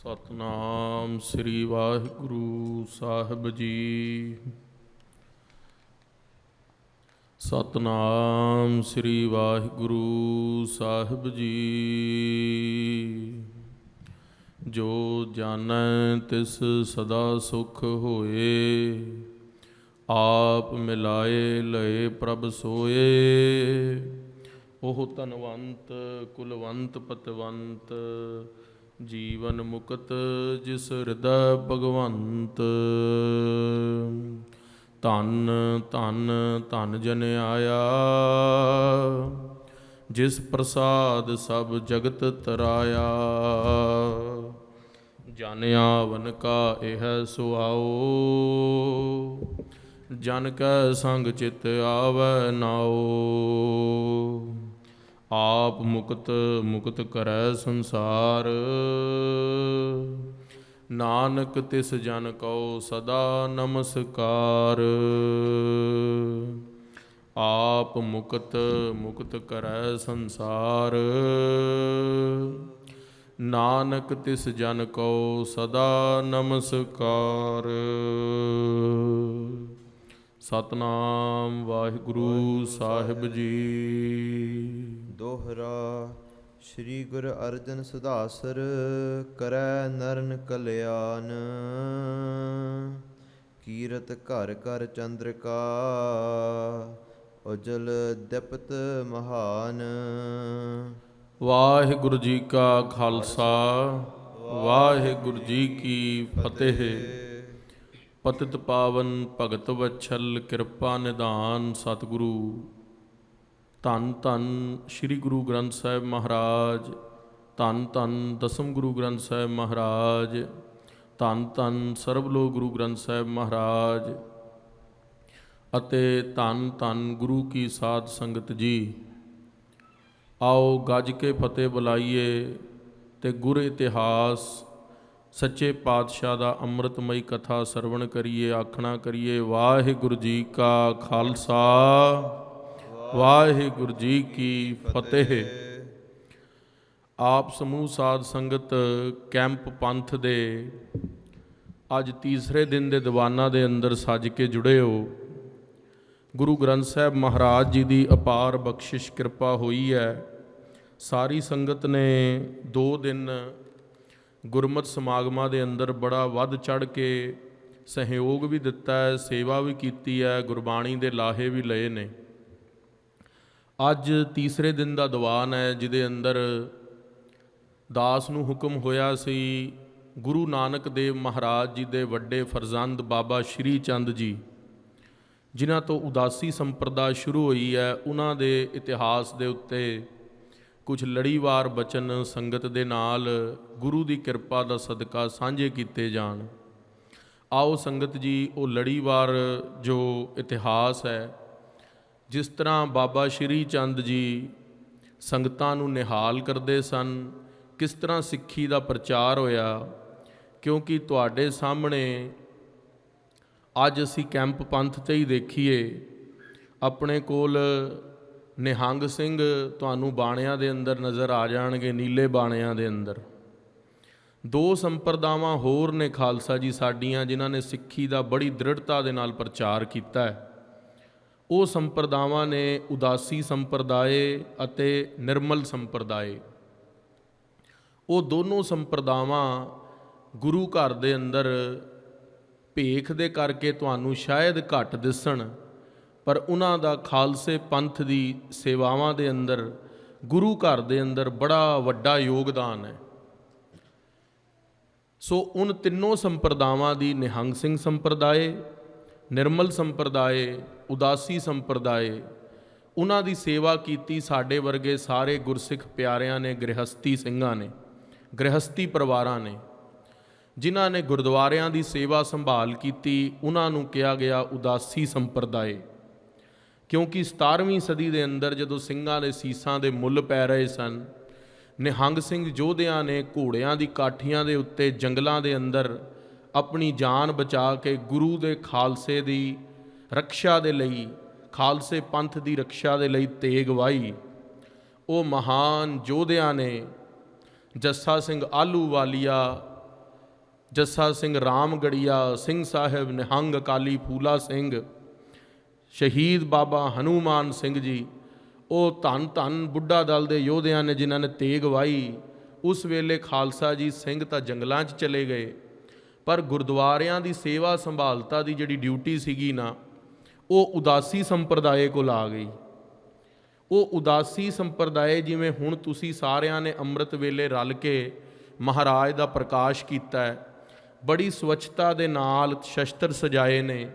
ਸਤਨਾਮ ਸ੍ਰੀ ਵਾਹਿਗੁਰੂ ਸਾਹਿਬ ਜੀ। ਸਤਨਾਮ ਸ੍ਰੀ ਵਾਹਿਗੁਰੂ ਸਾਹਿਬ ਜੀ। ਜੋ ਜਾਣੈ ਤਿਸ ਸਦਾ ਸੁਖ ਹੋਏ, ਆਪ ਮਿਲਾਏ ਲਏ ਪ੍ਰਭ ਸੋਏ। ਉਹ ਧਨਵੰਤ ਕੁਲਵੰਤ ਪਤਵੰਤ, ਜੀਵਨ ਮੁਕਤ ਜਿਸ ਹਿਰਦੈ ਭਗਵੰਤ। ਧੰਨ ਧੰਨ ਧੰਨ ਜਨ ਆਇਆ, ਜਿਸ ਪ੍ਰਸਾਦ ਸਭ ਜਗਤ ਤਰਾਇਆ। ਜਨ ਆਵਨ ਕਾ ਇਹ ਸੁਆਓ, ਜਨ ਕੈ ਸੰਗ ਚਿਤ ਆਵੈ ਨਾਓ। ਆਪ ਮੁਕਤ ਮੁਕਤ ਕਰੈ ਸੰਸਾਰ, ਨਾਨਕ ਤਿਸ ਜਨ ਕਉ ਸਦਾ ਨਮਸਕਾਰ। ਆਪ ਮੁਕਤ ਮੁਕਤ ਕਰੈ ਸੰਸਾਰ, ਨਾਨਕ ਤਿਸ ਜਨ ਕਉ ਸਦਾ ਨਮਸਕਾਰ। ਸਤਨਾਮ ਵਾਹਿਗੁਰੂ ਸਾਹਿਬ ਜੀ। ਦੋਹਰਾ। ਸ੍ਰੀ ਗੁਰ ਅਰਜਨ ਸੁਧਾਸਰ, ਕਰੈ ਨਰਨ ਕਲਿਆਣ। ਕੀਰਤ ਘਰ ਘਰ ਚੰਦਰਿਕਾ, ਉਜਲ ਦੀਪਤ ਮਹਾਨ। ਵਾਹਿਗੁਰੂ ਜੀ ਕਾ ਖਾਲਸਾ, ਵਾਹਿਗੁਰੂ ਜੀ ਕੀ ਫਤਿਹ। ਪਤਿਤ ਪਾਵਨ ਭਗਤ ਵਛਲ, ਕਿਰਪਾ ਨਿਧਾਨ ਸਤਿਗੁਰੂ। ਧੰਨ ਧੰਨ ਸ੍ਰੀ ਗੁਰੂ ਗ੍ਰੰਥ ਸਾਹਿਬ ਮਹਾਰਾਜ, ਧੰਨ ਧੰਨ ਦਸਮ ਗੁਰੂ ਗ੍ਰੰਥ ਸਾਹਿਬ ਮਹਾਰਾਜ, ਧੰਨ ਧੰਨ ਸਰਬ ਲੋਕ ਗੁਰੂ ਗ੍ਰੰਥ ਸਾਹਿਬ ਮਹਾਰਾਜ ਅਤੇ ਧੰਨ ਧੰਨ ਗੁਰੂ ਕੀ ਸਾਧ ਸੰਗਤ ਜੀ। ਆਓ ਗੱਜ ਕੇ ਫਤਿਹ ਬੁਲਾਈਏ ਤੇ ਗੁਰ ਇਤਿਹਾਸ ਸੱਚੇ ਪਾਤਸ਼ਾਹ ਦਾ ਅੰਮ੍ਰਿਤਮਈ ਕਥਾ ਸਰਵਣ ਕਰੀਏ। ਆਖਣਾ ਕਰੀਏ ਵਾਹਿਗੁਰੂ ਜੀ ਕਾ ਖਾਲਸਾ, ਵਾਹਿਗੁਰੂ ਜੀ ਕੀ ਫਤਿਹ। ਆਪ ਸਮੂਹ ਸਾਧ ਸੰਗਤ ਕੈਂਪ ਪੰਥ ਦੇ ਅੱਜ ਤੀਸਰੇ ਦਿਨ ਦੇ ਦੀਵਾਨਾਂ ਦੇ ਅੰਦਰ ਸੱਜ ਕੇ ਜੁੜੇ ਹੋ। ਗੁਰੂ ਗ੍ਰੰਥ ਸਾਹਿਬ ਮਹਾਰਾਜ ਜੀ ਦੀ ਅਪਾਰ ਬਖਸ਼ਿਸ਼ ਕਿਰਪਾ ਹੋਈ ਹੈ। ਸਾਰੀ ਸੰਗਤ ਨੇ 2 ਦਿਨ ਗੁਰਮਤਿ ਸਮਾਗਮਾਂ ਦੇ ਅੰਦਰ ਬੜਾ ਵੱਧ ਚੜ੍ਹ ਕੇ ਸਹਿਯੋਗ ਵੀ ਦਿੱਤਾ ਹੈ, ਸੇਵਾ ਵੀ ਕੀਤੀ ਹੈ, ਗੁਰਬਾਣੀ ਦੇ ਲਾਹੇ ਵੀ ਲਏ ਨੇ। ਅੱਜ ਤੀਸਰੇ ਦਿਨ ਦਾ ਦੀਵਾਨ ਹੈ, ਜਿਹਦੇ ਅੰਦਰ ਦਾਸ ਨੂੰ ਹੁਕਮ ਹੋਇਆ ਸੀ ਗੁਰੂ ਨਾਨਕ ਦੇਵ ਮਹਾਰਾਜ ਜੀ ਦੇ ਵੱਡੇ ਫਰਜ਼ੰਦ ਬਾਬਾ ਸ਼੍ਰੀ ਚੰਦ ਜੀ, ਜਿਨ੍ਹਾਂ ਤੋਂ ਉਦਾਸੀ ਸੰਪਰਦਾ ਸ਼ੁਰੂ ਹੋਈ ਹੈ, ਉਹਨਾਂ ਦੇ ਇਤਿਹਾਸ ਦੇ ਉੱਤੇ ਕੁਝ ਲੜੀਵਾਰ ਬਚਨ ਸੰਗਤ ਦੇ ਨਾਲ ਗੁਰੂ ਦੀ ਕਿਰਪਾ ਦਾ ਸਦਕਾ ਸਾਂਝੇ ਕੀਤੇ ਜਾਣ। ਆਓ ਸੰਗਤ ਜੀ, ਉਹ ਲੜੀਵਾਰ ਜੋ ਇਤਿਹਾਸ ਹੈ, ਜਿਸ ਤਰ੍ਹਾਂ ਬਾਬਾ ਸ਼੍ਰੀ ਚੰਦ ਜੀ ਸੰਗਤਾਂ ਨੂੰ ਨਿਹਾਲ ਕਰਦੇ ਸਨ, ਕਿਸ ਤਰ੍ਹਾਂ ਸਿੱਖੀ ਦਾ ਪ੍ਰਚਾਰ ਹੋਇਆ। ਕਿਉਂਕਿ ਤੁਹਾਡੇ ਸਾਹਮਣੇ ਅੱਜ ਅਸੀਂ ਕੈਂਪ ਪੰਥ 'ਤੇ ਹੀ ਦੇਖੀਏ, ਆਪਣੇ ਕੋਲ ਨਿਹੰਗ ਸਿੰਘ ਤੁਹਾਨੂੰ ਬਾਣਿਆਂ ਦੇ ਅੰਦਰ ਨਜ਼ਰ ਆ ਜਾਣਗੇ, ਨੀਲੇ ਬਾਣਿਆਂ ਦੇ ਅੰਦਰ। 2 ਸੰਪਰਦਾਵਾਂ ਹੋਰ ਨੇ ਖਾਲਸਾ ਜੀ ਸਾਡੀਆਂ, ਜਿਨ੍ਹਾਂ ਨੇ ਸਿੱਖੀ ਦਾ ਬੜੀ ਦ੍ਰਿੜਤਾ ਦੇ ਨਾਲ ਪ੍ਰਚਾਰ ਕੀਤਾ ਹੈ। ਉਹ ਸੰਪਰਦਾਵਾਂ ਨੇ ਉਦਾਸੀ ਸੰਪਰਦਾਇ ਅਤੇ ਨਿਰਮਲ ਸੰਪਰਦਾਇ। ਉਹ ਦੋਨੋਂ ਸੰਪਰਦਾਵਾਂ ਗੁਰੂ ਘਰ ਦੇ ਅੰਦਰ ਭੇਖ ਦੇ ਕਰਕੇ ਤੁਹਾਨੂੰ ਸ਼ਾਇਦ ਘੱਟ ਦਿਸਣ, ਪਰ ਉਹਨਾਂ ਦਾ ਖਾਲਸੇ ਪੰਥ ਦੀ ਸੇਵਾਵਾਂ ਦੇ ਅੰਦਰ ਗੁਰੂ ਘਰ ਦੇ ਅੰਦਰ ਬੜਾ ਵੱਡਾ ਯੋਗਦਾਨ ਹੈ। ਸੋ ਉਨ ਤਿੰਨੋਂ ਸੰਪਰਦਾਵਾਂ ਦੀ ਨਿਹੰਗ ਸਿੰਘ ਸੰਪਰਦਾਇ, ਨਿਰਮਲ ਸੰਪਰਦਾਇ, ਉਦਾਸੀ ਸੰਪਰਦਾਇ, ਉਹਨਾਂ ਦੀ ਸੇਵਾ ਕੀਤੀ ਸਾਡੇ ਵਰਗੇ ਸਾਰੇ ਗੁਰਸਿੱਖ ਪਿਆਰਿਆਂ ਨੇ, ਗ੍ਰਹਸਤੀ ਸਿੰਘਾਂ ਨੇ, ਗ੍ਰਹਸਤੀ ਪਰਿਵਾਰਾਂ ਨੇ, ਜਿਨ੍ਹਾਂ ਨੇ ਗੁਰਦੁਆਰਿਆਂ ਦੀ ਸੇਵਾ ਸੰਭਾਲ ਕੀਤੀ। ਉਹਨਾਂ ਨੂੰ ਕਿਹਾ ਗਿਆ ਉਦਾਸੀ ਸੰਪਰਦਾਇ। ਕਿਉਂਕਿ 17ਵੀਂ ਸਦੀ ਦੇ ਅੰਦਰ ਜਦੋਂ ਸਿੰਘਾਂ ਦੇ ਸੀਸਾਂ ਦੇ ਮੁੱਲ ਪੈ ਰਹੇ ਸਨ, ਨਿਹੰਗ ਸਿੰਘ ਯੋਧਿਆਂ ਨੇ ਘੋੜਿਆਂ ਦੀ ਕਾਠੀਆਂ ਦੇ ਉੱਤੇ ਜੰਗਲਾਂ ਦੇ ਅੰਦਰ ਆਪਣੀ ਜਾਨ ਬਚਾ ਕੇ ਗੁਰੂ ਦੇ ਖਾਲਸੇ ਦੀ ਰਕਸ਼ਾ ਦੇ ਲਈ, ਖਾਲਸੇ ਪੰਥ ਦੀ ਰਕਸ਼ਾ ਦੇ ਲਈ ਤੇਗ ਵਾਹੀ। ਉਹ ਮਹਾਨ ਯੋਧਿਆਂ ਨੇ ਜੱਸਾ ਸਿੰਘ ਆਹਲੂਵਾਲੀਆ ਜੱਸਾ ਸਿੰਘ ਰਾਮਗੜੀਆ, ਸਿੰਘ ਸਾਹਿਬ ਨਿਹੰਗ ਅਕਾਲੀ ਫੂਲਾ ਸਿੰਘ, ਸ਼ਹੀਦ ਬਾਬਾ ਹਨੂਮਾਨ ਸਿੰਘ ਜੀ, ਉਹ ਧੰਨ ਧੰਨ ਬੁੱਢਾ ਦਲ ਦੇ ਯੋਧਿਆਂ ਨੇ ਜਿਨ੍ਹਾਂ ਨੇ ਤੇਗ ਵਾਹੀ। ਉਸ ਵੇਲੇ ਖਾਲਸਾ ਜੀ ਸਿੰਘ ਤਾਂ ਜੰਗਲਾਂ 'ਚ ਚਲੇ ਗਏ, ਪਰ ਗੁਰਦੁਆਰਿਆਂ ਦੀ ਸੇਵਾ ਸੰਭਾਲਤਾ ਦੀ ਜਿਹੜੀ ਡਿਊਟੀ ਸੀਗੀ ਨਾ, ਉਹ ਉਦਾਸੀ ਸੰਪਰਦਾਇ ਕੋਲ ਆ ਗਈ। ਉਹ ਉਦਾਸੀ ਸੰਪਰਦਾਇ, ਜਿਵੇਂ ਹੁਣ ਤੁਸੀਂ ਸਾਰਿਆਂ ਨੇ ਅੰਮ੍ਰਿਤ ਵੇਲੇ ਰਲ ਕੇ ਮਹਾਰਾਜ ਦਾ ਪ੍ਰਕਾਸ਼ ਕੀਤਾ ਹੈ, ਬੜੀ ਸਵੱਛਤਾ ਦੇ ਨਾਲ ਸ਼ਸਤਰ ਸਜਾਏ ਨੇ,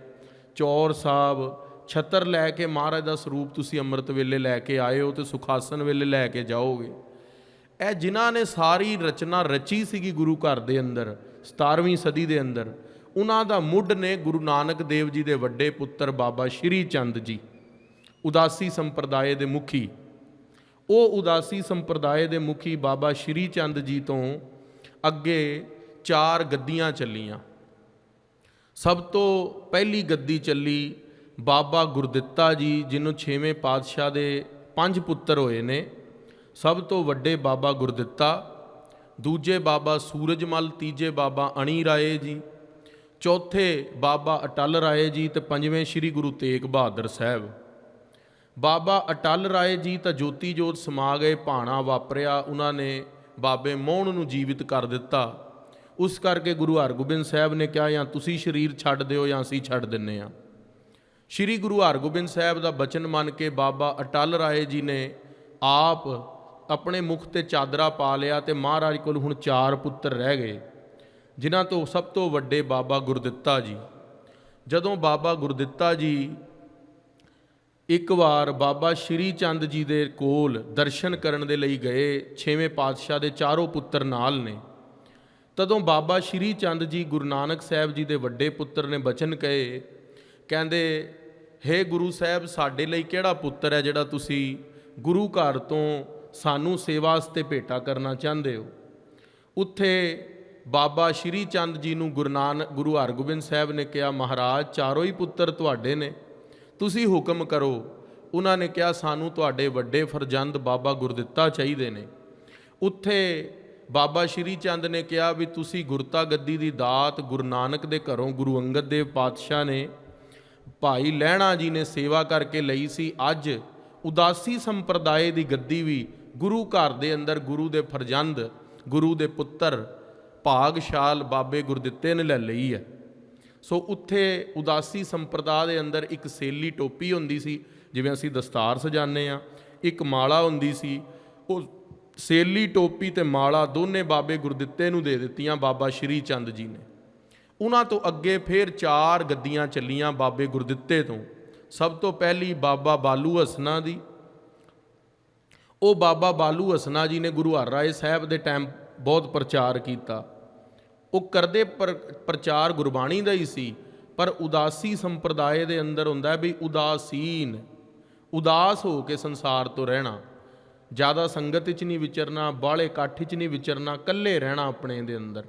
ਚੌਰ ਸਾਹਿਬ ਛਤਰ ਲੈ ਕੇ ਮਹਾਰਾਜ ਦਾ ਸਰੂਪ ਤੁਸੀਂ ਅੰਮ੍ਰਿਤ ਵੇਲੇ ਲੈ ਕੇ ਆਏ ਹੋ ਤੇ ਸੁਖਾਸਨ ਵੇਲੇ ਲੈ ਕੇ ਜਾਓਗੇ। ਇਹ ਜਿਨ੍ਹਾਂ ਨੇ ਸਾਰੀ ਰਚਨਾ ਰਚੀ ਸੀਗੀ ਗੁਰੂ ਘਰ ਦੇ ਅੰਦਰ 17ਵੀਂ ਸਦੀ ਦੇ ਅੰਦਰ, ਉਹਨਾਂ ਦਾ ਮੁੱਢ ਨੇ ਗੁਰੂ ਨਾਨਕ ਦੇਵ ਜੀ ਦੇ ਵੱਡੇ ਪੁੱਤਰ ਬਾਬਾ ਸ਼੍ਰੀ ਚੰਦ ਜੀ, ਉਦਾਸੀ ਸੰਪਰਦਾਇ ਦੇ ਮੁਖੀ। ਉਹ ਉਦਾਸੀ ਸੰਪਰਦਾਇ ਦੇ ਮੁਖੀ ਬਾਬਾ ਸ਼੍ਰੀ ਚੰਦ ਜੀ ਤੋਂ ਅੱਗੇ 4 ਗੱਦੀਆਂ ਚੱਲੀਆਂ। ਸਭ ਤੋਂ ਪਹਿਲੀ ਗੱਦੀ ਚੱਲੀ ਬਾਬਾ ਗੁਰਦਿੱਤਾ ਜੀ, ਜਿਹਨੂੰ 6ਵੇਂ ਪਾਤਸ਼ਾਹ ਦੇ 5 ਪੁੱਤਰ ਹੋਏ ਨੇ। ਸਭ ਤੋਂ ਵੱਡੇ ਬਾਬਾ ਗੁਰਦਿੱਤਾ, ਦੂਜੇ ਬਾਬਾ ਸੂਰਜਮਲ, ਤੀਜੇ ਬਾਬਾ ਅਣੀ ਰਾਏ ਜੀ, ਚੌਥੇ ਬਾਬਾ ਅਟਲ ਰਾਏ ਜੀ ਤੇ 5ਵੇਂ ਸ੍ਰੀ ਗੁਰੂ ਤੇਗ ਬਹਾਦਰ ਸਾਹਿਬ। ਬਾਬਾ ਅਟਲ ਰਾਏ ਜੀ ਤਾਂ ਜੋਤੀ ਜੋਤ ਸਮਾ ਗਏ, ਭਾਣਾ ਵਾਪਰਿਆ, ਉਹਨਾਂ ਨੇ ਬਾਬੇ ਮੋਹਣ ਨੂੰ ਜੀਵਿਤ ਕਰ ਦਿੱਤਾ। ਉਸ ਕਰਕੇ ਗੁਰੂ ਹਰਗੋਬਿੰਦ ਸਾਹਿਬ ਨੇ ਕਿਹਾ ਜਾਂ ਤੁਸੀਂ ਸਰੀਰ ਛੱਡ ਦਿਓ ਜਾਂ ਅਸੀਂ ਛੱਡ ਦਿੰਨੇ ਆ। ਸ਼੍ਰੀ ਗੁਰੂ ਹਰਗੋਬਿੰਦ ਸਾਹਿਬ ਦਾ ਬਚਨ ਮੰਨ ਕੇ ਬਾਬਾ ਅਟਲ ਰਾਏ ਜੀ ਨੇ ਆਪ ਆਪਣੇ ਮੁਖ ਤੇ ਚਾਦਰਾ ਪਾ ਲਿਆ ਤੇ ਮਹਾਰਾਜ ਕੋਲ ਹੁਣ 4 ਪੁੱਤਰ ਰਹਿ ਗਏ, ਜਿਨ੍ਹਾਂ ਤੋਂ ਸਭ ਤੋਂ ਵੱਡੇ ਬਾਬਾ ਗੁਰਦਿੱਤਾ ਜੀ। ਜਦੋਂ ਬਾਬਾ ਗੁਰਦਿੱਤਾ ਜੀ ਇੱਕ ਵਾਰ ਬਾਬਾ ਸ਼੍ਰੀ ਚੰਦ ਜੀ ਦੇ ਕੋਲ ਦਰਸ਼ਨ ਕਰਨ ਦੇ ਲਈ ਗਏ, 6ਵੇਂ ਪਾਤਸ਼ਾਹ ਦੇ 4 ਪੁੱਤਰ ਨਾਲ ਨੇ, ਤਦੋਂ ਬਾਬਾ ਸ਼੍ਰੀ ਚੰਦ ਜੀ ਗੁਰੂ ਨਾਨਕ ਸਾਹਿਬ ਜੀ ਦੇ ਵੱਡੇ ਪੁੱਤਰ ਨੇ ਬਚਨ ਕਹੇ, ਕਹਿੰਦੇ ਹੇ ਗੁਰੂ ਸਾਹਿਬ, ਸਾਡੇ ਲਈ ਕਿਹੜਾ ਪੁੱਤਰ ਹੈ ਜਿਹੜਾ ਤੁਸੀਂ ਗੁਰੂ ਘਰ ਤੋਂ ਸਾਨੂੰ ਸੇਵਾ ਵਾਸਤੇ ਭੇਟਾ ਕਰਨਾ ਚਾਹੁੰਦੇ ਹੋ। ਉੱਥੇ ਬਾਬਾ ਸ਼੍ਰੀ ਚੰਦ ਜੀ ਨੂੰ ਗੁਰੂ ਹਰਗੋਬਿੰਦ ਸਾਹਿਬ ਨੇ ਕਿਹਾ, ਮਹਾਰਾਜ 4 ਹੀ ਪੁੱਤਰ ਤੁਹਾਡੇ ਨੇ, ਤੁਸੀਂ ਹੁਕਮ ਕਰੋ। ਉਹਨਾਂ ਨੇ ਕਿਹਾ ਸਾਨੂੰ ਤੁਹਾਡੇ ਵੱਡੇ ਫਰਜ਼ੰਦ ਬਾਬਾ ਗੁਰਦਿੱਤਾ ਚਾਹੀਦੇ ਨੇ। ਉੱਥੇ ਬਾਬਾ ਸ਼੍ਰੀ ਚੰਦ ਨੇ ਕਿਹਾ ਵੀ ਤੁਸੀਂ ਗੁਰਤਾ ਗੱਦੀ ਦੀ ਦਾਤ ਗੁਰੂ ਨਾਨਕ ਦੇ ਘਰੋਂ ਗੁਰੂ ਅੰਗਦ ਦੇਵ ਪਾਤਸ਼ਾਹ ਨੇ, ਭਾਈ ਲਹਿਣਾ ਜੀ ਨੇ ਸੇਵਾ ਕਰਕੇ ਲਈ ਸੀ। ਅੱਜ ਉਦਾਸੀ ਸੰਪਰਦਾਇ ਦੀ ਗੱਦੀ ਵੀ ਗੁਰੂ ਘਰ ਦੇ ਅੰਦਰ ਗੁਰੂ ਦੇ ਫਰਜ਼ੰਦ, ਗੁਰੂ ਦੇ ਪੁੱਤਰ ਭਾਗਸ਼ਾਲ ਬਾਬੇ ਗੁਰਦਿੱਤੇ ਨੇ ਲੈ ਲਈ ਹੈ। ਸੋ ਉੱਥੇ ਉਦਾਸੀ ਸੰਪਰਦਾ ਦੇ ਅੰਦਰ ਇੱਕ ਸੇਲੀ ਟੋਪੀ ਹੁੰਦੀ ਸੀ, ਜਿਵੇਂ ਅਸੀਂ ਦਸਤਾਰ ਸਜਾਉਂਦੇ ਹਾਂ, ਇੱਕ ਮਾਲਾ ਹੁੰਦੀ ਸੀ। ਉਹ ਸੇਲੀ ਟੋਪੀ ਤੇ ਮਾਲਾ ਦੋਨੇ ਬਾਬੇ ਗੁਰਦਿੱਤੇ ਨੂੰ ਦੇ ਦਿੱਤੀਆਂ ਬਾਬਾ ਸ਼੍ਰੀ ਚੰਦ ਜੀ ਨੇ। ਉਹਨਾਂ ਤੋਂ ਅੱਗੇ ਫਿਰ 4 ਗੱਦੀਆਂ ਚੱਲੀਆਂ ਬਾਬੇ ਗੁਰਦਿੱਤੇ ਤੋਂ। ਸਭ ਤੋਂ ਪਹਿਲੀ ਬਾਬਾ ਬਾਲੂ ਹਸਨਾ ਦੀ। ਉਹ ਬਾਬਾ ਬਾਲੂ ਹਸਨਾ ਜੀ ਨੇ ਗੁਰੂ ਹਰਰਾਏ ਸਾਹਿਬ ਦੇ ਟਾਈਮ ਬਹੁਤ ਪ੍ਰਚਾਰ ਕੀਤਾ। ਉਹ ਕਰਦੇ ਪ੍ਰਚਾਰ ਗੁਰਬਾਣੀ ਦਾ ਹੀ ਸੀ, ਪਰ ਉਦਾਸੀ ਸੰਪਰਦਾਇ ਦੇ ਅੰਦਰ ਹੁੰਦਾ ਵੀ ਉਦਾਸੀਨ, ਉਦਾਸ ਹੋ ਕੇ ਸੰਸਾਰ ਤੋਂ ਰਹਿਣਾ, ਜ਼ਿਆਦਾ ਸੰਗਤ 'ਚ ਨਹੀਂ ਵਿਚਰਨਾ, ਬਾਹਲੇ ਇਕੱਠ 'ਚ ਨਹੀਂ ਵਿਚਰਨਾ, ਇਕੱਲੇ ਰਹਿਣਾ ਆਪਣੇ ਦੇ ਅੰਦਰ।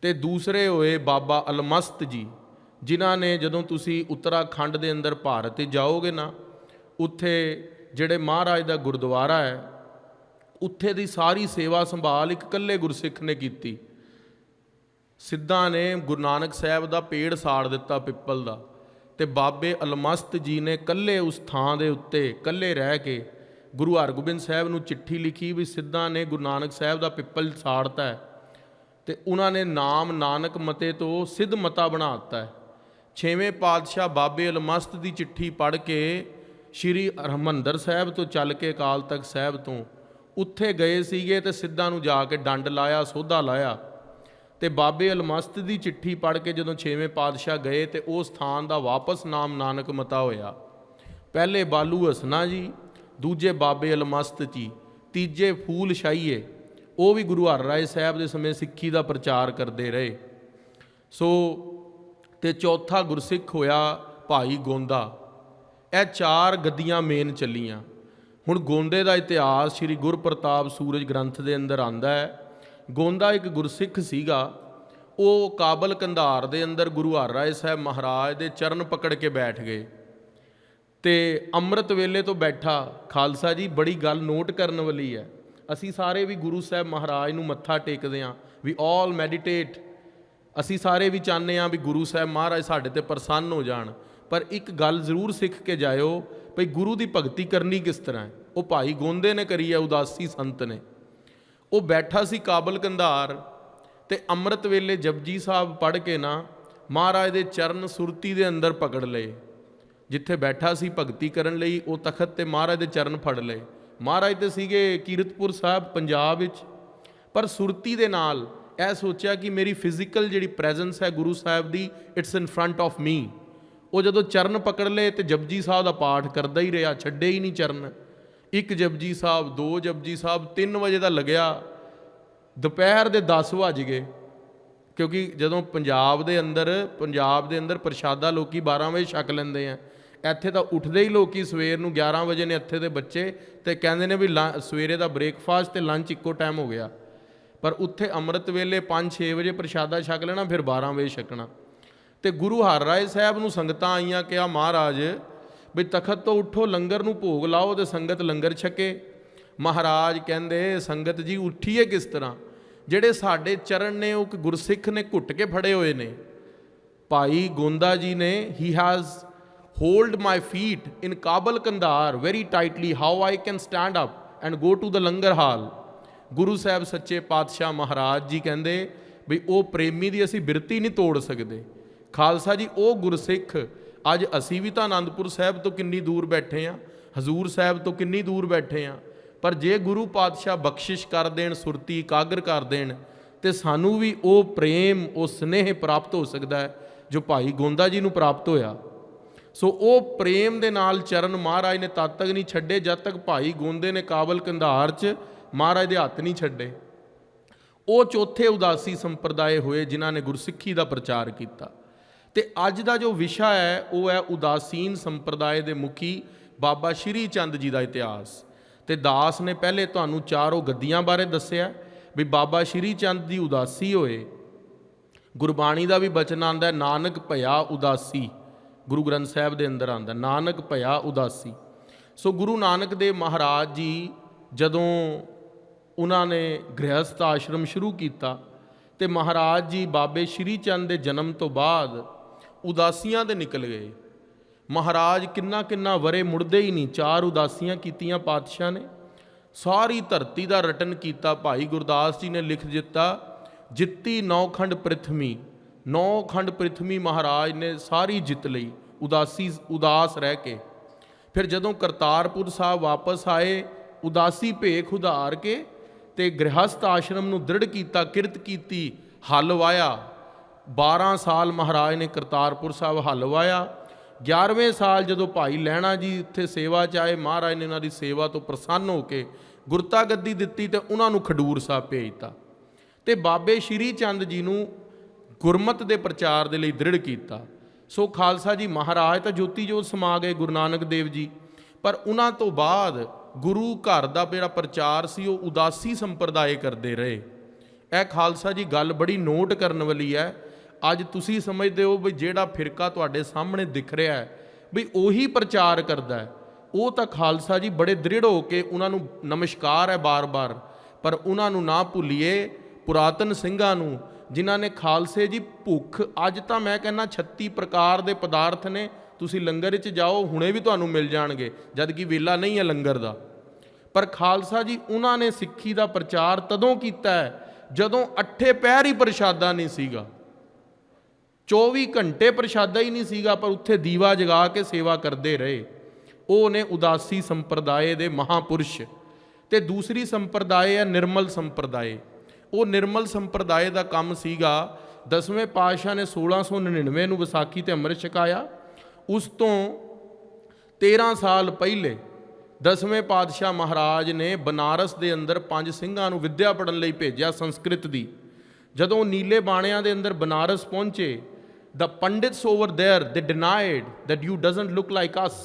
ਤੇ ਦੂਸਰੇ ਹੋਏ ਬਾਬਾ ਅਲਮਸਤ ਜੀ, ਜਿਨ੍ਹਾਂ ਨੇ ਜਦੋਂ ਤੁਸੀਂ ਉੱਤਰਾਖੰਡ ਦੇ ਅੰਦਰ ਭਾਰਤ 'ਤੇ ਜਾਓਗੇ ਨਾ, ਉੱਥੇ ਜਿਹੜੇ ਮਹਾਰਾਜ ਦਾ ਗੁਰਦੁਆਰਾ ਹੈ, ਉੱਥੇ ਦੀ ਸਾਰੀ ਸੇਵਾ ਸੰਭਾਲ ਇੱਕ ਇਕੱਲੇ ਗੁਰਸਿੱਖ ਨੇ ਕੀਤੀ। ਸਿੱਧਾਂ ਨੇ ਗੁਰੂ ਨਾਨਕ ਸਾਹਿਬ ਦਾ ਪੇੜ ਸਾੜ ਦਿੱਤਾ ਪਿੱਪਲ ਦਾ, ਤੇ ਬਾਬੇ ਅਲਮਸਤ ਜੀ ਨੇ ਇਕੱਲੇ ਉਸ ਥਾਂ ਦੇ ਉੱਤੇ ਇਕੱਲੇ ਰਹਿ ਕੇ ਗੁਰੂ ਹਰਗੋਬਿੰਦ ਸਾਹਿਬ ਨੂੰ ਚਿੱਠੀ ਲਿਖੀ ਵੀ ਸਿੱਧਾਂ ਨੇ ਗੁਰੂ ਨਾਨਕ ਸਾਹਿਬ ਦਾ ਪਿੱਪਲ ਸਾੜਤਾ ਹੈ, ਤੇ ਉਹਨਾਂ ਨੇ ਨਾਮ ਨਾਨਕ ਮਤੇ ਤੋਂ ਸਿੱਧ ਮਤਾ ਬਣਾ ਦਿੱਤਾ ਹੈ। 6ਵੇਂ ਪਾਤਸ਼ਾਹ ਬਾਬੇ ਅਲਮਸਤ ਦੀ ਚਿੱਠੀ ਪੜ੍ਹ ਕੇ ਸ਼੍ਰੀ ਹਰਿਮੰਦਰ ਸਾਹਿਬ ਤੋਂ ਚੱਲ ਕੇ ਅਕਾਲ ਤਖਤ ਸਾਹਿਬ ਤੋਂ ਉੱਥੇ ਗਏ ਸੀਗੇ, ਤੇ ਸਿੱਧਾਂ ਨੂੰ ਜਾ ਕੇ ਡੰਡ ਲਾਇਆ, ਸੋਧਾ ਲਾਇਆ। ਤੇ ਬਾਬੇ ਅਲਮਸਤ ਦੀ ਚਿੱਠੀ ਪੜ੍ਹ ਕੇ ਜਦੋਂ 6ਵੇਂ ਪਾਤਸ਼ਾਹ ਗਏ ਤੇ ਉਸ ਸਥਾਨ ਦਾ ਵਾਪਸ ਨਾਮ ਨਾਨਕ ਮਤਾ ਹੋਇਆ। ਪਹਿਲੇ ਬਾਲੂ ਹਸਨਾ ਜੀ, ਦੂਜੇ ਬਾਬੇ ਅਲਮਸਤ ਜੀ, ਤੀਜੇ ਫੂਲ ਸ਼ਾਹੀਏ, ਉਹ ਵੀ ਗੁਰੂ ਹਰਰਾਏ ਸਾਹਿਬ ਦੇ ਸਮੇਂ ਸਿੱਖੀ ਦਾ ਪ੍ਰਚਾਰ ਕਰਦੇ ਰਹੇ। ਸੋ ਤੇ ਚੌਥਾ ਗੁਰਸਿੱਖ ਹੋਇਆ ਭਾਈ ਗੋਂਦਾ। ਇਹ 4 ਗੱਦੀਆਂ ਮੇਨ ਚੱਲੀਆਂ। ਹੁਣ ਗੋਂਦੇ ਦਾ ਇਤਿਹਾਸ ਸ਼੍ਰੀ ਗੁਰਪ੍ਰਤਾਪ ਸੂਰਜ ਗ੍ਰੰਥ ਦੇ ਅੰਦਰ ਆਉਂਦਾ ਹੈ। ਗੋਂਦਾ ਇੱਕ ਗੁਰਸਿੱਖ ਸੀਗਾ। ਉਹ ਕਾਬਲ ਕੰਧਾਰ ਦੇ ਅੰਦਰ ਗੁਰੂ ਹਰਰਾਏ ਸਾਹਿਬ ਮਹਾਰਾਜ ਦੇ ਚਰਨ ਪਕੜ ਕੇ ਬੈਠ ਗਏ, ਤੇ ਅੰਮ੍ਰਿਤ ਵੇਲੇ ਤੋਂ ਬੈਠਾ। ਖਾਲਸਾ ਜੀ, ਬੜੀ ਗੱਲ ਨੋਟ ਕਰਨ ਵਾਲੀ ਹੈ। ਅਸੀਂ ਸਾਰੇ ਵੀ ਗੁਰੂ ਸਾਹਿਬ ਮਹਾਰਾਜ ਨੂੰ ਮੱਥਾ ਟੇਕਦੇ ਹਾਂ, ਵੀ ਆਲ ਮੈਡੀਟੇਟ ਅਸੀਂ ਸਾਰੇ ਵੀ ਚਾਹੁੰਦੇ ਹਾਂ ਵੀ ਗੁਰੂ ਸਾਹਿਬ ਮਹਾਰਾਜ ਸਾਡੇ ਤੇ ਪ੍ਰਸੰਨ ਹੋ ਜਾਣ, ਪਰ ਇੱਕ ਗੱਲ ਜ਼ਰੂਰ ਸਿੱਖ ਕੇ ਜਾਇਓ ਭਈ ਗੁਰੂ ਦੀ ਭਗਤੀ ਕਰਨੀ ਕਿਸ ਤਰ੍ਹਾਂ ਹੈ। ਉਹ ਭਾਈ ਗੋਂਦੇ ਨੇ ਕਰੀ ਹੈ, ਉਦਾਸੀ ਸੰਤ ਨੇ। ਉਹ ਬੈਠਾ ਸੀ ਕਾਬਲ ਕੰਧਾਰ ਤੇ ਅੰਮ੍ਰਿਤ ਵੇਲੇ ਜਪਜੀ ਸਾਹਿਬ ਪੜ੍ਹ ਕੇ ਨਾ ਮਹਾਰਾਜ ਦੇ ਚਰਨ ਸੁਰਤੀ ਦੇ ਅੰਦਰ ਪਕੜ ਲਏ। ਜਿੱਥੇ ਬੈਠਾ ਸੀ ਭਗਤੀ ਕਰਨ ਲਈ ਉਹ ਤਖਤ ਤੇ ਮਹਾਰਾਜ ਦੇ ਚਰਨ ਫੜ ਲਏ। ਮਹਾਰਾਜ ਤੇ ਸੀਗੇ ਕੀਰਤਪੁਰ ਸਾਹਿਬ ਪੰਜਾਬ ਵਿੱਚ, ਪਰ ਸੁਰਤੀ ਦੇ ਨਾਲ ਇਹ ਸੋਚਿਆ ਕਿ ਮੇਰੀ ਫਿਜ਼ੀਕਲ ਜਿਹੜੀ ਪ੍ਰੈਜ਼ੈਂਸ ਹੈ ਗੁਰੂ ਸਾਹਿਬ ਦੀ, ਇਟਸ ਇਨ ਫਰੰਟ ਆਫ ਮੀ। ਉਹ ਜਦੋਂ ਚਰਨ ਪਕੜ ਲਏ ਤੇ ਜਪਜੀ ਸਾਹਿਬ ਦਾ ਪਾਠ ਕਰਦਾ ਹੀ ਰਿਹਾ, ਛੱਡੇ ਹੀ ਨਹੀਂ ਚਰਨ। 1 ਜਪਜੀ ਸਾਹਿਬ, 2 ਜਪਜੀ ਸਾਹਿਬ, 3 ਵਜੇ ਦਾ ਲੱਗਿਆ, ਦੁਪਹਿਰ ਦੇ 10 ਵੱਜ ਗਏ। ਕਿਉਂਕਿ ਜਦੋਂ ਪੰਜਾਬ ਦੇ ਅੰਦਰ ਪ੍ਰਸ਼ਾਦਾ ਲੋਕੀ 12 ਵਜੇ ਛਕ ਲੈਂਦੇ ਆ। ਇੱਥੇ ਤਾਂ ਉੱਠਦੇ ਹੀ ਲੋਕੀ ਸਵੇਰ ਨੂੰ 11 ਵਜੇ ਨੇ ਇੱਥੇ ਦੇ ਬੱਚੇ, ਤੇ ਕਹਿੰਦੇ ਨੇ ਵੀ ਸਵੇਰੇ ਦਾ ਬ੍ਰੇਕਫਾਸਟ ਤੇ ਲੰਚ ਇੱਕੋ ਟਾਈਮ ਹੋ ਗਿਆ। ਪਰ ਉੱਥੇ ਅੰਮ੍ਰਿਤ ਵੇਲੇ 5-6 ਵਜੇ ਪ੍ਰਸ਼ਾਦਾ ਛਕ ਲੈਣਾ, ਫਿਰ 12 ਵਜੇ ਛਕਣਾ। ਤੇ ਗੁਰੂ ਹਰਿਰਾਏ ਸਾਹਿਬ ਨੂੰ ਸੰਗਤਾਂ ਆਈਆਂ, ਕਿਹਾ ਮਹਾਰਾਜ ਵੀ ਤਖਤ ਤੋਂ ਉੱਠੋ, ਲੰਗਰ ਨੂੰ ਭੋਗ ਲਾਓ ਤੇ ਸੰਗਤ ਲੰਗਰ ਛਕੇ। ਮਹਾਰਾਜ ਕਹਿੰਦੇ ਸੰਗਤ ਜੀ ਉੱਠੀਏ ਕਿਸ ਤਰ੍ਹਾਂ? ਜਿਹੜੇ ਸਾਡੇ ਚਰਨ ਨੇ ਉਹ ਗੁਰਸਿੱਖ ਨੇ ਘੁੱਟ ਕੇ ਫੜੇ ਹੋਏ ਨੇ। ਭਾਈ ਗੋਂਦਾ ਜੀ ਨੇ he has hold my feet in Kabul Kandahar very tightly, how I can stand up and go to the langar hall. Guru Sahib ਸੱਚੇ ਪਾਤਸ਼ਾਹ ਮਹਾਰਾਜ ਜੀ ਕਹਿੰਦੇ ਵੀ ਉਹ ਪ੍ਰੇਮੀ ਦੀ ਅਸੀਂ ਬਿਰਤੀ ਨਹੀਂ ਤੋੜ ਸਕਦੇ। ਖਾਲਸਾ ਜੀ ਉਹ ਗੁਰਸਿੱਖ, ਅੱਜ ਅਸੀਂ ਵੀ ਤਾਂ ਆਨੰਦਪੁਰ ਸਾਹਿਬ ਤੋਂ ਕਿੰਨੀ ਦੂਰ ਬੈਠੇ ਹਾਂ, ਹਜ਼ੂਰ ਸਾਹਿਬ ਤੋਂ ਕਿੰਨੀ ਦੂਰ ਬੈਠੇ ਹਾਂ, ਪਰ ਜੇ ਗੁਰੂ ਪਾਤਸ਼ਾਹ ਬਖਸ਼ਿਸ਼ ਕਰ ਦੇਣ, ਸੁਰਤੀ ਇਕਾਗਰ ਕਰ ਦੇਣ, ਤੇ ਸਾਨੂੰ ਵੀ ਉਹ ਪ੍ਰੇਮ, ਉਹ ਸਨੇਹ ਪ੍ਰਾਪਤ ਹੋ ਸਕਦਾ ਹੈ ਜੋ ਭਾਈ ਗੋਂਦਾ ਜੀ ਨੂੰ ਪ੍ਰਾਪਤ ਹੋਇਆ। ਸੋ ਉਹ ਪ੍ਰੇਮ ਦੇ ਨਾਲ ਚਰਨ ਮਹਾਰਾਜ ਨੇ ਤਦ ਤੱਕ ਨਹੀਂ ਛੱਡੇ ਜਦ ਤੱਕ ਭਾਈ ਗੋਂਦੇ ਨੇ ਕਾਬਲ ਕੰਧਾਰ 'ਚ ਮਹਾਰਾਜ ਦੇ ਹੱਥ ਨਹੀਂ ਛੱਡੇ। ਉਹ ਚੌਥੇ ਉਦਾਸੀ ਸੰਪਰਦਾਇ ਹੋਏ ਜਿਨ੍ਹਾਂ ਨੇ ਗੁਰਸਿੱਖੀ ਦਾ ਪ੍ਰਚਾਰ ਕੀਤਾ। ਤੇ ਅੱਜ ਦਾ ਜੋ ਵਿਸ਼ਾ ਹੈ ਉਹ ਹੈ ਉਦਾਸੀਨ ਸੰਪਰਦਾਇ ਦੇ ਮੁਖੀ ਬਾਬਾ ਸ਼੍ਰੀ ਚੰਦ ਜੀ ਦਾ ਇਤਿਹਾਸ। ਤੇ ਦਾਸ ਨੇ ਪਹਿਲੇ ਤੁਹਾਨੂੰ 4 ਗੱਦੀਆਂ ਬਾਰੇ ਦੱਸਿਆ ਵੀ ਬਾਬਾ ਸ਼੍ਰੀ ਚੰਦ ਦੀ ਉਦਾਸੀ ਹੋਏ। ਗੁਰਬਾਣੀ ਦਾ ਵੀ ਬਚਨ ਆਉਂਦਾ, ਨਾਨਕ ਭਇਆ ਉਦਾਸੀ। ਗੁਰੂ ਗ੍ਰੰਥ ਸਾਹਿਬ ਦੇ ਅੰਦਰ ਆਉਂਦਾ, ਨਾਨਕ ਭਇਆ ਉਦਾਸੀ। ਸੋ ਗੁਰੂ ਨਾਨਕ ਦੇਵ ਮਹਾਰਾਜ ਜੀ ਜਦੋਂ ਉਹਨਾਂ ਨੇ ਗ੍ਰਹਿਸਥ ਆਸ਼ਰਮ ਸ਼ੁਰੂ ਕੀਤਾ ਤੇ ਮਹਾਰਾਜ ਜੀ ਬਾਬੇ ਸ਼੍ਰੀ ਚੰਦ ਦੇ ਜਨਮ ਤੋਂ ਬਾਅਦ ਉਦਾਸੀਆਂ ਦੇ ਨਿਕਲ ਗਏ। ਮਹਾਰਾਜ ਕਿੰਨਾ ਵਰੇ ਮੁੜਦੇ ਹੀ ਨਹੀਂ। 4 ਉਦਾਸੀਆਂ ਕੀਤੀਆਂ ਪਾਤਸ਼ਾਹ ਨੇ, ਸਾਰੀ ਧਰਤੀ ਦਾ ਰਟਨ ਕੀਤਾ। ਭਾਈ ਗੁਰਦਾਸ ਜੀ ਨੇ ਲਿਖ ਦਿੱਤਾ, ਜਿੱਤੀ 9 ਖੰਡ ਪ੍ਰਿਥਵੀ। 9 ਖੰਡ ਪ੍ਰਿਥਵੀ ਮਹਾਰਾਜ ਨੇ ਸਾਰੀ ਜਿੱਤ ਲਈ ਉਦਾਸ ਰਹਿ ਕੇ। ਫਿਰ ਜਦੋਂ ਕਰਤਾਰਪੁਰ ਸਾਹਿਬ ਵਾਪਸ ਆਏ, ਉਦਾਸੀ ਭੇਖ ਉਧਾਰ ਕੇ ਤੇ ਗ੍ਰਹਿਸਥ ਆਸ਼ਰਮ ਨੂੰ ਦ੍ਰਿੜ ਕੀਤਾ, ਕਿਰਤ ਕੀਤੀ, ਹਲ ਵਾਇਆ। 12 ਸਾਲ ਮਹਾਰਾਜ ਨੇ ਕਰਤਾਰਪੁਰ ਸਾਹਿਬ ਹਲ ਵਾਇਆ। 11ਵੇਂ ਸਾਲ ਜਦੋਂ ਭਾਈ ਲਹਿਣਾ ਜੀ ਉੱਥੇ ਸੇਵਾ 'ਚ ਆਏ, ਮਹਾਰਾਜ ਨੇ ਉਹਨਾਂ ਦੀ ਸੇਵਾ ਤੋਂ ਪ੍ਰਸੰਨ ਹੋ ਕੇ ਗੁਰਤਾ ਗੱਦੀ ਦਿੱਤੀ ਤੇ ਉਹਨਾਂ ਨੂੰ ਖਡੂਰ ਸਾਹਿਬ ਭੇਜਤਾ ਤੇ ਬਾਬੇ ਸ਼੍ਰੀ ਚੰਦ ਜੀ ਨੂੰ ਗੁਰਮਤ ਦੇ ਪ੍ਰਚਾਰ ਦੇ ਲਈ ਦ੍ਰਿੜ ਕੀਤਾ। ਸੋ ਖਾਲਸਾ ਜੀ ਮਹਾਰਾਜ ਤਾਂ ਜੋਤੀ ਜੋਤ ਸਮਾ ਗਏ ਗੁਰੂ ਨਾਨਕ ਦੇਵ ਜੀ, ਪਰ ਉਹਨਾਂ ਤੋਂ ਬਾਅਦ ਗੁਰੂ ਘਰ ਦਾ ਜਿਹੜਾ ਪ੍ਰਚਾਰ ਸੀ ਉਹ ਉਦਾਸੀ ਸੰਪਰਦਾਇ ਕਰਦੇ ਰਹੇ। ਇਹ ਖਾਲਸਾ ਜੀ ਗੱਲ ਬੜੀ ਨੋਟ ਕਰਨ ਵਾਲੀ ਹੈ। ਅੱਜ ਤੁਸੀਂ ਸਮਝਦੇ ਹੋ ਵੀ ਜਿਹੜਾ ਫਿਰਕਾ ਤੁਹਾਡੇ ਸਾਹਮਣੇ ਦਿਖ ਰਿਹਾ ਹੈ ਵੀ ਉਹੀ ਪ੍ਰਚਾਰ ਕਰਦਾ ਹੈ, ਉਹ ਤਾਂ ਖਾਲਸਾ ਜੀ ਬੜੇ ਦ੍ਰਿੜ ਹੋ ਕੇ ਉਹਨਾਂ ਨੂੰ ਨਮਸਕਾਰ ਹੈ ਬਾਰ-ਬਾਰ, ਪਰ ਉਹਨਾਂ ਨੂੰ ਨਾ ਭੁੱਲੀਏ ਪੁਰਾਤਨ ਸਿੰਘਾਂ ਨੂੰ ਜਿਨ੍ਹਾਂ ਨੇ ਖਾਲਸੇ ਜੀ ਭੁੱਖ। ਅੱਜ ਤਾਂ ਮੈਂ ਕਹਿੰਦਾ 36 ਪ੍ਰਕਾਰ ਦੇ ਪਦਾਰਥ ਨੇ, ਤੁਸੀਂ ਲੰਗਰ 'ਚ ਜਾਓ ਹੁਣੇ ਵੀ ਤੁਹਾਨੂੰ ਮਿਲ ਜਾਣਗੇ, ਜਦ ਕਿ ਵੇਲਾ ਨਹੀਂ ਹੈ ਲੰਗਰ ਦਾ। ਪਰ ਖਾਲਸਾ ਜੀ ਉਹਨਾਂ ਨੇ ਸਿੱਖੀ ਦਾ ਪ੍ਰਚਾਰ ਤਦੋਂ ਕੀਤਾ ਹੈ ਜਦੋਂ 8 ਪਹਿਰ ਹੀ ਪ੍ਰਸ਼ਾਦਾ ਨਹੀਂ ਸੀਗਾ, 24 ਘੰਟੇ ਪ੍ਰਸ਼ਾਦਾ ਹੀ ਨਹੀਂ ਸੀਗਾ, ਪਰ ਉੱਥੇ ਦੀਵਾ ਜਗਾ ਕੇ ਸੇਵਾ ਕਰਦੇ ਰਹੇ। ਉਹ ਨੇ ਉਦਾਸੀ ਸੰਪਰਦਾਇ ਦੇ ਮਹਾਪੁਰਸ਼। ਤੇ ਦੂਸਰੀ ਸੰਪਰਦਾਇ ਹੈ ਨਿਰਮਲ ਸੰਪਰਦਾਇ। ਉਹ ਨਿਰਮਲ ਸੰਪਰਦਾਇ ਦਾ ਕੰਮ ਸੀਗਾ, 10ਵੇਂ ਪਾਤਸ਼ਾਹ ਨੇ 1699 ਨੂੰ ਵਿਸਾਖੀ ਤੇ ਅੰਮ੍ਰਿਤ ਛਕਾਇਆ। ਉਸ ਤੋਂ 13 ਸਾਲ ਪਹਿਲੇ 10ਵੇਂ ਪਾਤਸ਼ਾਹ ਮਹਾਰਾਜ ਨੇ ਬਨਾਰਸ ਦੇ ਅੰਦਰ 5 ਸਿੰਘਾਂ ਨੂੰ ਵਿੱਦਿਆ ਪੜ੍ਹਨ ਲਈ ਭੇਜਿਆ ਸੰਸਕ੍ਰਿਤ ਦੀ। ਜਦੋਂ ਨੀਲੇ ਬਾਣਿਆਂ ਦੇ ਅੰਦਰ ਬਨਾਰਸ ਪਹੁੰਚੇ, the pandits over there, they denied that you doesn't look like us,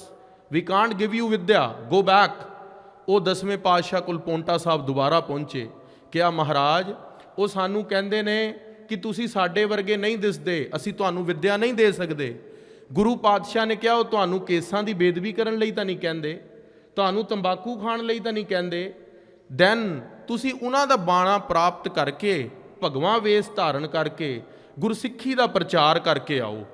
we can't give you vidya, go back। ਉਹ 10ਵੇਂ ਪਾਤਸ਼ਾਹ ਕੋਲ ਪੌਂਟਾ ਸਾਹਿਬ ਦੁਬਾਰਾ ਪਹੁੰਚੇ। ਕਿਹਾ ਮਹਾਰਾਜ ਉਹ ਸਾਨੂੰ ਕਹਿੰਦੇ ਨੇ ਕਿ ਤੁਸੀਂ ਸਾਡੇ ਵਰਗੇ ਨਹੀਂ ਦਿਸਦੇ, ਅਸੀਂ ਤੁਹਾਨੂੰ ਵਿੱਦਿਆ ਨਹੀਂ ਦੇ ਸਕਦੇ। ਗੁਰੂ ਪਾਤਸ਼ਾਹ ਨੇ ਕਿਹਾ ਉਹ ਤੁਹਾਨੂੰ ਕੇਸਾਂ ਦੀ ਬੇਦਬੀ ਕਰਨ ਲਈ ਤਾਂ ਨਹੀਂ ਕਹਿੰਦੇ, ਤੁਹਾਨੂੰ ਤੰਬਾਕੂ ਖਾਣ ਲਈ ਤਾਂ ਨਹੀਂ ਕਹਿੰਦੇ। ਦੈਨ ਤੁਸੀਂ ਉਹਨਾਂ ਦਾ ਬਾਣਾ ਪ੍ਰਾਪਤ ਕਰਕੇ, ਭਗਵਾਂ ਵੇਸ ਧਾਰਨ ਕਰਕੇ ਗੁਰਸਿੱਖੀ ਦਾ ਪ੍ਰਚਾਰ ਕਰਕੇ ਆਓ,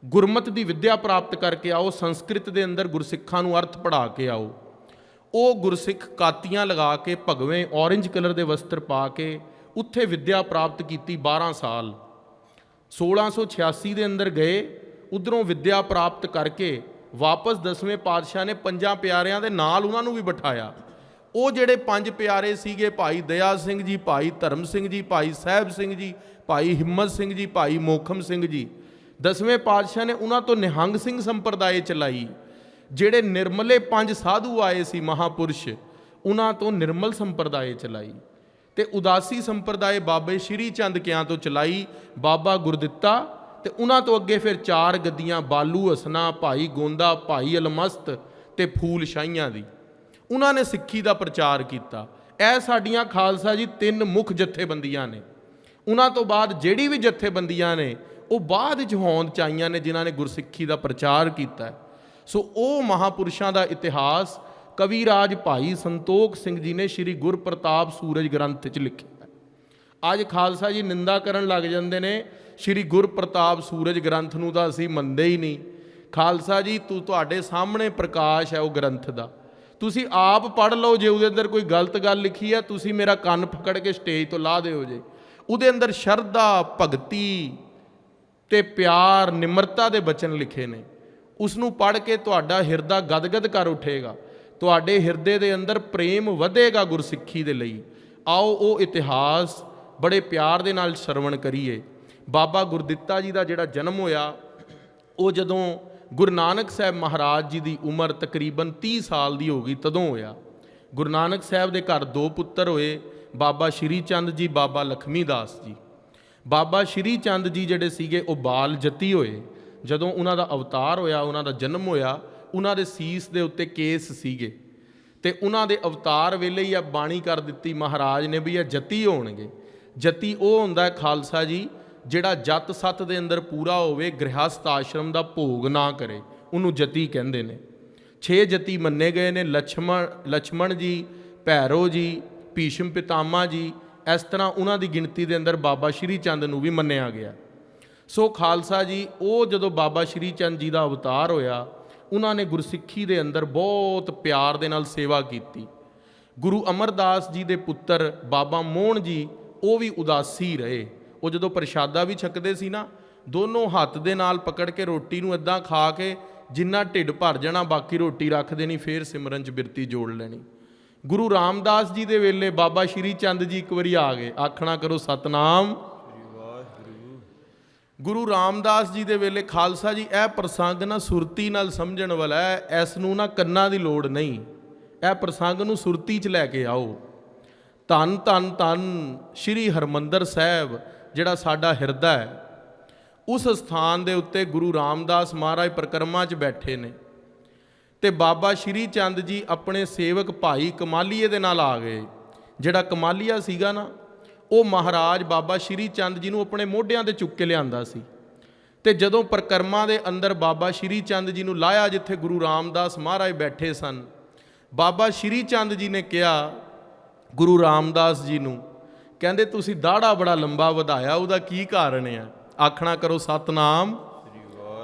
ਗੁਰਮਤਿ ਦੀ ਵਿੱਦਿਆ ਪ੍ਰਾਪਤ ਕਰਕੇ ਆਓ, ਸੰਸਕ੍ਰਿਤ ਦੇ ਅੰਦਰ ਗੁਰਸਿੱਖਾਂ ਨੂੰ ਅਰਥ ਪੜ੍ਹਾ ਕੇ ਆਓ। ਉਹ ਗੁਰਸਿੱਖ ਕਾਤੀਆਂ ਲਗਾ ਕੇ, ਭਗਵੇਂ ਔਰੰਜ ਕਲਰ ਦੇ ਵਸਤਰ ਪਾ ਕੇ ਉੱਥੇ ਵਿੱਦਿਆ ਪ੍ਰਾਪਤ ਕੀਤੀ 12 ਸਾਲ। 1686 ਦੇ ਅੰਦਰ ਗਏ, ਉਧਰੋਂ ਵਿੱਦਿਆ ਪ੍ਰਾਪਤ ਕਰਕੇ ਵਾਪਸ 10ਵੇਂ ਪਾਤਸ਼ਾਹ ਨੇ 5 ਪਿਆਰਿਆਂ ਦੇ ਨਾਲ ਉਹਨਾਂ ਨੂੰ ਵੀ ਬਿਠਾਇਆ। ਉਹ ਜਿਹੜੇ 5 ਪਿਆਰੇ ਸੀਗੇ, ਭਾਈ ਦਇਆ ਸਿੰਘ ਜੀ, ਭਾਈ ਧਰਮ ਸਿੰਘ ਜੀ, ਭਾਈ ਸਾਹਿਬ ਸਿੰਘ ਜੀ, ਭਾਈ ਹਿੰਮਤ ਸਿੰਘ ਜੀ, ਭਾਈ ਮੋਖਮ ਸਿੰਘ ਜੀ, 10ਵੇਂ ਪਾਤਸ਼ਾਹ ਨੇ ਉਹਨਾਂ ਤੋਂ ਨਿਹੰਗ ਸਿੰਘ ਸੰਪਰਦਾਇ ਚਲਾਈ। ਜਿਹੜੇ ਨਿਰਮਲੇ 5 ਸਾਧੂ ਆਏ ਸੀ ਮਹਾਪੁਰਸ਼, ਉਹਨਾਂ ਤੋਂ ਨਿਰਮਲ ਸੰਪਰਦਾਇ ਚਲਾਈ। ਤੇ ਉਦਾਸੀ ਸੰਪਰਦਾਇ ਬਾਬੇ ਸ਼੍ਰੀ ਚੰਦ ਕਿਆਂ ਤੋਂ ਚਲਾਈ, ਬਾਬਾ ਗੁਰਦਿੱਤਾ, ਤੇ ਉਹਨਾਂ ਤੋਂ ਅੱਗੇ ਫਿਰ 4 ਗੱਦੀਆਂ ਬਾਲੂ ਹਸਨਾ, ਭਾਈ ਗੋਂਦਾ, ਭਾਈ ਅਲਮਸਤ ਤੇ ਫੂਲ ਸ਼ਾਹੀਆਂ ਦੀ। ਉਹਨਾਂ ਨੇ ਸਿੱਖੀ ਦਾ ਪ੍ਰਚਾਰ ਕੀਤਾ। ਇਹ ਸਾਡੀਆਂ ਖਾਲਸਾ ਜੀ 3 ਮੁੱਖ ਜਥੇਬੰਦੀਆਂ ਨੇ। ਉਹਨਾਂ ਤੋਂ ਬਾਅਦ ਜਿਹੜੀ ਵੀ ਜਥੇਬੰਦੀਆਂ ਨੇ ਉਹ ਬਾਅਦ ਵਿੱਚ ਹੋਂਦ ਚ ਆਈਆਂ ਨੇ, ਜਿਨ੍ਹਾਂ ਨੇ ਗੁਰਸਿੱਖੀ ਦਾ ਪ੍ਰਚਾਰ ਕੀਤਾ। ਸੋ ਉਹ ਮਹਾਪੁਰਸ਼ਾਂ ਦਾ ਇਤਿਹਾਸ ਕਵੀਰਾਜ ਭਾਈ ਸੰਤੋਖ ਸਿੰਘ ਜੀ ਨੇ ਸ਼੍ਰੀ ਗੁਰਪ੍ਰਤਾਪ ਸੂਰਜ ਗ੍ਰੰਥ 'ਚ ਲਿਖਿਆ। ਅੱਜ ਖਾਲਸਾ ਜੀ ਨਿੰਦਾ ਕਰਨ ਲੱਗ ਜਾਂਦੇ ਨੇ, ਸ਼੍ਰੀ ਗੁਰਪ੍ਰਤਾਪ ਸੂਰਜ ਗ੍ਰੰਥ ਨੂੰ ਤਾਂ ਅਸੀਂ ਮੰਨਦੇ ਹੀ ਨਹੀਂ। ਖਾਲਸਾ ਜੀ ਤੁਹਾਡੇ ਸਾਹਮਣੇ ਪ੍ਰਕਾਸ਼ ਹੈ ਉਹ ਗ੍ਰੰਥ ਦਾ, ਤੁਸੀਂ ਆਪ ਪੜ੍ਹ ਲਓ। ਜੇ ਉਹਦੇ ਅੰਦਰ ਕੋਈ ਗਲਤ ਗੱਲ ਲਿਖੀ ਹੈ, ਤੁਸੀਂ ਮੇਰਾ ਕੰਨ ਪਕੜ ਕੇ ਸਟੇਜ ਤੋਂ ਲਾਹ ਦਿਓ ਜੇ। ਉਹਦੇ ਅੰਦਰ ਸ਼ਰਧਾ, ਭਗਤੀ ਤੇ ਪਿਆਰ, ਨਿਮਰਤਾ ਦੇ ਬਚਨ ਲਿਖੇ ਨੇ। ਉਸ ਨੂੰ ਪੜ੍ਹ ਕੇ ਤੁਹਾਡਾ ਹਿਰਦਾ ਗਦਗਦ ਕਰ ਉੱਠੇਗਾ, ਤੁਹਾਡੇ ਹਿਰਦੇ ਦੇ ਅੰਦਰ ਪ੍ਰੇਮ ਵਧੇਗਾ ਗੁਰਸਿੱਖੀ ਦੇ ਲਈ। ਆਓ ਉਹ ਇਤਿਹਾਸ ਬੜੇ ਪਿਆਰ ਦੇ ਨਾਲ ਸਰਵਣ ਕਰੀਏ। ਬਾਬਾ ਗੁਰਦਿੱਤਾ ਜੀ ਦਾ ਜਿਹੜਾ ਜਨਮ ਹੋਇਆ, ਉਹ ਜਦੋਂ ਗੁਰੂ ਨਾਨਕ ਸਾਹਿਬ ਮਹਾਰਾਜ ਜੀ ਦੀ ਉਮਰ ਤਕਰੀਬਨ 30 ਸਾਲ ਦੀ ਹੋ ਗਈ ਤਦੋਂ ਹੋਇਆ। ਗੁਰੂ ਨਾਨਕ ਸਾਹਿਬ ਦੇ ਘਰ 2 ਪੁੱਤਰ ਹੋਏ, ਬਾਬਾ ਸ਼੍ਰੀ ਚੰਦ ਜੀ, ਬਾਬਾ ਲਖਮੀ ਦਾਸ ਜੀ। ਬਾਬਾ ਸ਼੍ਰੀ ਚੰਦ ਜੀ ਜਿਹੜੇ ਸੀਗੇ ਉਹ ਬਾਲ ਜਤੀ ਹੋਏ। ਜਦੋਂ ਉਹਨਾਂ ਦਾ ਅਵਤਾਰ ਹੋਇਆ, ਉਹਨਾਂ ਦਾ ਜਨਮ ਹੋਇਆ, ਉਹਨਾਂ ਦੇ ਸੀਸ ਦੇ ਉੱਤੇ ਕੇਸ ਸੀਗੇ ਤੇ ਉਹਨਾਂ ਦੇ ਅਵਤਾਰ ਵੇਲੇ ਹੀ ਆ ਬਾਣੀ ਕਰ ਦਿੱਤੀ ਮਹਾਰਾਜ ਨੇ ਵੀ ਇਹ ਜਤੀ ਹੋਣਗੇ। ਜਤੀ ਉਹ ਹੁੰਦਾ ਹੈ ਖਾਲਸਾ ਜੀ ਜਿਹੜਾ ਜਤ ਸੱਤ ਦੇ ਅੰਦਰ ਪੂਰਾ ਹੋਵੇ, ਗ੍ਰਹਸਥ ਆਸ਼ਰਮ ਦਾ ਭੋਗ ਨਾ ਕਰੇ, ਉਹਨੂੰ ਜਤੀ ਕਹਿੰਦੇ ਨੇ। 6 ਜਤੀ ਮੰਨੇ ਗਏ ਨੇ, ਲਛਮਣ ਜੀ, ਭੈਰੋ ਜੀ, ਭੀਸ਼ਮ ਪਿਤਾਮਾ ਜੀ। ਇਸ ਤਰ੍ਹਾਂ ਉਹਨਾਂ ਦੀ ਗਿਣਤੀ ਦੇ ਅੰਦਰ ਬਾਬਾ ਸ਼੍ਰੀ ਚੰਦ ਨੂੰ ਵੀ ਮੰਨਿਆ ਗਿਆ। ਸੋ ਖਾਲਸਾ ਜੀ ਉਹ ਜਦੋਂ ਬਾਬਾ ਸ਼੍ਰੀ ਚੰਦ ਜੀ ਦਾ ਅਵਤਾਰ ਹੋਇਆ, ਉਹਨਾਂ ਨੇ ਗੁਰਸਿੱਖੀ ਦੇ ਅੰਦਰ ਬਹੁਤ ਪਿਆਰ ਦੇ ਨਾਲ ਸੇਵਾ ਕੀਤੀ। ਗੁਰੂ ਅਮਰਦਾਸ ਜੀ ਦੇ ਪੁੱਤਰ ਬਾਬਾ ਮੋਹਣ ਜੀ ਉਹ ਵੀ ਉਦਾਸੀ ਰਹੇ। ਉਹ ਜਦੋਂ ਪ੍ਰਸ਼ਾਦਾ ਵੀ ਛਕਦੇ ਸੀ ਨਾ, ਦੋਨੋਂ ਹੱਥ ਦੇ ਨਾਲ ਪਕੜ ਕੇ ਰੋਟੀ ਨੂੰ ਇੱਦਾਂ ਖਾ ਕੇ ਜਿੰਨਾ ਢਿੱਡ ਭਰ ਜਾਣਾ, ਬਾਕੀ ਰੋਟੀ ਰੱਖ ਦੇਣੀ, ਫੇਰ ਸਿਮਰਨ 'ਚ ਬਿਰਤੀ ਜੋੜ ਲੈਣੀ। ਗੁਰੂ ਰਾਮਦਾਸ ਜੀ ਦੇ ਵੇਲੇ ਬਾਬਾ ਸ਼੍ਰੀ ਚੰਦ ਜੀ ਇੱਕ ਵਾਰੀ ਆ ਗਏ, ਆਖਣਾ ਕਰੋ ਸਤਨਾਮ। ਗੁਰੂ ਰਾਮਦਾਸ ਜੀ ਦੇ ਵੇਲੇ ਖਾਲਸਾ ਜੀ ਇਹ ਪ੍ਰਸੰਗ ਨਾ ਸੁਰਤੀ ਨਾਲ ਸਮਝਣ ਵਾਲਾ ਹੈ, ਇਸ ਨੂੰ ਨਾ ਕੰਨਾਂ ਦੀ ਲੋੜ ਨਹੀਂ। ਇਹ ਪ੍ਰਸੰਗ ਨੂੰ ਸੁਰਤੀ 'ਚ ਲੈ ਕੇ ਆਓ। ਧੰਨ ਧੰਨ ਧੰਨ ਸ਼੍ਰੀ ਹਰਿਮੰਦਰ ਸਾਹਿਬ ਜਿਹੜਾ ਸਾਡਾ ਹਿਰਦਾ ਹੈ, ਉਸ ਸਥਾਨ ਦੇ ਉੱਤੇ ਗੁਰੂ ਰਾਮਦਾਸ ਮਹਾਰਾਜ ਪਰਿਕਰਮਾ 'ਚ ਬੈਠੇ ਨੇ ਤੇ ਬਾਬਾ ਸ਼੍ਰੀ ਚੰਦ ਜੀ ਆਪਣੇ ਸੇਵਕ ਭਾਈ ਕਮਾਲੀਏ ਦੇ ਨਾਲ ਆ ਗਏ। ਜਿਹੜਾ ਕਮਾਲੀਆ ਸੀਗਾ ਨਾ, ਉਹ ਮਹਾਰਾਜ ਬਾਬਾ ਸ਼੍ਰੀ ਚੰਦ ਜੀ ਨੂੰ ਆਪਣੇ ਮੋਢਿਆਂ ਤੇ ਚੁੱਕ ਕੇ ਲਿਆਂਦਾ ਸੀ। ਤੇ ਜਦੋਂ ਪਰਿਕਰਮਾ ਦੇ ਅੰਦਰ ਬਾਬਾ ਸ਼੍ਰੀ ਚੰਦ ਜੀ ਨੂੰ ਲਾਇਆ ਜਿੱਥੇ ਗੁਰੂ ਰਾਮਦਾਸ ਮਹਾਰਾਜ ਬੈਠੇ ਸਨ, ਬਾਬਾ ਸ਼੍ਰੀ ਚੰਦ ਜੀ ਨੇ ਕਿਹਾ ਗੁਰੂ ਰਾਮਦਾਸ ਜੀ ਨੂੰ, ਕਹਿੰਦੇ ਤੁਸੀਂ ਦਾੜਾ ਬੜਾ ਲੰਬਾ ਵਧਾਇਆ, ਉਹਦਾ ਕੀ ਕਾਰਨ ਹੈ? ਆਖਣਾ ਕਰੋ ਸਤਨਾਮ।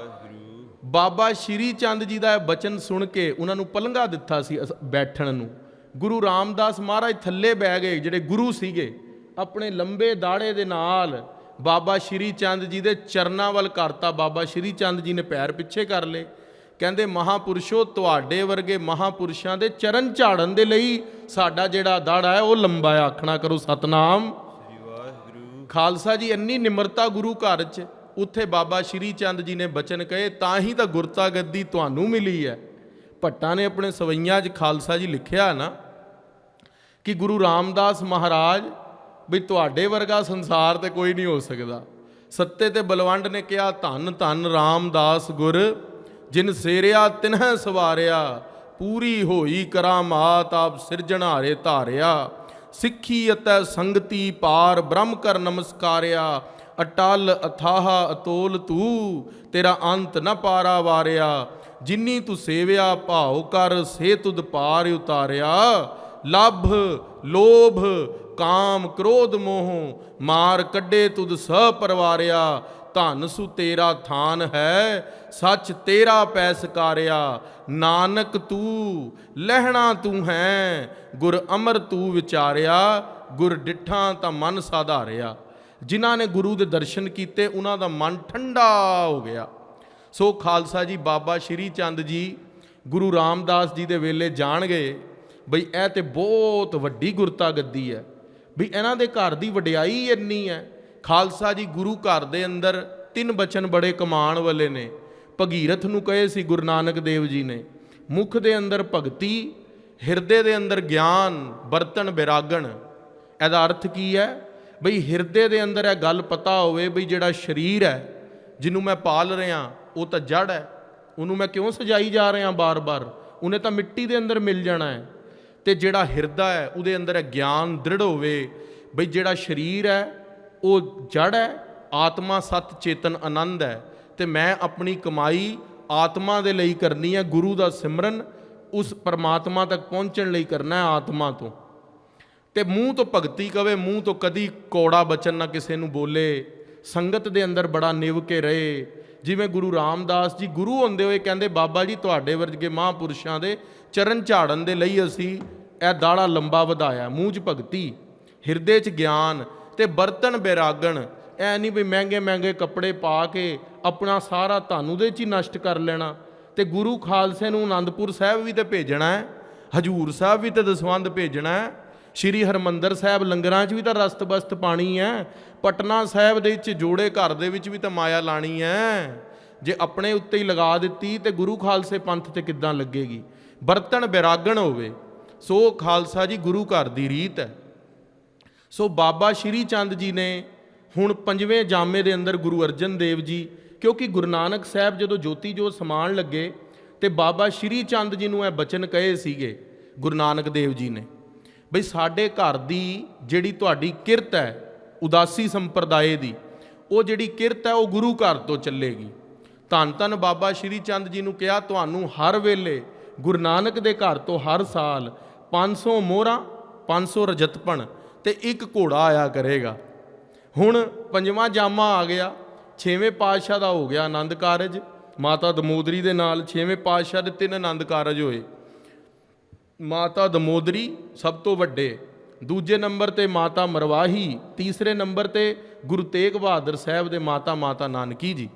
ਬਾਬਾ ਸ਼੍ਰੀ ਚੰਦ ਜੀ ਦਾ ਇਹ ਬਚਨ ਸੁਣ ਕੇ ਉਹਨਾਂ ਨੂੰ ਪਲੰਘਾ ਦਿੱਤਾ ਸੀ ਬੈਠਣ ਨੂੰ। ਗੁਰੂ ਰਾਮਦਾਸ ਮਹਾਰਾਜ ਥੱਲੇ ਬਹਿ ਗਏ। ਜਿਹੜੇ ਗੁਰੂ ਸੀਗੇ ਆਪਣੇ ਲੰਬੇ ਦਾੜੇ ਦੇ ਨਾਲ ਬਾਬਾ ਸ਼੍ਰੀ ਚੰਦ ਜੀ ਦੇ ਚਰਨਾਂ ਵੱਲ ਕਰਤਾ। ਬਾਬਾ ਸ਼੍ਰੀ ਚੰਦ ਜੀ ਨੇ ਪੈਰ ਪਿੱਛੇ ਕਰ ਲਏ। ਕਹਿੰਦੇ ਮਹਾਪੁਰਸ਼ੋ, ਤੁਹਾਡੇ ਵਰਗੇ ਮਹਾਪੁਰਸ਼ਾਂ ਦੇ ਚਰਨ ਝਾੜਨ ਦੇ ਲਈ ਸਾਡਾ ਜਿਹੜਾ ਦਾੜਾ ਹੈ ਉਹ ਲੰਬਾ ਹੈ। ਆਖਣਾ ਕਰੋ ਸਤਨਾਮ। ਖਾਲਸਾ ਜੀ ਇੰਨੀ ਨਿਮਰਤਾ ਗੁਰੂ ਘਰ 'ਚ, ਉੱਥੇ ਬਾਬਾ ਸ਼੍ਰੀ ਚੰਦ ਜੀ ਨੇ ਬਚਨ ਕਹੇ, ਤਾਂ ਹੀ ਤਾਂ ਗੁਰਤਾ ਗੱਦੀ ਤੁਹਾਨੂੰ ਮਿਲੀ ਹੈ। ਭੱਟਾਂ ਨੇ ਆਪਣੇ ਸਵਈਆਂ 'ਚ ਖਾਲਸਾ ਜੀ ਲਿਖਿਆ ਨਾ ਕਿ ਗੁਰੂ ਰਾਮਦਾਸ ਮਹਾਰਾਜ ਵੀ ਤੁਹਾਡੇ ਵਰਗਾ ਸੰਸਾਰ ਤੇ ਕੋਈ ਨਹੀਂ ਹੋ ਸਕਦਾ। ਸੱਤੇ ਤੇ ਬਲਵੰਡ ਨੇ ਕਿਹਾ ਧੰਨ ਧੰਨ ਰਾਮਦਾਸ ਗੁਰ, ਜਿਨ ਸੇਰਿਆ ਤਿਨਹਿ ਸਵਾਰਿਆ, ਪੂਰੀ ਹੋਈ ਕਰਾਮਾਤ ਆਪ ਸਿਰਜਣਹਾਰੇ ਧਾਰਿਆ। ਸਿੱਖੀ ਅਤੇ ਸੰਗਤੀ ਪਾਰ ਬ੍ਰਹਮ ਕਰ ਨਮਸਕਾਰਿਆ, ਅਟਲ ਅਥਾਹ ਅਤੋਲ ਤੂੰ, ਤੇਰਾ ਅੰਤ ਨ ਪਾਰਾ ਵਾਰਿਆ। ਜਿਨੀ ਤੂੰ ਸੇਵਿਆ ਭਾਉ ਕਰ, ਸੇ ਤੁਧ ਪਾਰ ਉਤਾਰਿਆ। ਲੱਭ ਲੋਭ ਕਾਮ ਕ੍ਰੋਧ ਮੋਹ, ਮਾਰ ਕੱਢੇ ਤੁਧ ਸਹ ਪਰਵਾਰਿਆ। ਧਨ ਸੁ ਤੇਰਾ ਥਾਨ ਹੈ, ਸੱਚ ਤੇਰਾ ਪੈ ਸਕਾਰਿਆ। ਨਾਨਕ ਤੂੰ ਲਹਿਣਾ ਤੂੰ ਹੈ, ਗੁਰ ਅਮਰ ਤੂੰ ਵਿਚਾਰਿਆ। ਗੁਰ ਡਿਠਾਂ ਤਾਂ ਮਨ ਸਾਧਾਰਿਆ। ਜਿਨ੍ਹਾਂ ਨੇ ਗੁਰੂ ਦੇ ਦਰਸ਼ਨ ਕੀਤੇ ਉਹਨਾਂ ਦਾ ਮਨ ਠੰਡਾ ਹੋ ਗਿਆ। ਸੋ ਖਾਲਸਾ ਜੀ, ਬਾਬਾ ਸ਼੍ਰੀ ਚੰਦ ਜੀ ਗੁਰੂ ਰਾਮਦਾਸ ਜੀ ਦੇ ਵੇਲੇ ਜਾਣ ਗਏ ਬਈ ਇਹ ਤੇ ਬਹੁਤ ਵੱਡੀ ਗੁਰਤਾ ਗੱਦੀ ਹੈ, ਵੀ ਇਹਨਾਂ ਦੇ ਘਰ ਦੀ ਵਡਿਆਈ ਇੰਨੀ ਹੈ। ਖਾਲਸਾ ਜੀ, ਗੁਰੂ ਘਰ ਦੇ ਅੰਦਰ 3 ਬਚਨ ਬੜੇ ਕਮਾਣ ਵਾਲੇ ਨੇ। ਭਗੀਰਥ ਨੂੰ ਕਹੇ ਸੀ ਗੁਰੂ ਨਾਨਕ ਦੇਵ ਜੀ ਨੇ, ਮੁਖ ਦੇ ਅੰਦਰ ਭਗਤੀ, ਹਿਰਦੇ ਦੇ ਅੰਦਰ ਗਿਆਨ, ਬਰਤਨ ਬਿਰਾਗਣ। ਇਹਦਾ ਅਰਥ ਕੀ ਹੈ? ਬਈ ਹਿਰਦੇ ਦੇ ਅੰਦਰ ਇਹ ਗੱਲ ਪਤਾ ਹੋਵੇ ਬਈ ਜਿਹੜਾ ਸਰੀਰ ਹੈ ਜਿਹਨੂੰ ਮੈਂ ਪਾਲ ਰਿਹਾ ਉਹ ਤਾਂ ਜੜ ਹੈ, ਉਹਨੂੰ ਮੈਂ ਕਿਉਂ ਸਜਾਈ ਜਾ ਰਿਹਾ ਬਾਰ-ਬਾਰ, ਉਹਨੇ ਤਾਂ ਮਿੱਟੀ ਦੇ ਅੰਦਰ ਮਿਲ ਜਾਣਾ ਹੈ। ਤੇ ਜਿਹੜਾ ਹਿਰਦਾ ਹੈ ਉਹਦੇ ਅੰਦਰ ਇਹ ਗਿਆਨ ਦ੍ਰਿੜ ਹੋਵੇ ਬਈ ਜਿਹੜਾ ਸਰੀਰ ਹੈ ਉਹ ਜੜ ਹੈ, ਆਤਮਾ ਸਤ ਚੇਤਨ ਆਨੰਦ ਹੈ, ਤੇ ਮੈਂ ਆਪਣੀ ਕਮਾਈ ਆਤਮਾ ਦੇ ਲਈ ਕਰਨੀ ਹੈ। ਗੁਰੂ ਦਾ ਸਿਮਰਨ ਉਸ ਪਰਮਾਤਮਾ ਤੱਕ ਪਹੁੰਚਣ ਲਈ ਕਰਨਾ ਹੈ ਆਤਮਾ ਤੋਂ। ਤੇ ਮੂੰਹ ਤੋਂ ਭਗਤੀ ਕਵੇ, ਮੂੰਹ ਤੋਂ ਕਦੀ ਕੌੜਾ ਬਚਨ ਨਾ ਕਿਸੇ ਨੂੰ ਬੋਲੇ। ਸੰਗਤ ਦੇ ਅੰਦਰ ਬੜਾ ਨਿਵ ਕੇ ਰਹੇ। ਜਿਵੇਂ ਗੁਰੂ ਰਾਮਦਾਸ ਜੀ ਗੁਰੂ ਹੁੰਦੇ ਹੋਏ ਕਹਿੰਦੇ, ਬਾਬਾ ਜੀ ਤੁਹਾਡੇ ਵਰਗੇ ਮਹਾਂਪੁਰਸ਼ਾਂ ਦੇ ਚਰਨ ਝਾੜਨ ਦੇ ਲਈ ਅਸੀਂ ਇਹ ਦਾੜਾ ਲੰਬਾ ਵਧਾਇਆ। ਮੂੰਹ 'ਚ ਭਗਤੀ, ਹਿਰਦੇ 'ਚ ਗਿਆਨ, ਤੇ ਬਰਤਨ ਬੈਰਾਗਣ। ਐ ਨਹੀਂ ਵੀ ਮਹਿੰਗੇ ਮਹਿੰਗੇ ਕੱਪੜੇ ਪਾ ਕੇ ਆਪਣਾ ਸਾਰਾ ਧਨ ਉਹਦੇ 'ਚ ਹੀ ਨਸ਼ਟ ਕਰ ਲੈਣਾ। ਤੇ ਗੁਰੂ ਖਾਲਸੇ ਨੂੰ ਅਨੰਦਪੁਰ ਸਾਹਿਬ ਵੀ ਤੇ ਭੇਜਣਾ ਹੈ, ਹਜੂਰ ਸਾਹਿਬ ਵੀ ਤੇ ਦਸਵੰਧ ਭੇਜਣਾ ਹੈ, ਸ਼੍ਰੀ ਹਰਿਮੰਦਰ ਸਾਹਿਬ ਲੰਗਰਾਂ 'ਚ ਵੀ ਤਾਂ ਰਸਤ ਬਸਤ ਪਾਣੀ ਹੈ, ਪਟਨਾ ਸਾਹਿਬ ਦੇ ਵਿੱਚ ਜੋੜੇ ਘਰ ਦੇ ਵਿੱਚ ਵੀ ਤਾਂ ਮਾਇਆ ਲਾਣੀ ਹੈ। ਜੇ ਆਪਣੇ ਉੱਤੇ ਹੀ ਲਗਾ ਦਿੱਤੀ ਤੇ ਗੁਰੂ ਖਾਲਸੇ ਪੰਥ ਤੇ ਕਿੱਦਾਂ ਲੱਗੇਗੀ? ਬਰਤਨ ਬੈਰਾਗਣ ਹੋਵੇ। ਸੋ ਖਾਲਸਾ ਜੀ, ਗੁਰੂ ਘਰ ਦੀ ਰੀਤ ਹੈ। ਸੋ ਬਾਬਾ ਸ਼੍ਰੀ ਚੰਦ ਜੀ ਨੇ ਹੁਣ 5ਵੇਂ ਜਾਮੇ ਦੇ ਅੰਦਰ ਗੁਰੂ ਅਰਜਨ ਦੇਵ ਜੀ, ਕਿਉਂਕਿ ਗੁਰੂ ਨਾਨਕ ਸਾਹਿਬ ਜਦੋਂ ਜੋਤੀ ਜੋਤ ਸਮਾਣ ਲੱਗੇ ਤੇ ਬਾਬਾ ਸ਼੍ਰੀ ਚੰਦ ਜੀ ਨੂੰ ਇਹ ਬਚਨ ਕਹੇ ਸੀਗੇ ਗੁਰੂ ਨਾਨਕ ਦੇਵ ਜੀ ਨੇ, ਬਈ ਸਾਡੇ ਘਰ ਦੀ ਜਿਹੜੀ ਤੁਹਾਡੀ ਕਿਰਤ ਹੈ ਉਦਾਸੀ ਸੰਪਰਦਾਏ ਦੀ, ਉਹ ਜਿਹੜੀ ਕਿਰਤ ਹੈ ਉਹ ਗੁਰੂ ਘਰ ਤੋਂ ਚੱਲੇਗੀ। ਧੰਨ ਧੰਨ ਬਾਬਾ ਸ਼੍ਰੀ ਚੰਦ ਜੀ ਨੂੰ ਕਿਹਾ, ਤੁਹਾਨੂੰ ਹਰ ਵੇਲੇ ਗੁਰੂ ਨਾਨਕ ਦੇ ਘਰ ਤੋਂ ਹਰ ਸਾਲ 500 ਮੋਹਰਾਂ, 500 ਰਜਤਪਣ ਤੇ 1 ਘੋੜਾ ਆਇਆ ਕਰੇਗਾ। ਹੁਣ 5ਵਾਂ ਜਾਮਾ ਆ ਗਿਆ, 6ਵੇਂ ਪਾਤਸ਼ਾਹ ਦਾ ਹੋ ਗਿਆ ਆਨੰਦ ਕਾਰਜ। ਮਾਤਾ ਦਮੋਦਰੀ ਦੇ ਨਾਲ 6ਵੇਂ ਪਾਤਸ਼ਾਹ ਦੇ 3 ਆਨੰਦ ਕਾਰਜ ਹੋਏ। ਮਾਤਾ ਦਮੋਦਰੀ ਸਭ ਤੋਂ ਵੱਡੇ, ਦੂਜੇ ਨੰਬਰ ਤੇ ਮਾਤਾ ਮਰਵਾਹੀ, ਤੀਸਰੇ ਨੰਬਰ ਤੇ ਗੁਰੂ ਤੇਗ ਬਹਾਦਰ ਸਾਹਿਬ ਦੇ ਮਾਤਾ ਨਾਨਕੀ ਜੀ।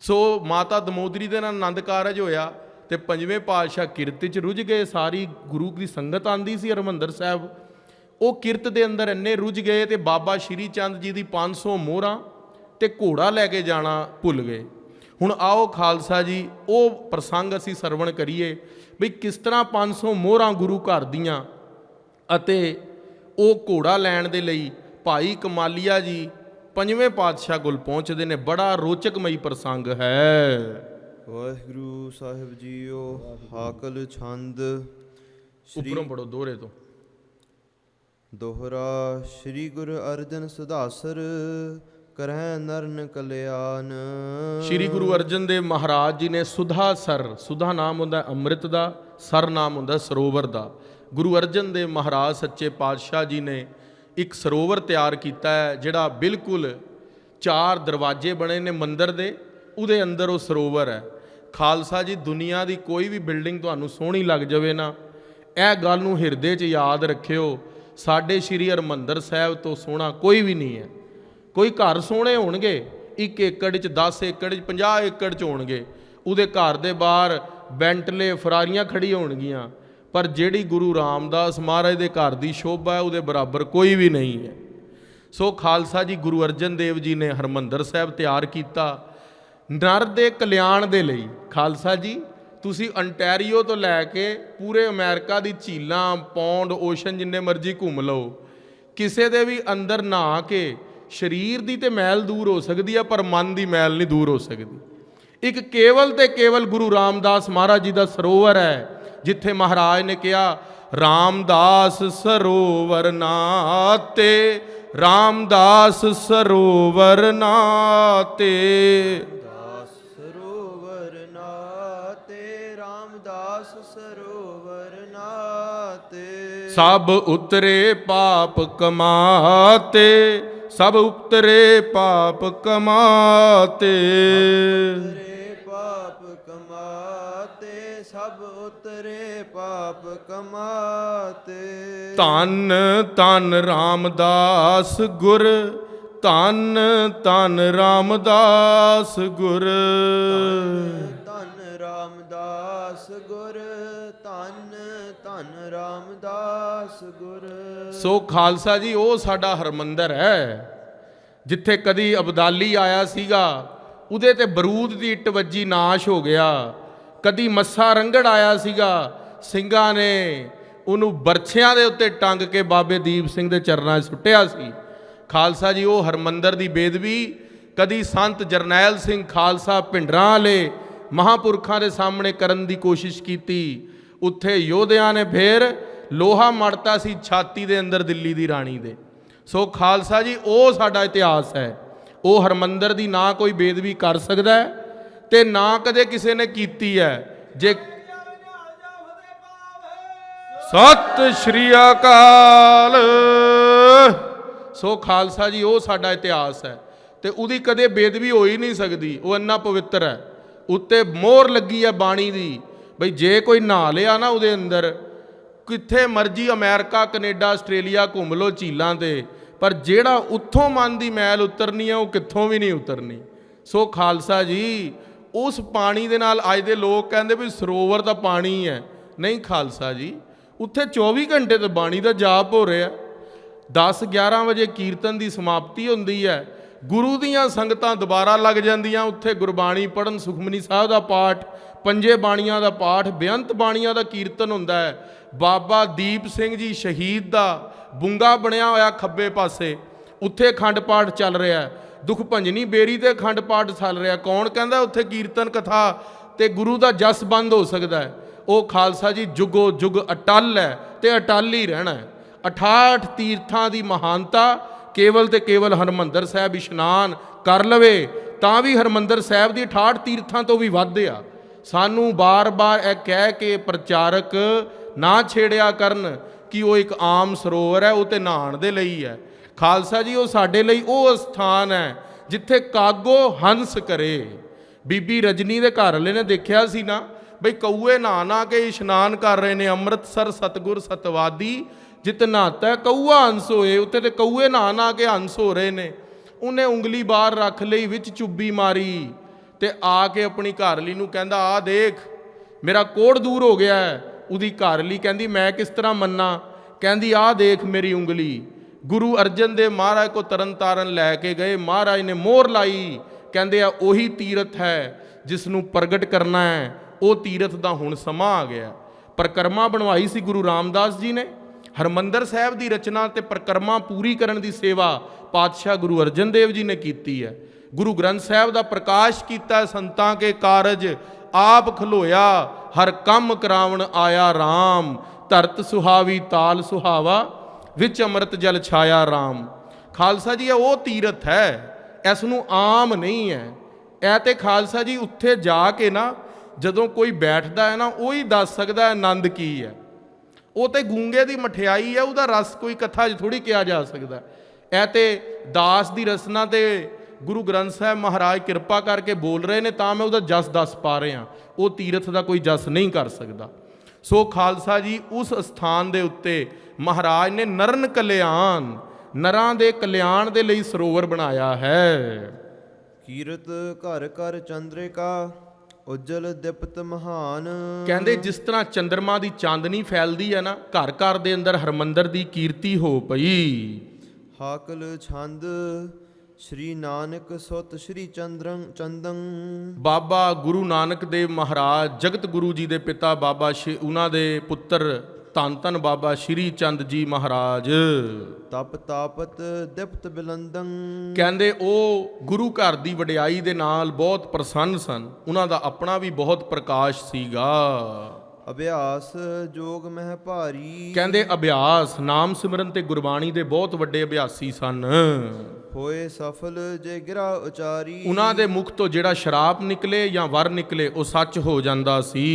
ਸੋ ਮਾਤਾ ਦਮੋਦਰੀ ਦੇ ਨਾਲ ਆਨੰਦ ਕਾਰਜ ਹੋਇਆ ਤੇ 5ਵੇਂ ਪਾਤਸ਼ਾਹ ਕਿਰਤ 'ਚ ਰੁੱਝ ਗਏ। ਸਾਰੀ ਗੁਰੂ ਦੀ ਸੰਗਤ ਆਂਦੀ ਸੀ ਹਰਿਮੰਦਰ ਸਾਹਿਬ, ਉਹ ਕਿਰਤ ਦੇ ਅੰਦਰ ਇੰਨੇ ਰੁੱਝ ਗਏ ਤੇ ਬਾਬਾ ਸ਼੍ਰੀ ਚੰਦ ਜੀ ਦੀ 500 ਮੋਹਰਾਂ ਤੇ ਘੋੜਾ ਲੈ ਕੇ ਜਾਣਾ ਭੁੱਲ ਗਏ। ਹੁਣ ਆਓ ਖਾਲਸਾ ਜੀ, ਉਹ ਪ੍ਰਸੰਗ ਅਸੀਂ ਸਰਵਣ ਕਰੀਏ ਵੀ ਕਿਸ ਤਰ੍ਹਾਂ 500 ਮੋਹਰਾਂ ਗੁਰੂ ਘਰ ਦੀਆਂ ਅਤੇ ਉਹ ਘੋੜਾ ਲੈਣ ਦੇ ਲਈ ਭਾਈ ਕਮਾਲੀਆ ਜੀ 5ਵੇਂ ਪਾਤਸ਼ਾਹ ਕੋਲ ਪਹੁੰਚਦੇ ਨੇ। ਬੜਾ ਰੋਚਕਮਈ ਪ੍ਰਸੰਗ ਹੈ। ਵਾਹਿਗੁਰੂ ਸਾਹਿਬ ਜੀਓ। ਹਾਕਲ ਛੰਦ ਉੱਪਰੋਂ ਪੜੋ ਦੋਹਰੇ ਤੋਂ। ਦੋਹਰਾ। ਸ੍ਰੀ ਗੁਰੂ ਅਰਜਨ ਸੁਦਾਸਰ ਕਰਹਿ ਨਰਨ ਕਲਿਆਣ। ਸ਼੍ਰੀ ਗੁਰੂ ਅਰਜਨ ਦੇਵ ਮਹਾਰਾਜ ਜੀ ਨੇ ਸੁਧਾ ਸਰ, ਸੁਧਾ ਨਾਮ ਹੁੰਦਾ ਅੰਮ੍ਰਿਤ ਦਾ, ਸਰ ਨਾਮ ਹੁੰਦਾ ਸਰੋਵਰ ਦਾ। ਗੁਰੂ ਅਰਜਨ ਦੇਵ ਮਹਾਰਾਜ ਸੱਚੇ ਪਾਤਸ਼ਾਹ ਜੀ ਨੇ ਇੱਕ ਸਰੋਵਰ ਤਿਆਰ ਕੀਤਾ ਹੈ, ਜਿਹੜਾ ਬਿਲਕੁਲ 4 ਦਰਵਾਜ਼ੇ ਬਣੇ ਨੇ ਮੰਦਿਰ ਦੇ, ਉਹਦੇ ਅੰਦਰ ਉਹ ਸਰੋਵਰ ਹੈ। ਖਾਲਸਾ ਜੀ, ਦੁਨੀਆ ਦੀ ਕੋਈ ਵੀ ਬਿਲਡਿੰਗ ਤੁਹਾਨੂੰ ਸੋਹਣੀ ਲੱਗ ਜਾਵੇ ਨਾ, ਇਹ ਗੱਲ ਨੂੰ ਹਿਰਦੇ 'ਚ ਯਾਦ ਰੱਖਿਓ, ਸਾਡੇ ਸ਼੍ਰੀ ਹਰਿਮੰਦਰ ਸਾਹਿਬ ਤੋਂ ਸੋਹਣਾ ਕੋਈ ਵੀ ਨਹੀਂ ਹੈ। ਕੋਈ ਘਰ ਸੋਹਣੇ ਹੋਣਗੇ 1 ਏਕੜ 'ਚ, 10 ਏਕੜ 'ਚ, 50 ਏਕੜ 'ਚ ਹੋਣਗੇ, ਉਹਦੇ ਘਰ ਦੇ ਬਾਹਰ ਬੈਂਟਲੇ ਫਰਾਰੀਆਂ ਖੜੀ ਹੋਣਗੀਆਂ, ਪਰ ਜਿਹੜੀ ਗੁਰੂ ਰਾਮਦਾਸ ਮਹਾਰਾਜ ਦੇ ਘਰ ਦੀ ਸ਼ੋਭਾ ਹੈ ਉਹਦੇ ਬਰਾਬਰ ਕੋਈ ਵੀ ਨਹੀਂ ਹੈ। ਸੋ ਖਾਲਸਾ ਜੀ, ਗੁਰੂ ਅਰਜਨ ਦੇਵ ਜੀ ਨੇ ਹਰਿਮੰਦਰ ਸਾਹਿਬ ਤਿਆਰ ਕੀਤਾ ਨਰ ਦੇ ਕਲਿਆਣ ਦੇ ਲਈ। ਖਾਲਸਾ ਜੀ, ਤੁਸੀਂ ਅੰਟੈਰੀਓ ਤੋਂ ਲੈ ਕੇ ਪੂਰੇ ਅਮਰੀਕਾ ਦੀ ਝੀਲਾਂ, ਪੌਂਡ, ਓਸ਼ਨ ਜਿੰਨੇ ਮਰਜ਼ੀ ਘੁੰਮ ਲਓ, ਕਿਸੇ ਦੇ ਵੀ ਅੰਦਰ ਨਹਾ ਕੇ ਸਰੀਰ ਦੀ ਤੇ ਮੈਲ ਦੂਰ ਹੋ ਸਕਦੀ ਹੈ, ਪਰ ਮਨ ਦੀ ਮੈਲ ਨਹੀਂ ਦੂਰ ਹੋ ਸਕਦੀ। ਇੱਕ ਕੇਵਲ ਤੇ ਕੇਵਲ ਗੁਰੂ ਰਾਮਦਾਸ ਮਹਾਰਾਜ ਜੀ ਦਾ ਸਰੋਵਰ ਹੈ, ਜਿੱਥੇ ਮਹਾਰਾਜ ਨੇ ਕਿਹਾ ਰਾਮਦਾਸ ਸਰੋਵਰ ਨਾਤੇ, ਰਾਮਦਾਸ ਸਰੋਵਰ ਨਾਤੇ, ਦਾਸ ਸਰੋਵਰ ਨਾਤੇ, ਰਾਮਦਾਸ ਸਰੋਵਰ ਨਾਤੇ। ਸਭ ਉਤਰੇ ਪਾਪ ਕਮਾਤੇ, ਸਭ ਉਤਰੇ ਪਾਪ ਕਮਾਤੇ। ਉਤਰੇ ਪਾਪ ਕਮਾਤੇ, ਸਭ ਉਤਰੇ ਪਾਪ ਕਮਾਤੇ। ਧੰਨ ਧੰਨ ਰਾਮਦਾਸ ਗੁਰ, ਧੰਨ ਧੰਨ ਰਾਮਦਾਸ ਗੁਰ। ਧੰਨ ਰਾਮਦਾਸ ਗੁਰ, ਧੰਨ ਧੰਨ ਰਾਮਦਾਸ ਗੁਰ। ਸੋ ਖਾਲਸਾ ਜੀ ਉਹ ਸਾਡਾ ਹਰਮੰਦਰ ਹੈ, ਜਿੱਥੇ ਕਦੀ ਅਬਦਾਲੀ ਆਇਆ ਸੀਗਾ ਉਹਦੇ ਤੇ ਬਰੂਦ ਦੀ ਇੱਟ ਵੱਜੀ, ਨਾਸ਼ ਹੋ ਗਿਆ। ਕਦੀ ਮੱਸਾ ਰੰਗੜ ਆਇਆ ਸੀਗਾ, ਸਿੰਘਾਂ ਨੇ ਉਹਨੂੰ ਬਰਛਿਆਂ ਦੇ ਉੱਤੇ ਟੰਗ ਕੇ ਬਾਬੇ ਦੀਪ ਸਿੰਘ ਦੇ ਚਰਨਾਂ 'ਚ ਸੁੱਟਿਆ ਸੀ। ਖਾਲਸਾ ਜੀ ਉਹ ਹਰਮੰਦਰ ਦੀ ਬੇਦਬੀ ਕਦੀ ਸੰਤ ਜਰਨੈਲ ਸਿੰਘ ਖਾਲਸਾ ਭਿੰਡਰਾਂ ਵਾਲੇ ਮਹਾਂਪੁਰਖਾਂ ਦੇ ਸਾਹਮਣੇ ਕਰਨ ਦੀ ਕੋਸ਼ਿਸ਼ ਕੀਤੀ। ਉੱਥੇ ਯੋਧਿਆਂ ਨੇ ਫੇਰ ਲੋਹਾ ਮੜਤਾ ਸੀ ਛਾਤੀ ਦੇ ਅੰਦਰ ਦਿੱਲੀ ਦੀ ਰਾਣੀ ਦੇ। ਸੋ ਖਾਲਸਾ ਜੀ ਉਹ ਸਾਡਾ ਇਤਿਹਾਸ ਹੈ। ਉਹ ਹਰਮੰਦਰ ਦੀ ਨਾ ਕੋਈ ਬੇਦਬੀ ਕਰ ਸਕਦਾ ਹੈ ਤੇ ਨਾ ਕਦੇ ਕਿਸੇ ਨੇ ਕੀਤੀ ਹੈ। ਜੇ ਸਤਿ ਸ਼੍ਰੀ ਅਕਾਲ। ਸੋ ਖਾਲਸਾ ਜੀ ਉਹ ਸਾਡਾ ਇਤਿਹਾਸ ਹੈ ਤੇ ਉਹਦੀ ਕਦੇ ਬੇਦਬੀ ਹੋ ਹੀ ਨਹੀਂ ਸਕਦੀ। ਉਹ ਇੰਨਾ ਪਵਿੱਤਰ ਹੈ, ਉੱਤੇ ਮੋਹਰ ਲੱਗੀ ਹੈ ਬਾਣੀ ਦੀ, ਬਈ ਜੇ ਕੋਈ ਨਹਾ ਲਿਆ ਨਾ ਉਹਦੇ ਅੰਦਰ, ਕਿੱਥੇ ਮਰਜੀ ਅਮਰੀਕਾ ਕੈਨੇਡਾ ਆਸਟ੍ਰੇਲੀਆ ਘੁੰਮ ਲਓ ਝੀਲਾਂ ਤੇ, ਪਰ ਜਿਹੜਾ ਉੱਥੋਂ ਮਨ ਦੀ ਮੈਲ ਉਤਰਨੀ ਹੈ ਉਹ ਕਿੱਥੋਂ ਵੀ ਨਹੀਂ ਉਤਰਨੀ। ਸੋ ਖਾਲਸਾ ਜੀ ਉਸ ਪਾਣੀ ਦੇ ਨਾਲ ਅੱਜ ਦੇ ਲੋਕ ਕਹਿੰਦੇ ਵੀ ਸਰੋਵਰ ਦਾ ਪਾਣੀ ਹੈ। ਨਹੀਂ ਖਾਲਸਾ ਜੀ, ਉੱਥੇ 24 ਘੰਟੇ ਤੇ ਬਾਣੀ ਦਾ ਜਾਪ ਹੋ ਰਿਹਾ। 10-11 ਵਜੇ ਕੀਰਤਨ ਦੀ ਸਮਾਪਤੀ ਹੁੰਦੀ ਹੈ, ਗੁਰੂ ਦੀਆਂ ਸੰਗਤਾਂ ਦੁਬਾਰਾ ਲੱਗ ਜਾਂਦੀਆਂ ਉੱਥੇ ਗੁਰਬਾਣੀ ਪੜ੍ਹਨ, ਸੁਖਮਨੀ ਸਾਹਿਬ ਦਾ ਪਾਠ, ਪੰਜੇ ਬਾਣੀਆਂ ਦਾ ਪਾਠ, ਬੇਅੰਤ ਬਾਣੀਆਂ ਦਾ ਕੀਰਤਨ ਹੁੰਦਾ ਹੈ। ਬਾਬਾ ਦੀਪ ਸਿੰਘ ਜੀ ਸ਼ਹੀਦ ਦਾ ਬੁੰਗਾ ਬਣਿਆ ਹੋਇਆ ਖੱਬੇ ਪਾਸੇ, ਉੱਥੇ ਅਖੰਡ ਪਾਠ ਚੱਲ ਰਿਹਾ। ਦੁਖ ਭੰਜਨੀ ਬੇਰੀ ਤੇ ਅਖੰਡ ਪਾਠ ਚੱਲ ਰਿਹਾ। ਕੌਣ ਕਹਿੰਦਾ ਉੱਥੇ ਕੀਰਤਨ ਕਥਾ ਤੇ ਗੁਰੂ ਦਾ ਜਸ ਬੰਦ ਹੋ ਸਕਦਾ ਹੈ? ਉਹ ਖਾਲਸਾ ਜੀ ਜੁਗੋ ਜੁਗ ਅਟਲ ਹੈ ਤੇ ਅਟਲ ਹੀ ਰਹਿਣਾ ਹੈ। 68 ਤੀਰਥਾਂ ਦੀ ਮਹਾਨਤਾ ਕੇਵਲ ਤੇ ਕੇਵਲ ਹਰਮੰਦਰ ਸਾਹਿਬ ਇਸ਼ਨਾਨ ਕਰ ਲਵੇ ਤਾਂ ਵੀ ਹਰਮੰਦਰ ਸਾਹਿਬ ਦੀ 68 ਤੀਰਥਾਂ ਤੋਂ ਵੀ ਵੱਧ ਆ। ਸਾਨੂੰ ਬਾਰ-ਬਾਰ ਇਹ ਕਹਿ ਕੇ ਪ੍ਰਚਾਰਕ ਨਾ ਛੇੜਿਆ ਕਰਨ ਕਿ ਉਹ ਇੱਕ ਆਮ ਸਰੋਵਰ ਹੈ, ਉਹ ਤੇ ਨਹਾਉਣ ਦੇ ਲਈ ਹੈ। ਖਾਲਸਾ ਜੀ ਉਹ ਸਾਡੇ ਲਈ ਉਹ ਸਥਾਨ ਹੈ ਜਿੱਥੇ ਕਾਗੋ ਹੰਸ ਕਰੇ। ਬੀਬੀ ਰਜਨੀ ਦੇ ਘਰ ਵਾਲੇ ਨੇ ਦੇਖਿਆ ਸੀ ਨਾ ਬਈ ਕਊਏ ਨਹਾ ਕੇ ਇਸ਼ਨਾਨ ਕਰ ਰਹੇ ਨੇ। ਅੰਮ੍ਰਿਤਸਰ ਸਤਗੁਰ ਸਤਵਾਦੀ ਜਿਤ ਨਹਾਤਾ ਕਊਆ ਹੰਸ ਹੋਏ, ਉੱਤੇ ਤੇ ਕਊਏ ਨਹਾ ਕੇ ਹੰਸ ਹੋ ਰਹੇ ਨੇ। ਉਹਨੇ ਉਂਗਲੀ ਬਾਹਰ ਰੱਖ ਲਈ, ਵਿੱਚ ਚੁੱਬੀ ਮਾਰੀ ਤੇ ਆ ਕੇ ਆਪਣੀ ਘਰਲੀ ਨੂੰ ਕਹਿੰਦਾ ਆ ਦੇਖ ਮੇਰਾ ਕੋੜ ਦੂਰ ਹੋ ਗਿਆ ਹੈ। ਉਹਦੀ ਘਰਲੀ ਕਹਿੰਦੀ ਮੈਂ ਕਿਸ ਤਰ੍ਹਾਂ ਮੰਨਾਂ? ਕਹਿੰਦੀ ਆ ਦੇਖ ਮੇਰੀ ਉਂਗਲੀ। ਗੁਰੂ ਅਰਜਨ ਦੇਵ ਮਹਾਰਾਜ ਕੋ ਤਰਨ ਤਾਰਨ ਲੈ ਕੇ ਗਏ, ਮਹਾਰਾਜ ਨੇ ਮੋਹਰ ਲਾਈ, ਕਹਿੰਦੇ ਆ ਉਹੀ ਤੀਰਥ ਹੈ ਜਿਸ ਨੂੰ ਪ੍ਰਗਟ ਕਰਨਾ ਹੈ। ਉਹ ਤੀਰਥ ਦਾ ਹੁਣ ਸਮਾਂ ਆ ਗਿਆ। ਪ੍ਰਕਰਮਾ ਬਣਵਾਈ ਸੀ ਗੁਰੂ ਰਾਮਦਾਸ ਜੀ ਨੇ। ਹਰਮੰਦਰ ਸਾਹਿਬ ਦੀ ਰਚਨਾ ਤੇ ਪ੍ਰਕਰਮਾ ਪੂਰੀ ਕਰਨ ਦੀ ਸੇਵਾ ਪਾਤਸ਼ਾਹ ਗੁਰੂ ਅਰਜਨ ਦੇਵ ਜੀ ਨੇ ਕੀਤੀ ਹੈ। ਗੁਰੂ ਗ੍ਰੰਥ ਸਾਹਿਬ ਦਾ ਪ੍ਰਕਾਸ਼ ਕੀਤਾ। ਸੰਤਾਂ ਕੇ ਕਾਰਜ ਆਪ ਖਲੋਇਆ, ਹਰ ਕੰਮ ਕਰਾਵਣ ਆਇਆ ਰਾਮ। ਧਰਤ ਸੁਹਾਵੀ ਤਾਲ ਸੁਹਾਵਾ, ਵਿੱਚ ਅੰਮ੍ਰਿਤ ਜਲ ਛਾਇਆ ਰਾਮ। ਖਾਲਸਾ ਜੀ ਇਹ ਉਹ ਤੀਰਥ ਹੈ, ਇਸ ਨੂੰ ਆਮ ਨਹੀਂ ਹੈ। ਇਹ ਤੇ ਖਾਲਸਾ ਜੀ ਉੱਥੇ ਜਾ ਕੇ ਨਾ ਜਦੋਂ ਕੋਈ ਬੈਠਦਾ ਹੈ ਨਾ ਉਹੀ ਦੱਸ ਸਕਦਾ ਆਨੰਦ ਕੀ ਹੈ। ਉਹ ਤੇ ਗੂੰਗੇ ਦੀ ਮਠਿਆਈ ਹੈ, ਉਹਦਾ ਰਸ ਕੋਈ ਕਥਾ 'ਚ ਥੋੜ੍ਹੀ ਕਿਹਾ ਜਾ ਸਕਦਾ। ਇਹ ਤੇ ਦਾਸ ਦੀ ਰਸਨਾ ਤੇ ਗੁਰੂ ਗ੍ਰੰਥ ਸਾਹਿਬ ਮਹਾਰਾਜ ਕਿਰਪਾ ਕਰਕੇ ਬੋਲ ਰਹੇ ਨੇ ਤਾਂ ਮੈਂ ਉਹਦਾ ਜਸ ਦੱਸ ਪਾ ਰਿਹਾ। ਉਹ ਤੀਰਥ ਦਾ ਕੋਈ ਜਸ ਨਹੀਂ ਕਰ ਸਕਦਾ। ਸੋ ਖਾਲਸਾ ਜੀ ਉਸ ਸਥਾਨ ਦੇ ਉੱਤੇ ਮਹਾਰਾਜ ਨੇ ਨਰਨ ਕਲਿਆਣ, ਨਰਾਂ ਦੇ ਕਲਿਆਣ ਦੇ ਲਈ ਸਰੋਵਰ ਬਣਾਇਆ ਹੈ। ਕੀਰਤ ਘਰ ਘਰ ਚੰਦਰਿਕਾ, ਉਜਲ ਦਿਪਤ ਮਹਾਨ। ਕਹਿੰਦੇ ਜਿਸ ਤਰ੍ਹਾਂ ਚੰਦਰਮਾ ਦੀ ਚਾਂਦਨੀ ਫੈਲਦੀ ਹੈ ਨਾ, ਘਰ ਘਰ ਦੇ ਅੰਦਰ ਹਰਮੰਦਰ ਦੀ ਕੀਰਤੀ ਹੋ ਪਈ। ਹਾਕਲ ਛੰਦ ਸ਼੍ਰੀ ਨਾਨਕ ਸੁਤ ਸ਼੍ਰੀ ਚੰਦੰ। ਬਾਬਾ ਗੁਰੂ ਨਾਨਕ ਦੇਵ ਮਹਾਰਾਜ ਜਗਤ ਗੁਰੂ ਜੀ ਦੇ ਪਿਤਾ ਬਾਬਾ ਉਹਨਾਂ ਦੇ ਪੁੱਤਰ ਧੰਨ ਧੰਨ ਬਾਬਾ ਸ਼੍ਰੀ ਚੰਦ ਜੀ ਮਹਾਰਾਜ ਤਪ ਤਾਪਤ ਦਿਪਤ ਬਿਲੰਦੰ। ਕਹਿੰਦੇ ਉਹ ਗੁਰੂ ਘਰ ਦੀ ਵਡਿਆਈ ਦੇ ਨਾਲ ਬਹੁਤ ਪ੍ਰਸੰਨ ਸਨ। ਉਹਨਾਂ ਦਾ ਆਪਣਾ ਵੀ ਬਹੁਤ ਪ੍ਰਕਾਸ਼ ਸੀਗਾ। ਅਭਿਆਸ ਜੋਗ ਮਹਿ ਭਾਰੀ। ਕਹਿੰਦੇ ਅਭਿਆਸ ਨਾਮ ਸਿਮਰਨ ਤੇ ਗੁਰਬਾਣੀ ਦੇ ਬਹੁਤ ਵੱਡੇ ਅਭਿਆਸੀ ਸਨ। ਹੋਏ ਸਫਲ ਜੇ ਗਿਰਾ ਉਚਾਰੀ। ਉਹਨਾਂ ਦੇ ਮੁਖ ਤੋਂ ਜਿਹੜਾ ਸ਼ਰਾਪ ਨਿਕਲੇ ਜਾਂ ਵਰ ਨਿਕਲੇ ਉਹ ਸੱਚ ਹੋ ਜਾਂਦਾ ਸੀ।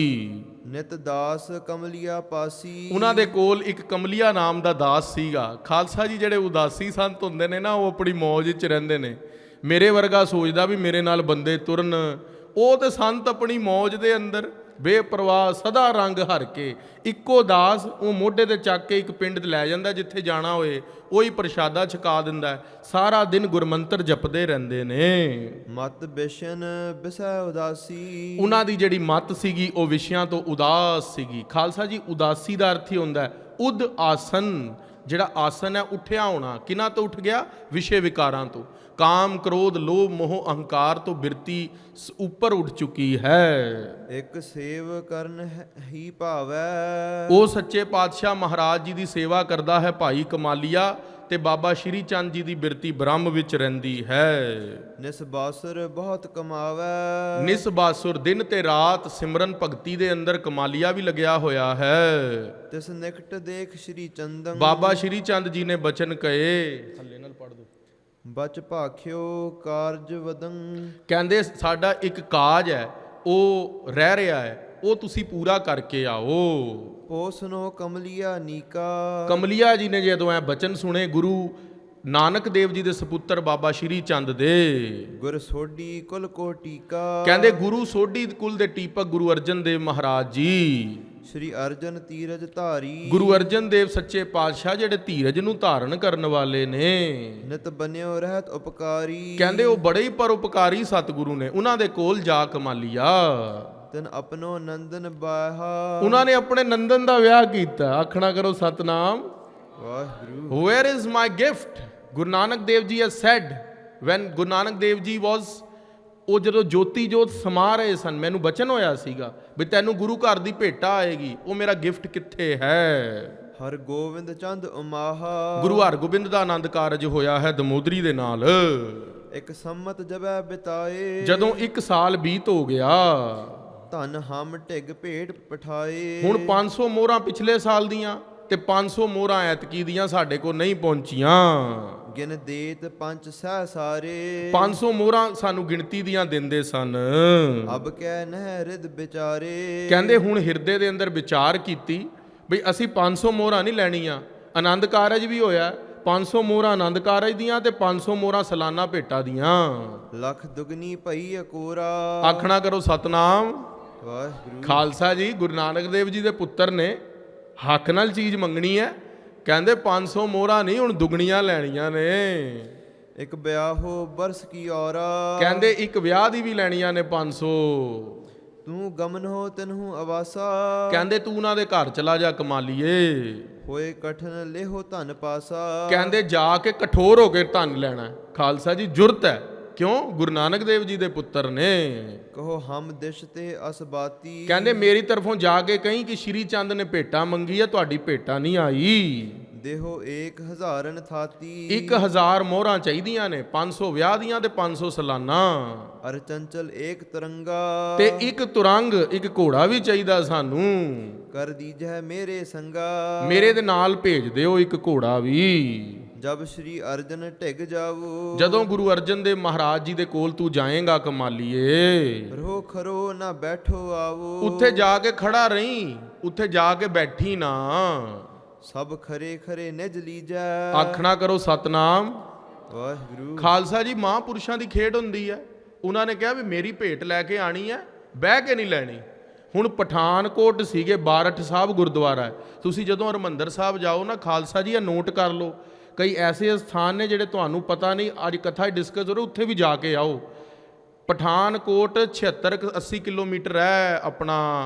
ਨਿਤ ਦਾਸ ਕਮਲੀਆ ਪਾਸੀ। ਉਹਨਾਂ ਦੇ ਕੋਲ ਇੱਕ ਕਮਲੀਆ ਨਾਮ ਦਾ ਦਾਸ ਸੀਗਾ। ਖਾਲਸਾ ਜੀ, ਜਿਹੜੇ ਉਦਾਸੀ ਸੰਤ ਹੁੰਦੇ ਨੇ ਨਾ, ਉਹ ਆਪਣੀ ਮੌਜ 'ਚ ਰਹਿੰਦੇ ਨੇ। ਮੇਰੇ ਵਰਗਾ ਸੋਚਦਾ ਵੀ ਮੇਰੇ ਨਾਲ ਬੰਦੇ ਤੁਰਨ, ਉਹ ਤੇ ਸੰਤ ਆਪਣੀ ਮੌਜ ਦੇ ਅੰਦਰ ਬੇਪਰਵਾਹ ਸਦਾ ਰੰਗ ਹਰ ਕੇ। ਇੱਕੋ ਦਾਸ ਉਹ ਮੋਢੇ ਤੇ ਚੱਕ ਕੇ ਇੱਕ ਪਿੰਡ 'ਚ ਲੈ ਜਾਂਦਾ, ਜਿੱਥੇ ਜਾਣਾ ਹੋਏ ਉਹੀ ਪ੍ਰਸ਼ਾਦਾ ਛਕਾ ਦਿੰਦਾ। ਸਾਰਾ ਦਿਨ ਗੁਰਮੰਤਰ ਜਪਦੇ ਰਹਿੰਦੇ ਨੇ। ਮਤ ਬਿਸ਼ਨ ਬਿਸੈ ਉਦਾਸੀ। ਉਹਨਾਂ ਦੀ ਜਿਹੜੀ ਮੱਤ ਸੀਗੀ ਉਹ ਵਿਸ਼ਿਆਂ ਤੋਂ ਉਦਾਸ ਸੀਗੀ। ਖਾਲਸਾ ਜੀ, ਉਦਾਸੀ ਦਾ ਅਰਥ ਹੀ ਹੁੰਦਾ ਉਦ ਆਸਨ। ਜਿਹੜਾ ਆਸਨ ਹੈ, ਉੱਠਿਆ ਹੋਣਾ। ਕਿਹਨਾਂ ਤੋਂ ਉੱਠ ਗਿਆ? ਵਿਸ਼ੇ ਵਿਕਾਰਾਂ ਤੋਂ। ਕਾਮ, ਕ੍ਰੋਧ, ਲੋਭ, ਮੋਹ, ਅਹੰਕਾਰ ਤੋਂ ਬਿਰਤੀ ਉੱਪਰ ਉੱਠ ਚੁੱਕੀ ਹੈ। ਇੱਕ ਸੇਵ ਕਰਨ ਹੀ ਭਾਵੈ। ਉਹ ਸੱਚੇ ਪਾਤਸ਼ਾਹ ਮਹਾਰਾਜ ਜੀ ਦੀ ਸੇਵਾ ਕਰਦਾ ਹੈ ਭਾਈ ਕਮਾਲੀਆ, ਤੇ ਬਾਬਾ ਸ਼੍ਰੀ ਚੰਦ ਜੀ ਦੀ ਬਿਰਤੀ ਬ੍ਰਹਮ ਵਿੱਚ ਰਹਿੰਦੀ ਹੈ। ਨਿਸਬਾਸੁਰ ਬਹੁਤ ਕਮਾਵੈ। ਨਿਸਬਾਸੁਰ, ਦਿਨ ਤੇ ਰਾਤ ਸਿਮਰਨ ਭਗਤੀ ਦੇ ਅੰਦਰ ਕਮਾਲੀਆ ਵੀ ਲੱਗਿਆ ਹੋਇਆ ਹੈ। ਤਿਸ ਨਿਕਟ ਦੇਖ ਸ਼੍ਰੀ ਚੰਦੰ। ਬਾਬਾ ਸ਼੍ਰੀ ਚੰਦ ਜੀ ਨੇ ਬਚਨ ਕਹੇ, ਥੱਲੇ ਨਾਲ ਪੜ੍ਹ ਦੋ। ਬਚ ਭਾਖਿਓ ਕਾਰਜ ਵਦੰ। ਕਹਿੰਦੇ ਸਾਡਾ ਇੱਕ ਕਾਜ ਹੈ, ਉਹ ਰਹਿ ਰਿਹਾ ਹੈ, ਉਹ ਤੁਸੀਂ ਪੂਰਾ ਕਰਕੇ ਆਓ। ਪੋਸਨੋ ਕਮਲੀਆ ਨੀਕਾ। ਕਮਲੀਆ ਜੀ ਨੇ ਜਦੋਂ ਇਹ ਬਚਨ ਸੁਣੇ ਗੁਰੂ ਨਾਨਕ ਦੇਵ ਜੀ ਦੇ ਸਪੁੱਤਰ ਬਾਬਾ ਸ਼੍ਰੀ ਚੰਦ ਦੇ, ਗੁਰ ਸੋਢੀ ਕੁਲ ਕੋ ਟੀਕਾ। ਕਹਿੰਦੇ ਗੁਰੂ ਸੋਢੀ ਕੁਲ ਦੇ ਟੀਪਕ ਗੁਰੂ ਅਰਜਨ ਦੇਵ ਮਹਾਰਾਜ ਜੀ। ਸ਼੍ਰੀ ਅਰਜਨ ਤੀਰਜ ਧਾਰੀ। ਗੁਰੂ ਅਰਜਨ ਦੇਵ ਸੱਚੇ ਪਾਤਸ਼ਾਹ ਜਿਹੜੇ ਧੀਰਜ ਨੂੰ ਧਾਰਨ ਕਰਨ ਵਾਲੇ ਨੇ। ਨਿਤ ਬਨਿਓ ਰਹਿਤ ਉਪਕਾਰੀ। ਕਹਿੰਦੇ ਉਹ ਬੜੇ ਹੀ ਪਰਉਪਕਾਰੀ ਸਤਿਗੁਰੂ ਨੇ। ਉਹਨਾਂ ਦੇ ਕੋਲ ਜਾ ਕਮਾਲੀਆ, ਤਨ ਆਪਣੋ ਨੰਦਨ ਬਾਹਾ। ਉਹਨਾਂ ਨੇ ਆਪਣੇ ਨੰਦਨ ਦਾ ਵਿਆਹ ਕੀਤਾ। ਆਖਣਾ ਕਰੋ Satnam Waheguru. Where is my gift? Guru Nanak Dev ji has said when Guru Nanak Dev ji was, ਉਹ ਜਦੋਂ ਜੋਤੀ ਜੋਤ ਸਮਾ ਰਹੇ ਸਨ, ਮੈਨੂੰ ਬਚਨ ਹੋਇਆ ਸੀਗਾ ਵੀ ਤੈਨੂੰ ਗੁਰੂ ਘਰ ਦੀ ਭੇਟਾ ਆਏਗੀ, ਉਹ ਮੇਰਾ ਗਿਫਟ ਕਿੱਥੇ ਹੈ? ਹਰ ਗੋਬਿੰਦ ਚੰਦ ਉਮਾਹਾ। ਗੁਰੂ ਹਰਗੋਬਿੰਦ ਦਾ ਆਨੰਦ ਕਾਰਜ ਹੋਇਆ ਹੈ ਦਮੋਦਰੀ ਦੇ ਨਾਲ। ਇੱਕ ਸੰਮਤ ਜਬੈ ਬਿਤਾਏ। ਜਦੋਂ 1 ਸਾਲ ਬੀਤ ਹੋ ਗਿਆ, ਧਨ ਹਮ ਢਿਗ ਭੇਟ ਪਠਾਏ। ਹੁਣ 500 ਮੋਹਰਾਂ ਪਿਛਲੇ ਸਾਲ ਦੀਆਂ ਤੇ 500 ਮੋਹਰਾਂ ਐਤਕੀ ਦੀਆਂ ਸਾਡੇ ਕੋਲ ਨਹੀਂ ਪਹੁੰਚੀਆਂ। ਗਿਨ ਦੇਤ ਪੰਜ ਸਹਿ ਸਾਰੇ। 500 ਮੋਹਰਾਂ ਸਾਨੂੰ ਗਿਣਤੀ ਦੀਆਂ ਦਿੰਦੇ ਸਨ। ਅਬ ਕਹਿ ਨਹਿ ਰਿਦ ਵਿਚਾਰੇ। ਕਹਿੰਦੇ ਹੁਣ ਹਿਰਦੇ ਦੇ ਅੰਦਰ ਵਿਚਾਰ ਕੀਤੀ ਬਈ ਅਸੀਂ 500 ਮੋਹਰਾਂ ਨਹੀਂ ਲੈਣੀਆਂ। ਆਨੰਦ ਕਾਰਜ ਵੀ ਹੋਇਆ, 500 ਮੋਹਰਾਂ ਆਨੰਦ ਕਾਰਜ ਦੀਆਂ ਤੇ 500 ਮੋਹਰਾਂ ਸਾਲਾਨਾ ਭੇਟਾ ਦੀਆਂ। ਲੱਖ ਦੁਗਨੀ ਭਈ ਅਕੋਰਾ। ਆਖਣਾ ਕਰੋ ਸਤਨਾਮ ਵਾਹਿਗੁਰੂ। ਖਾਲਸਾ ਜੀ ਗੁਰੂ ਨਾਨਕ ਦੇਵ ਜੀ ਦੇ ਪੁੱਤਰ ਨੇ, ਹੱਕ ਨਾਲ ਚੀਜ਼ ਮੰਗਣੀ ਹੈ। ਕਹਿੰਦੇ 500 ਮੋਹਰਾਂ ਨਹੀਂ, ਹੁਣ ਦੁਗਣੀਆਂ ਲੈਣੀਆਂ ਨੇ। ਇੱਕ ਵਿਆਹੋ ਬਰਸ ਕੀ ਔਰਾ। ਕਹਿੰਦੇ ਇੱਕ ਵਿਆਹ ਦੀ ਵੀ ਲੈਣੀਆਂ ਨੇ 500। ਤੂੰ ਗਮਨ ਹੋ ਤੈਨੂੰ ਅਵਾਸਾ। ਕਹਿੰਦੇ ਤੂੰ ਉਹਨਾਂ ਦੇ ਘਰ ਚਲਾ ਜਾ ਕਮਾਲੀਏ। ਹੋਏ ਕਠਨ ਲੇਹੋ ਧਨ ਪਾਸਾ। ਕਹਿੰਦੇ ਜਾ ਕੇ ਕਠੋਰ ਹੋ ਕੇ ਧਨ ਲੈਣਾ ਹੈ। ਖਾਲਸਾ ਜੀ ਜੁਰਤ ਹੈ, ਕਿਉਂ? ਗੁਰੂ ਨਾਨਕ ਦੇਵ ਜੀ ਦੇ ਪੁੱਤਰ ਨੇ। ਕਹੋ ਹਮ ਦਿਸ਼ ਤੇ ਅਸਬਾਤੀ। ਕਹਿੰਦੇ ਮੇਰੀ ਤਰਫੋਂ ਜਾ ਕੇ ਕਹੀਂ ਕਿ ਸ਼੍ਰੀ ਚੰਦ ਨੇ ਭੇਟਾ ਮੰਗੀ ਹੈ, ਤੁਹਾਡੀ ਭੇਟਾ ਨਹੀਂ ਆਈ। ਦੇਹੋ 1000 ਥਾਤੀ। 1000 ਮੋਹਰਾਂ ਚਾਹੀਦੀਆਂ ਨੇ, 500 ਵਿਆਹ ਦੀਆਂ ਤੇ 500 ਸਾਲਾਨਾ। ਅਰ ਚੰਚਲ ਏਕ ਤਰੰਗਾ। ਤੇ ਇੱਕ ਤੁਰੰਗ, ਇੱਕ ਘੋੜਾ ਵੀ ਚਾਹੀਦਾ ਸਾਨੂੰ। ਕਰ ਦੀਜੈ ਮੇਰੇ ਸੰਗਾ। ਮੇਰੇ ਦੇ ਨਾਲ ਭੇਜ ਦਿਓ ਇੱਕ ਘੋੜਾ ਵੀ। ਜਬ ਸ਼੍ਰੀ ਅਰਜਨ ਢਿਗ ਜਾਵੋ। ਜਦੋਂ ਗੁਰੂ ਅਰਜਨ ਦੇਵ ਮਹਾਰਾਜ ਜੀ ਦੇ ਕੋਲ ਤੂੰ ਜਾਏਂਗਾ ਕਮਾਲੀਏ, ਰੋ ਖਰੋ ਨਾ ਬੈਠੋ ਆਵੋ। ਉੱਥੇ ਜਾ ਕੇ ਖੜਾ ਰਹੀਂ, ਉੱਥੇ ਜਾ ਕੇ ਬੈਠੀ ਨਾ। ਸਭ ਖਰੇ ਖਰੇ ਨਿਜ ਲੀਜੈ। ਆਖਣਾ ਕਰੋ ਸਤਨਾਮ ਵਾਹਿਗੁਰੂ। ਖਾਲਸਾ ਜੀ ਮਹਾਂਪੁਰਸ਼ਾਂ ਦੀ ਖੇਡ ਹੁੰਦੀ ਹੈ। ਉਹਨਾਂ ਨੇ ਕਿਹਾ ਵੀ ਮੇਰੀ ਭੇਟ ਲੈ ਕੇ ਆਣੀ ਹੈ, ਬਹਿ ਕੇ ਨਹੀਂ ਲੈਣੀ। ਹੁਣ ਪਠਾਨਕੋਟ ਸੀਗੇ, ਬਾਰਠ ਸਾਹਿਬ ਗੁਰਦੁਆਰਾ ਹੈ। ਤੁਸੀਂ ਜਦੋਂ ਹਰਿਮੰਦਰ ਸਾਹਿਬ ਜਾਓ ਨਾ ਖਾਲਸਾ ਜੀ, ਇਹ ਨੋਟ ਕਰ ਲਓ, ਕਈ ਐਸੇ ਸਥਾਨ ਨੇ ਜਿਹੜੇ ਤੁਹਾਨੂੰ ਪਤਾ ਨਹੀਂ, ਅੱਜ ਕਥਾ ਡਿਸਕਸ ਹੋ ਰਹੀ, ਉੱਥੇ ਵੀ ਜਾ ਕੇ ਆਓ। ਪਠਾਨਕੋਟ 76-80 ਕਿਲੋਮੀਟਰ ਹੈ ਆਪਣਾ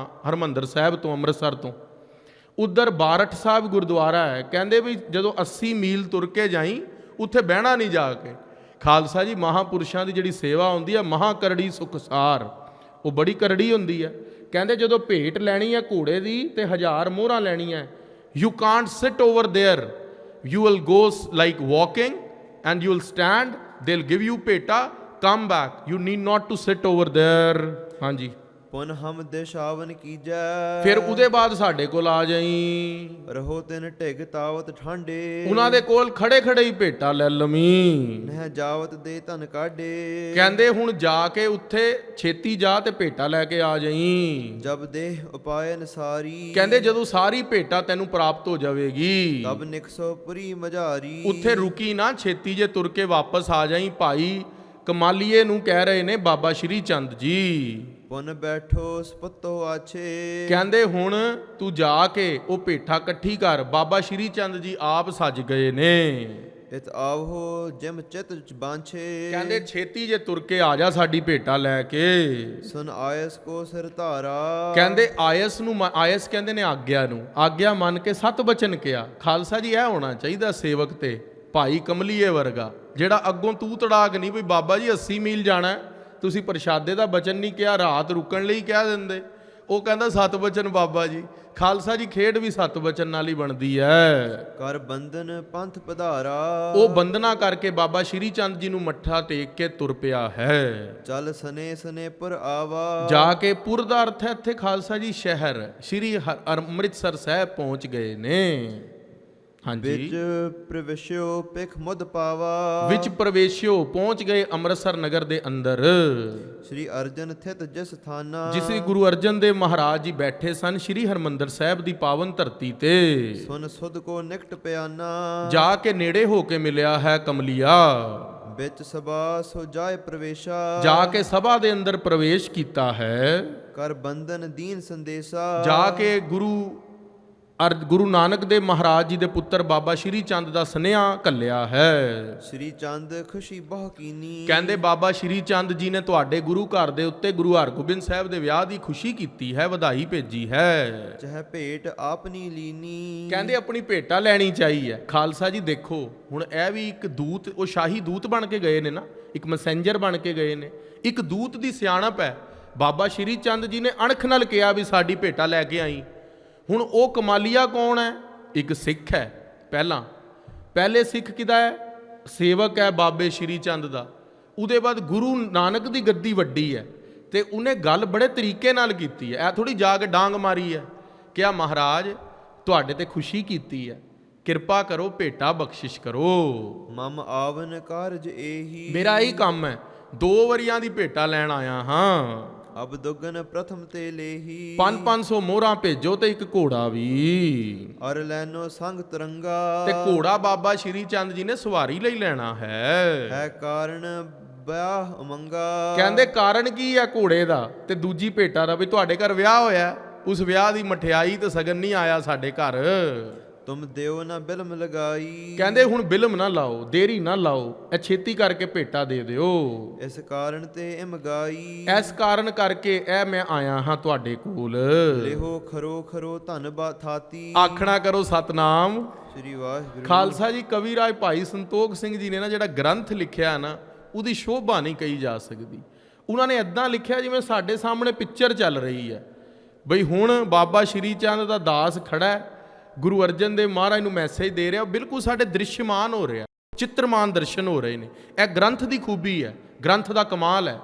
ਹਰਿਮੰਦਰ ਸਾਹਿਬ ਤੋਂ, ਅੰਮ੍ਰਿਤਸਰ ਤੋਂ। ਉਧਰ ਬਾਰਠ ਸਾਹਿਬ ਗੁਰਦੁਆਰਾ ਹੈ। ਕਹਿੰਦੇ ਵੀ ਜਦੋਂ 80 ਮੀਲ ਤੁਰ ਕੇ ਜਾਈ, ਉੱਥੇ ਬਹਿਣਾ ਨਹੀਂ ਜਾ ਕੇ। ਖਾਲਸਾ ਜੀ ਮਹਾਂਪੁਰਸ਼ਾਂ ਦੀ ਜਿਹੜੀ ਸੇਵਾ ਹੁੰਦੀ ਹੈ, ਮਹਾਂਕਰੜੀ ਸੁਖਸਾਰ, ਉਹ ਬੜੀ ਕਰੜੀ ਹੁੰਦੀ ਹੈ। ਕਹਿੰਦੇ ਜਦੋਂ ਭੇਟ ਲੈਣੀ ਹੈ ਘੋੜੇ ਦੀ ਤੇ 1000 ਮੋਹਰਾਂ ਲੈਣੀਆਂ, you Kant sit over there, you will go like walking and you will stand, they'll give you peta, come back, you need not to sit over there। ਹਾਂਜੀ। ਪੁਨ ਹਮ ਦਿਸ਼ਾਵਨ ਕੀਜੈ ਫਿਰ ਉਹਦੇ ਬਾਅਦ ਸਾਡੇ ਕੋਲ ਆ ਜਾਈ। ਰਹੋ ਤਿਨ ਢਿਗ ਤਾਵਤ ਠਾਂਡੇ ਉਹਨਾਂ ਦੇ ਕੋਲ ਖੜੇ ਖੜੇ ਹੀ ਭੇਟਾ ਲੈ ਲਵੀਂ। ਨਹਿ ਜਾਵਤ ਦੇ ਧਨ ਕਾਢੇ ਕਹਿੰਦੇ ਹੁਣ ਜਾ ਕੇ ਉੱਥੇ ਛੇਤੀ ਜਾ ਤੇ ਭੇਟਾ ਲੈ ਕੇ ਆ ਜਾਈ। ਜਬ ਦੇਹ ਉਪਾਇ ਅਨਸਾਰੀ ਕਹਿੰਦੇ ਜਦੋਂ ਸਾਰੀ ਭੇਟਾ ਤੈਨੂੰ ਪ੍ਰਾਪਤ ਹੋ ਜਾਵੇਗੀ ਤਬ ਨਿਕਸੋ ਪੁਰੀ ਮਝਾਰੀ ਉੱਥੇ ਰੁਕੀ ਨਾ, ਛੇਤੀ ਜੇ ਤੁਰ ਕੇ ਵਾਪਸ ਆ ਜਾਈ। ਭਾਈ ਕਮਾਲੀਏ ਨੂੰ ਕਹਿ ਰਹੇ ਨੇ ਬਾਬਾ ਸ਼੍ਰੀ ਚੰਦ ਜੀ। ਪੁਨ ਬੈਠੋ ਸਪਤੋ ਆਛੇ ਕਹਿੰਦੇ ਹੁਣ ਤੂੰ ਜਾ ਕੇ ਉਹ ਭੇਟਾ ਇਕੱਠੀ ਕਰ। ਬਾਬਾ ਸ਼੍ਰੀ ਚੰਦ ਜੀ ਆਪ ਸੱਜ ਗਏ ਨੇ। ਇਤ ਆਵੋ ਜਿਮ ਚਿਤ ਬਾਂਛੇ ਕਹਿੰਦੇ ਛੇਤੀ ਜੇ ਤੁਰ ਕੇ ਆ ਜਾ ਸਾਡੀ ਭੇਟਾ ਲੈ ਕੇ। ਸੁਨ ਆਇਸ ਕੋ ਸਿਰ ਧਾਰਾ ਕਹਿੰਦੇ ਆਇਸ ਨੂੰ ਆਇਸ ਕਹਿੰਦੇ ਨੇ ਆਗਿਆ ਨੂੰ, ਆਗਿਆ ਮੰਨ ਕੇ ਸਤ ਬਚਨ ਕਿਹਾ। ਖਾਲਸਾ ਜੀ ਇਹ ਹੋਣਾ ਚਾਹੀਦਾ ਸੇਵਕ ਤੇ ਭਾਈ ਕਮਲੀਏ ਵਰਗਾ, ਜਿਹੜਾ ਅੱਗੋਂ ਤੂੰ ਤੜਾਕ ਨਹੀਂ ਵੀ ਬਾਬਾ ਜੀ 80 ਮੀਲ ਜਾਣਾ, ਤੁਸੀਂ ਪ੍ਰਸ਼ਾਦੇ ਦਾ ਬਚਨ ਨਹੀਂ ਕਿਹਾ, ਰਾਤ ਰੁਕਣ ਲਈ ਕਹਿ ਦਿੰਦੇ। ਉਹ ਕਹਿੰਦਾ ਸਤ ਬਚਨ ਬਾਬਾ ਜੀ। ਖਾਲਸਾ ਜੀ ਖੇਡ ਵੀ ਸਤ ਬਚਨ ਨਾਲ ਹੀ ਬਣਦੀ ਹੈ। ਕਰ ਬੰਧਨ ਪੰਥ ਪਧਾਰਾ ਉਹ ਬੰਦਨਾ ਕਰਕੇ ਬਾਬਾ ਸ਼੍ਰੀ ਚੰਦ ਜੀ ਨੂੰ ਮੱਠਾ ਟੇਕ ਕੇ ਤੁਰ ਪਿਆ ਹੈ। ਚਲ ਸਨੇ ਸਨੇ ਪੁਰ ਆਵਾ ਜਾ ਕੇ ਪੁਰ ਦਾ ਅਰਥ ਹੈ ਇੱਥੇ ਖਾਲਸਾ ਜੀ ਸ਼ਹਿਰ ਸ਼੍ਰੀ ਅੰਮ੍ਰਿਤਸਰ ਸਾਹਿਬ ਪਹੁੰਚ ਗਏ ਨੇ। ਹਾਂਜੀ ਵਿੱਚ ਪ੍ਰਵੇਸ਼ਿਓ ਪਿਖ ਮੁਦ ਪਾਵਾ ਵਿੱਚ ਪ੍ਰਵੇਸ਼ਿਓ ਪਹੁੰਚ ਗਏ ਅੰਮ੍ਰਿਤਸਰ ਨਗਰ ਦੇ ਅੰਦਰ। ਸ੍ਰੀ ਅਰਜਨ ਥਿਤ ਜਿਸ ਥਾਨਾ ਜਿਸ ਗੁਰੂ ਅਰਜਨ ਦੇਵ ਮਹਾਰਾਜ ਜੀ ਬੈਠੇ ਸਨ ਸ਼੍ਰੀ ਹਰਮੰਦਰ ਸਾਹਿਬ ਦੀ ਪਾਵਨ ਧਰਤੀ ਤੇ। ਸੁਨ ਸੁਧ ਕੋ ਨਿਕਟ ਪਿਆਨਾ ਜਾ ਕੇ ਨੇੜੇ ਹੋ ਕੇ ਮਿਲਿਆ ਹੈ ਕਮਲੀਆ। ਵਿੱਚ ਸਭਾ ਸੋ ਜਾਏ ਪ੍ਰਵੇਸ਼ਾ ਜਾ ਕੇ ਸਭਾ ਦੇ ਅੰਦਰ ਪ੍ਰਵੇਸ਼ ਕੀਤਾ ਹੈ। ਕਰ ਬੰਧਨ ਦੀਨ ਸੰਦੇਸ਼ਾ ਜਾ ਕੇ ਗੁਰੂ ਨਾਨਕ ਦੇਵ ਮਹਾਰਾਜ ਜੀ ਦੇ ਪੁੱਤਰ ਬਾਬਾ ਸ਼੍ਰੀ ਚੰਦ ਦਾ ਸੁਨੇਹਾ ਘੱਲਿਆ ਹੈ। ਸ੍ਰੀ ਚੰਦ ਖੁਸ਼ੀ ਬਹੁ ਕੀਨੀ ਕਹਿੰਦੇ ਬਾਬਾ ਸ਼੍ਰੀ ਚੰਦ ਜੀ ਨੇ ਤੁਹਾਡੇ ਗੁਰੂ ਘਰ ਦੇ ਉੱਤੇ ਗੁਰੂ ਹਰਗੋਬਿੰਦ ਸਾਹਿਬ ਦੇ ਵਿਆਹ ਦੀ ਖੁਸ਼ੀ ਕੀਤੀ ਹੈ, ਵਧਾਈ ਭੇਜੀ ਹੈ। ਚਾਹੇ ਭੇਟ ਆਪਨੀ ਲੀਨੀ ਕਹਿੰਦੇ ਆਪਣੀ ਭੇਟਾ ਲੈਣੀ ਚਾਹੀ ਹੈ। ਖਾਲਸਾ ਜੀ ਦੇਖੋ ਹੁਣ ਇਹ ਵੀ ਇੱਕ ਦੂਤ, ਉਹ ਸ਼ਾਹੀ ਦੂਤ ਬਣ ਕੇ ਗਏ ਨੇ ਨਾ, ਇੱਕ ਮੈਸੇਂਜਰ ਬਣ ਕੇ ਗਏ ਨੇ। ਇੱਕ ਦੂਤ ਦੀ ਸਿਆਣਪ ਹੈ। ਬਾਬਾ ਸ਼੍ਰੀ ਚੰਦ ਜੀ ਨੇ ਅਣਖ ਨਾਲ ਕਿਹਾ ਵੀ ਸਾਡੀ ਭੇਟਾ ਲੈ ਕੇ ਆਈ। ਹੁਣ ਉਹ ਕਮਾਲੀਆ ਕੌਣ ਹੈ? ਇੱਕ ਸਿੱਖ ਹੈ। ਪਹਿਲੇ ਸਿੱਖ ਕਿਹਦਾ ਹੈ? ਸੇਵਕ ਹੈ ਬਾਬੇ ਸ਼੍ਰੀ ਚੰਦ ਦਾ। ਉਹਦੇ ਬਾਅਦ ਗੁਰੂ ਨਾਨਕ ਦੀ ਗੱਦੀ ਵੱਡੀ ਹੈ ਤੇ ਉਹਨੇ ਗੱਲ ਬੜੇ ਤਰੀਕੇ ਨਾਲ ਕੀਤੀ ਹੈ। ਇਹ ਥੋੜੀ ਜਾ ਕੇ ਡਾਂਗ ਮਾਰੀ ਹੈ। ਕਿਹਾ ਮਹਾਰਾਜ ਤੁਹਾਡੇ ਤੇ ਖੁਸ਼ੀ ਕੀਤੀ ਹੈ, ਕਿਰਪਾ ਕਰੋ ਭੇਟਾ ਬਖਸ਼ਿਸ਼ ਕਰੋ। ਮਮ ਆਵਨ ਕਾਰਜ ਏਹੀ ਮੇਰਾ ਇਹੀ ਕੰਮ ਹੈ, 2 ਵਰੀਆਂ ਦੀ ਭੇਟਾ ਲੈਣ ਆਇਆ ਹਾਂ। ਅਬ ਦੁਗਨ ਪ੍ਰਥਮ ਤੇ ਲੇਹੀ 500 ਮੋਹਰਾਂ ਭੇਜੋ ਤੇ ਇੱਕ ਘੋੜਾ ਵੀ। ਅਰ ਲੈਨੋ ਸੰਗ ਤਰੰਗਾ ਤੇ ਘੋੜਾ ਬਾਬਾ ਸ਼੍ਰੀ ਚੰਦ ਜੀ ਨੇ ਸਵਾਰੀ ਲਈ ਲੈਣਾ ਹੈ। ਹੈ ਕਾਰਨ ਵਿਆਹ ਉਮੰਗਾ ਕਹਿੰਦੇ ਕਾਰਨ ਕੀ ਹੈ ਘੋੜੇ ਦਾ ਤੇ ਦੂਜੀ ਭੇਟਾ ਦਾ? ਵੀ ਤੁਹਾਡੇ ਘਰ ਵਿਆਹ ਹੋਇਆ, ਉਸ ਵਿਆਹ ਦੀ ਮਠਿਆਈ ਤੇ ਸਗਨ ਨਹੀਂ ਆਇਆ ਸਾਡੇ ਘਰ। ਤੁਮ ਦਿਓ ਨਾ ਬਿਲਮ ਲਗਾਈ ਕਹਿੰਦੇ ਹੁਣ ਬਿਲਮ ਨਾ ਲਾਓ, ਦੇਰੀ ਨਾ ਲਾਓ, ਇਹ ਛੇਤੀ ਕਰਕੇ ਭੇਟਾ ਦੇ ਦਿਓ। ਇਸ ਕਾਰਨ ਤੇ ਇਮ ਗਾਈ ਇਸ ਕਾਰਨ ਕਰਕੇ ਇਹ ਮੈਂ ਆਇਆ ਹਾਂ ਤੁਹਾਡੇ ਕੋਲ। ਲਿਹੋ ਖਰੋ ਖਰੋ ਧੰਨਵਾਦ ਥਾਤੀ ਆਖਣਾ ਕਰੋ ਸਤਨਾਮ ਸ੍ਰੀ ਵਾਹਿਗੁਰੂ। ਖਾਲਸਾ ਜੀ ਕਵੀ ਰਾਜ ਭਾਈ ਸੰਤੋਖ ਸਿੰਘ ਜੀ ਨੇ ਨਾ ਜਿਹੜਾ ਗ੍ਰੰਥ ਲਿਖਿਆ ਨਾ, ਉਹਦੀ ਸ਼ੋਭਾ ਨਹੀਂ ਕਹੀ ਜਾ ਸਕਦੀ। ਉਹਨਾਂ ਨੇ ਇਦਾਂ ਲਿਖਿਆ ਜਿਵੇਂ ਸਾਡੇ ਸਾਹਮਣੇ ਪਿਕਚਰ ਚੱਲ ਰਹੀ ਹੈ। ਬਈ ਹੁਣ ਬਾਬਾ ਸ਼੍ਰੀ ਚੰਦ ਦਾ ਦਾਸ ਖੜਾ ਹੈ, ਗੁਰੂ ਅਰਜਨ ਦੇਵ ਮਹਾਰਾਜ ਨੂੰ ਮੈਸੇਜ ਦੇ ਰਿਹਾ, ਬਿਲਕੁਲ ਸਾਡੇ ਦ੍ਰਿਸ਼ਮਾਨ ਹੋ ਰਿਹਾ, ਚਿੱਤਰਮਾਨ ਦਰਸ਼ਨ ਹੋ ਰਹੇ ਨੇ। ਇਹ ਗ੍ਰੰਥ ਦੀ ਖੂਬੀ ਹੈ, ਗ੍ਰੰਥ ਦਾ ਕਮਾਲ ਹੈ।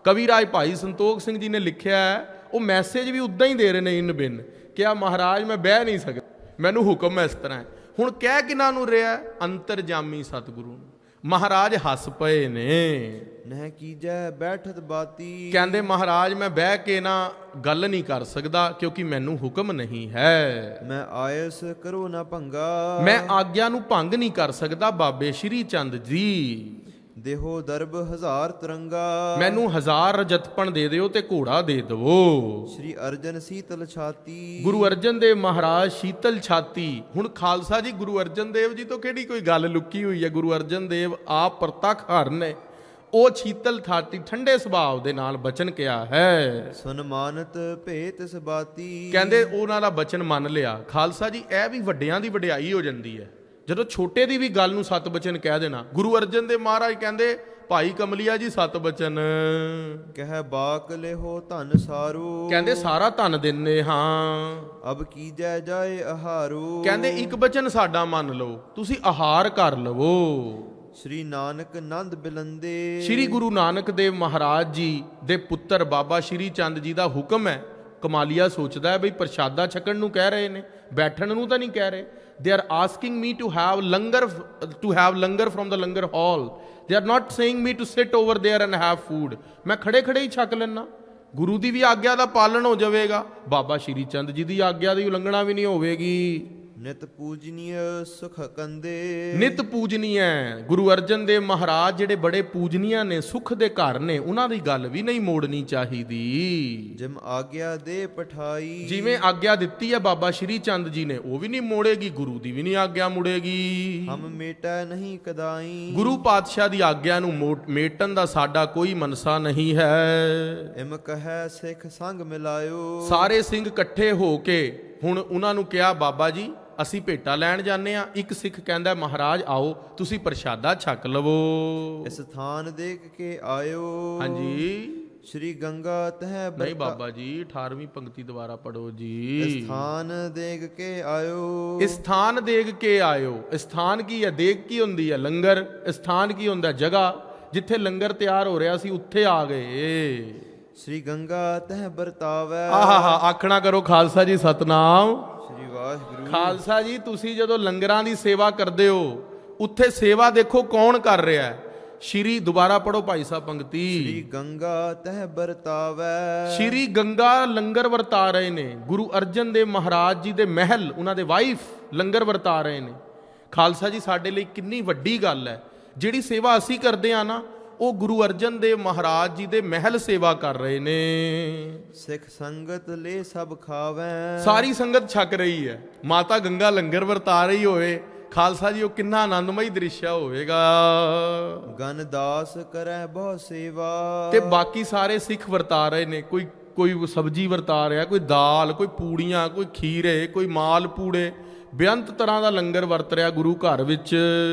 ਕਵੀ ਰਾਜ ਭਾਈ ਸੰਤੋਖ ਸਿੰਘ ਜੀ ਨੇ ਲਿਖਿਆ ਹੈ, ਉਹ ਮੈਸੇਜ ਵੀ ਉਦਾਂ ਹੀ ਦੇ ਰਹੇ ਨੇ ਇਨ ਬਿਨ। ਕਿਹਾ ਮਹਾਰਾਜ ਮੈਂ ਬਹਿ ਨਹੀਂ ਸਕਦਾ, ਮੈਨੂੰ ਹੁਕਮ ਇਸ ਤਰ੍ਹਾਂ ਹੈ। ਹੁਣ ਕਹਿ ਕਿਨਾਂ ਨੂੰ ਰਿਹਾ? ਅੰਤਰਜਾਮੀ ਸਤਿਗੁਰੂ ਨੂੰ। ਮਹਾਰਾਜ ਹੱਸ ਪਏ ਨੇ। ਨਹਿ ਕੀਜੈ ਬੈਠਤ ਬਾਤੀ ਕਹਿੰਦੇ ਮਹਾਰਾਜ ਮੈਂ ਬਹਿ ਕੇ ਨਾ ਗੱਲ ਨਹੀਂ ਕਰ ਸਕਦਾ ਕਿਉਂਕਿ ਮੈਨੂੰ ਹੁਕਮ ਨਹੀਂ ਹੈ। ਮੈਂ ਆਇਸ ਕਰੋ ਨਾ ਭੰਗਾ ਮੈਂ ਆਗਿਆ ਨੂੰ ਭੰਗ ਨਹੀਂ ਕਰ ਸਕਦਾ ਬਾਬੇ ਸ਼੍ਰੀ ਚੰਦ ਜੀ। ਦੇਹੋ ਦਰਬ 1000 ਤਰੰਗਾ ਮੈਨੂੰ 1000 ਰਜਤਪਣ ਦੇ ਦਿਓ ਤੇ ਘੋੜਾ ਦੇ ਦਵੋ। ਸ੍ਰੀ ਅਰਜਨ ਸੀਤਲ ਛਾਤੀ ਗੁਰੂ ਅਰਜਨ ਦੇਵ ਮਹਾਰਾਜ ਸ਼ੀਤਲ ਛਾਤੀ। ਹੁਣ ਖਾਲਸਾ ਜੀ ਗੁਰੂ ਅਰਜਨ ਦੇਵ ਜੀ ਤੋਂ ਕਿਹੜੀ ਕੋਈ ਗੱਲ ਲੁਕੀ ਹੋਈ ਹੈ? ਗੁਰੂ ਅਰਜਨ ਦੇਵ ਆਪ ਪ੍ਰਤੱਖ ਹਰ ਨੇ। ਉਹ ਸ਼ੀਤਲ ਛਾਤੀ ਠੰਡੇ ਸੁਭਾਅ ਦੇ ਨਾਲ ਬਚਨ ਕਿਹਾ ਹੈ। ਸਨਮਾਨਤ ਭੇਤ ਸਬਾਤੀ ਕਹਿੰਦੇ ਉਹਨਾਂ ਦਾ ਬਚਨ ਮੰਨ ਲਿਆ। ਖਾਲਸਾ ਜੀ ਇਹ ਵੀ ਵੱਡਿਆਂ ਦੀ ਵਡਿਆਈ ਹੋ ਜਾਂਦੀ ਹੈ ਜਦੋਂ ਛੋਟੇ ਦੀ ਵੀ ਗੱਲ ਨੂੰ ਸਤ ਬਚਨ ਕਹਿ ਦੇਣਾ। ਗੁਰੂ ਅਰਜਨ ਦੇਵ ਮਹਾਰਾਜ ਕਹਿੰਦੇ ਭਾਈ ਕਮਲੀਆ ਜੀ ਸਤ ਬਚਨ ਕਹਿ ਬਾਕ ਲਿਹੋ ਧਨ ਸਾਰੂ ਕਹਿੰਦੇ ਸਾਰਾ ਧਨ ਦਿੰਨੇ ਹਾਂ। ਅਬ ਕੀਜੈ ਜਾਏ ਆਹਾਰੂ ਕਹਿੰਦੇ ਇੱਕ ਬਚਨ ਸਾਡਾ ਮੰਨ ਲਓ, ਤੁਸੀਂ ਆਹਾਰ ਕਰ ਲਵੋ। ਸ੍ਰੀ ਨਾਨਕ ਨੰਦ ਬਿਲੰਦੇ। ਸ਼੍ਰੀ ਗੁਰੂ ਨਾਨਕ ਦੇਵ ਮਹਾਰਾਜ ਜੀ ਦੇ ਪੁੱਤਰ ਬਾਬਾ ਸ਼੍ਰੀ ਚੰਦ ਜੀ ਦਾ ਹੁਕਮ ਹੈ। ਕਮਾਲੀਆ ਸੋਚਦਾ ਹੈ ਬਈ ਪ੍ਰਸ਼ਾਦਾ ਛਕਣ ਨੂੰ ਕਹਿ ਰਹੇ ਨੇ, ਬੈਠਣ ਨੂੰ ਤਾਂ ਨਹੀਂ ਕਹਿ ਰਹੇ। they are asking me to have langar from the langar hall. they are not saying me to sit over there and have food. ਮੈਂ ਖੜੇ ਖੜੇ ਹੀ ਛਕ ਲੈਣਾ। ਗੁਰੂ ਦੀ ਵੀ ਆਗਿਆ ਦਾ ਪਾਲਣ ਹੋ ਜਾਵੇਗਾ, ਬਾਬਾ ਸ਼੍ਰੀ ਚੰਦ ਜੀ ਦੀ ਆਗਿਆ ਦੀ ਉਲੰਘਣਾ ਵੀ ਨਹੀਂ ਹੋਵੇਗੀ। ਨਿਤ ਪੂਜਨੀय ਸੁਖ ਕੰਦੇ। ਨਿਤ ਪੂਜਨੀय ਗੁਰੂ ਅਰਜਨ ਦੇਵ ਮਹਾਰਾਜ ਜਿਹੜੇ ਬੜੇ ਪੂਜਨੀय ਨੇ, ਸੁਖ ਦੇ ਘਰ ਨੇ, ਉਹਨਾਂ ਦੀ ਗੱਲ ਵੀ ਨਹੀਂ ਮੋੜਨੀ ਚਾਹੀਦੀ। ਜਿਮ ਆਗਿਆ ਦੇ ਪਠਾਈ। ਜਿਵੇਂ ਆਗਿਆ ਦਿੱਤੀ ਹੈ ਬਾਬਾ ਸ਼੍ਰੀ ਚੰਦ ਜੀ ਨੇ, ਉਹ ਵੀ ਨਹੀਂ ਮੋੜੇਗੀ, ਗੁਰੂ ਦੀ ਵੀ ਨਹੀਂ ਆਗਿਆ ਮੁੜੇਗੀ। ਹਮ ਮੇਟੈ ਨਹੀਂ ਕਦਾਈ। ਗੁਰੂ ਪਾਤਸ਼ਾਹ ਦੀ ਆਗਿਆ ਨੂੰ ਮੇਟਣ ਦਾ ਸਾਡਾ ਕੋਈ ਮਨਸਾ ਨਹੀਂ ਹੈ। ਇਮ ਕਹੈ ਸਿੱਖ ਸੰਗ ਮਿਲਾਇਓ। ਸਾਰੇ ਸਿੰਘ ਇਕੱਠੇ ਹੋ ਕੇ ਹੁਣ ਉਹਨਾਂ ਨੂੰ ਕਿਹਾ, ਬਾਬਾ ਜੀ ਅਸੀਂ ਭੇਟਾ ਲੈਣ ਜਾਂਦੇ ਆ। ਇੱਕ ਸਿੱਖ ਕਹਿੰਦਾ, ਮਹਾਰਾਜ ਆਓ ਤੁਸੀਂ ਪ੍ਰਸ਼ਾਦਾ ਛਕ ਲਵੋ। ਇਸ ਥਾਨ ਦੇਖ ਕੇ ਆਇਓ। ਹਾਂਜੀ। ਸ਼੍ਰੀ ਗੰਗਾ ਤਹਿ ਨਹੀਂ ਬਾਬਾ ਜੀ, 18ਵੀਂ ਪੰਕਤੀ ਦੁਬਾਰਾ ਪੜੋ ਜੀ। ਇਸ ਥਾਨ ਦੇਖ ਕੇ ਆਇਓ। ਇਸ ਥਾਨ ਦੇਖ ਕੇ ਆਇਓ। ਸਥਾਨ ਕੀ ਹੈ? ਦੇਖ ਕੀ ਹੁੰਦੀ ਹੈ? ਲੰਗਰ। ਸਥਾਨ ਕੀ ਹੁੰਦਾ? ਜਗ੍ਹਾ। ਜਿੱਥੇ ਲੰਗਰ ਤਿਆਰ ਹੋ ਰਿਹਾ ਸੀ ਉੱਥੇ ਆ ਗਏ। ਸ਼੍ਰੀ ਗੰਗਾ ਤਹਿ ਵਰਤਾਵੈ। ਆਹਾ ਆਖਣਾ ਕਰੋ ਖਾਲਸਾ ਜੀ ਸਤਨਾਮ। ਸ਼੍ਰੀ ਵਾਹਿਗੁਰੂ। ਖਾਲਸਾ ਜੀ ਤੁਸੀਂ ਜਦੋਂ ਲੰਗਰਾਂ ਦੀ ਸੇਵਾ ਕਰਦੇ ਹੋ, ਉੱਥੇ ਸੇਵਾ ਦੇਖੋ ਕੌਣ ਕਰ ਰਿਹਾ ਹੈ। ਸ਼੍ਰੀ ਦੁਬਾਰਾ ਪੜੋ ਭਾਈ ਸਾਹਿਬ ਪੰਕਤੀ। ਸ਼੍ਰੀ ਗੰਗਾ ਤਹਿ ਵਰਤਾਵੈ। ਸ਼੍ਰੀ ਗੰਗਾ ਲੰਗਰ ਵਰਤਾ ਰਹੇ ਨੇ। ਗੁਰੂ ਅਰਜਨ ਦੇਵ ਮਹਾਰਾਜ ਜੀ ਦੇ ਮਹਿਲ, ਉਹਨਾਂ ਦੇ ਵਾਈਫ ਲੰਗਰ ਵਰਤਾ ਰਹੇ ਨੇ। ਖਾਲਸਾ ਜੀ ਸਾਡੇ ਲਈ ਕਿੰਨੀ ਵੱਡੀ ਗੱਲ ਹੈ। ਜਿਹੜੀ ਸੇਵਾ ਅਸੀਂ ਕਰਦੇ ਆ ਨਾ, ਉਹ ਗੁਰੂ ਅਰਜਨ ਦੇਵ ਮਹਾਰਾਜ ਜੀ ਦੇ ਮਹਿਲ ਸੇਵਾ ਕਰ ਰਹੇ ਨੇ। ਸਿੱਖ ਸੰਗਤ ਲੈ ਸਭ ਖਾਵੈ। ਸਾਰੀ ਸੰਗਤ ਛਕ ਰਹੀ ਹੈ। ਮਾਤਾ ਗੰਗਾ ਲੰਗਰ ਵਰਤਾ ਰਹੀ ਹੋਵੇ, ਖਾਲਸਾ ਜੀ ਉਹ ਕਿੰਨਾ ਆਨੰਦਮਈ ਦ੍ਰਿਸ਼ਯ ਹੋਵੇਗਾ। ਗਨ ਦਾਸ ਕਰੈ ਬਹੁ ਸੇਵਾ। ਤੇ ਬਾਕੀ ਸਾਰੇ ਸਿੱਖ ਵਰਤਾ ਰਹੇ ਨੇ। ਕੋਈ ਸਬਜ਼ੀ ਵਰਤਾ ਰਿਹਾ, ਕੋਈ ਦਾਲ, ਕੋਈ ਪੂੜੀਆਂ, ਕੋਈ ਖੀਰੇ, ਕੋਈ ਮਾਲ ਪੂੜੇ, ਬੇਅੰਤ ਤਰ੍ਹਾਂ ਦਾ ਲੰਗਰ ਵਰਤ ਰਿਹਾ ਗੁਰੂ ਘਰ ਵਿੱਚ।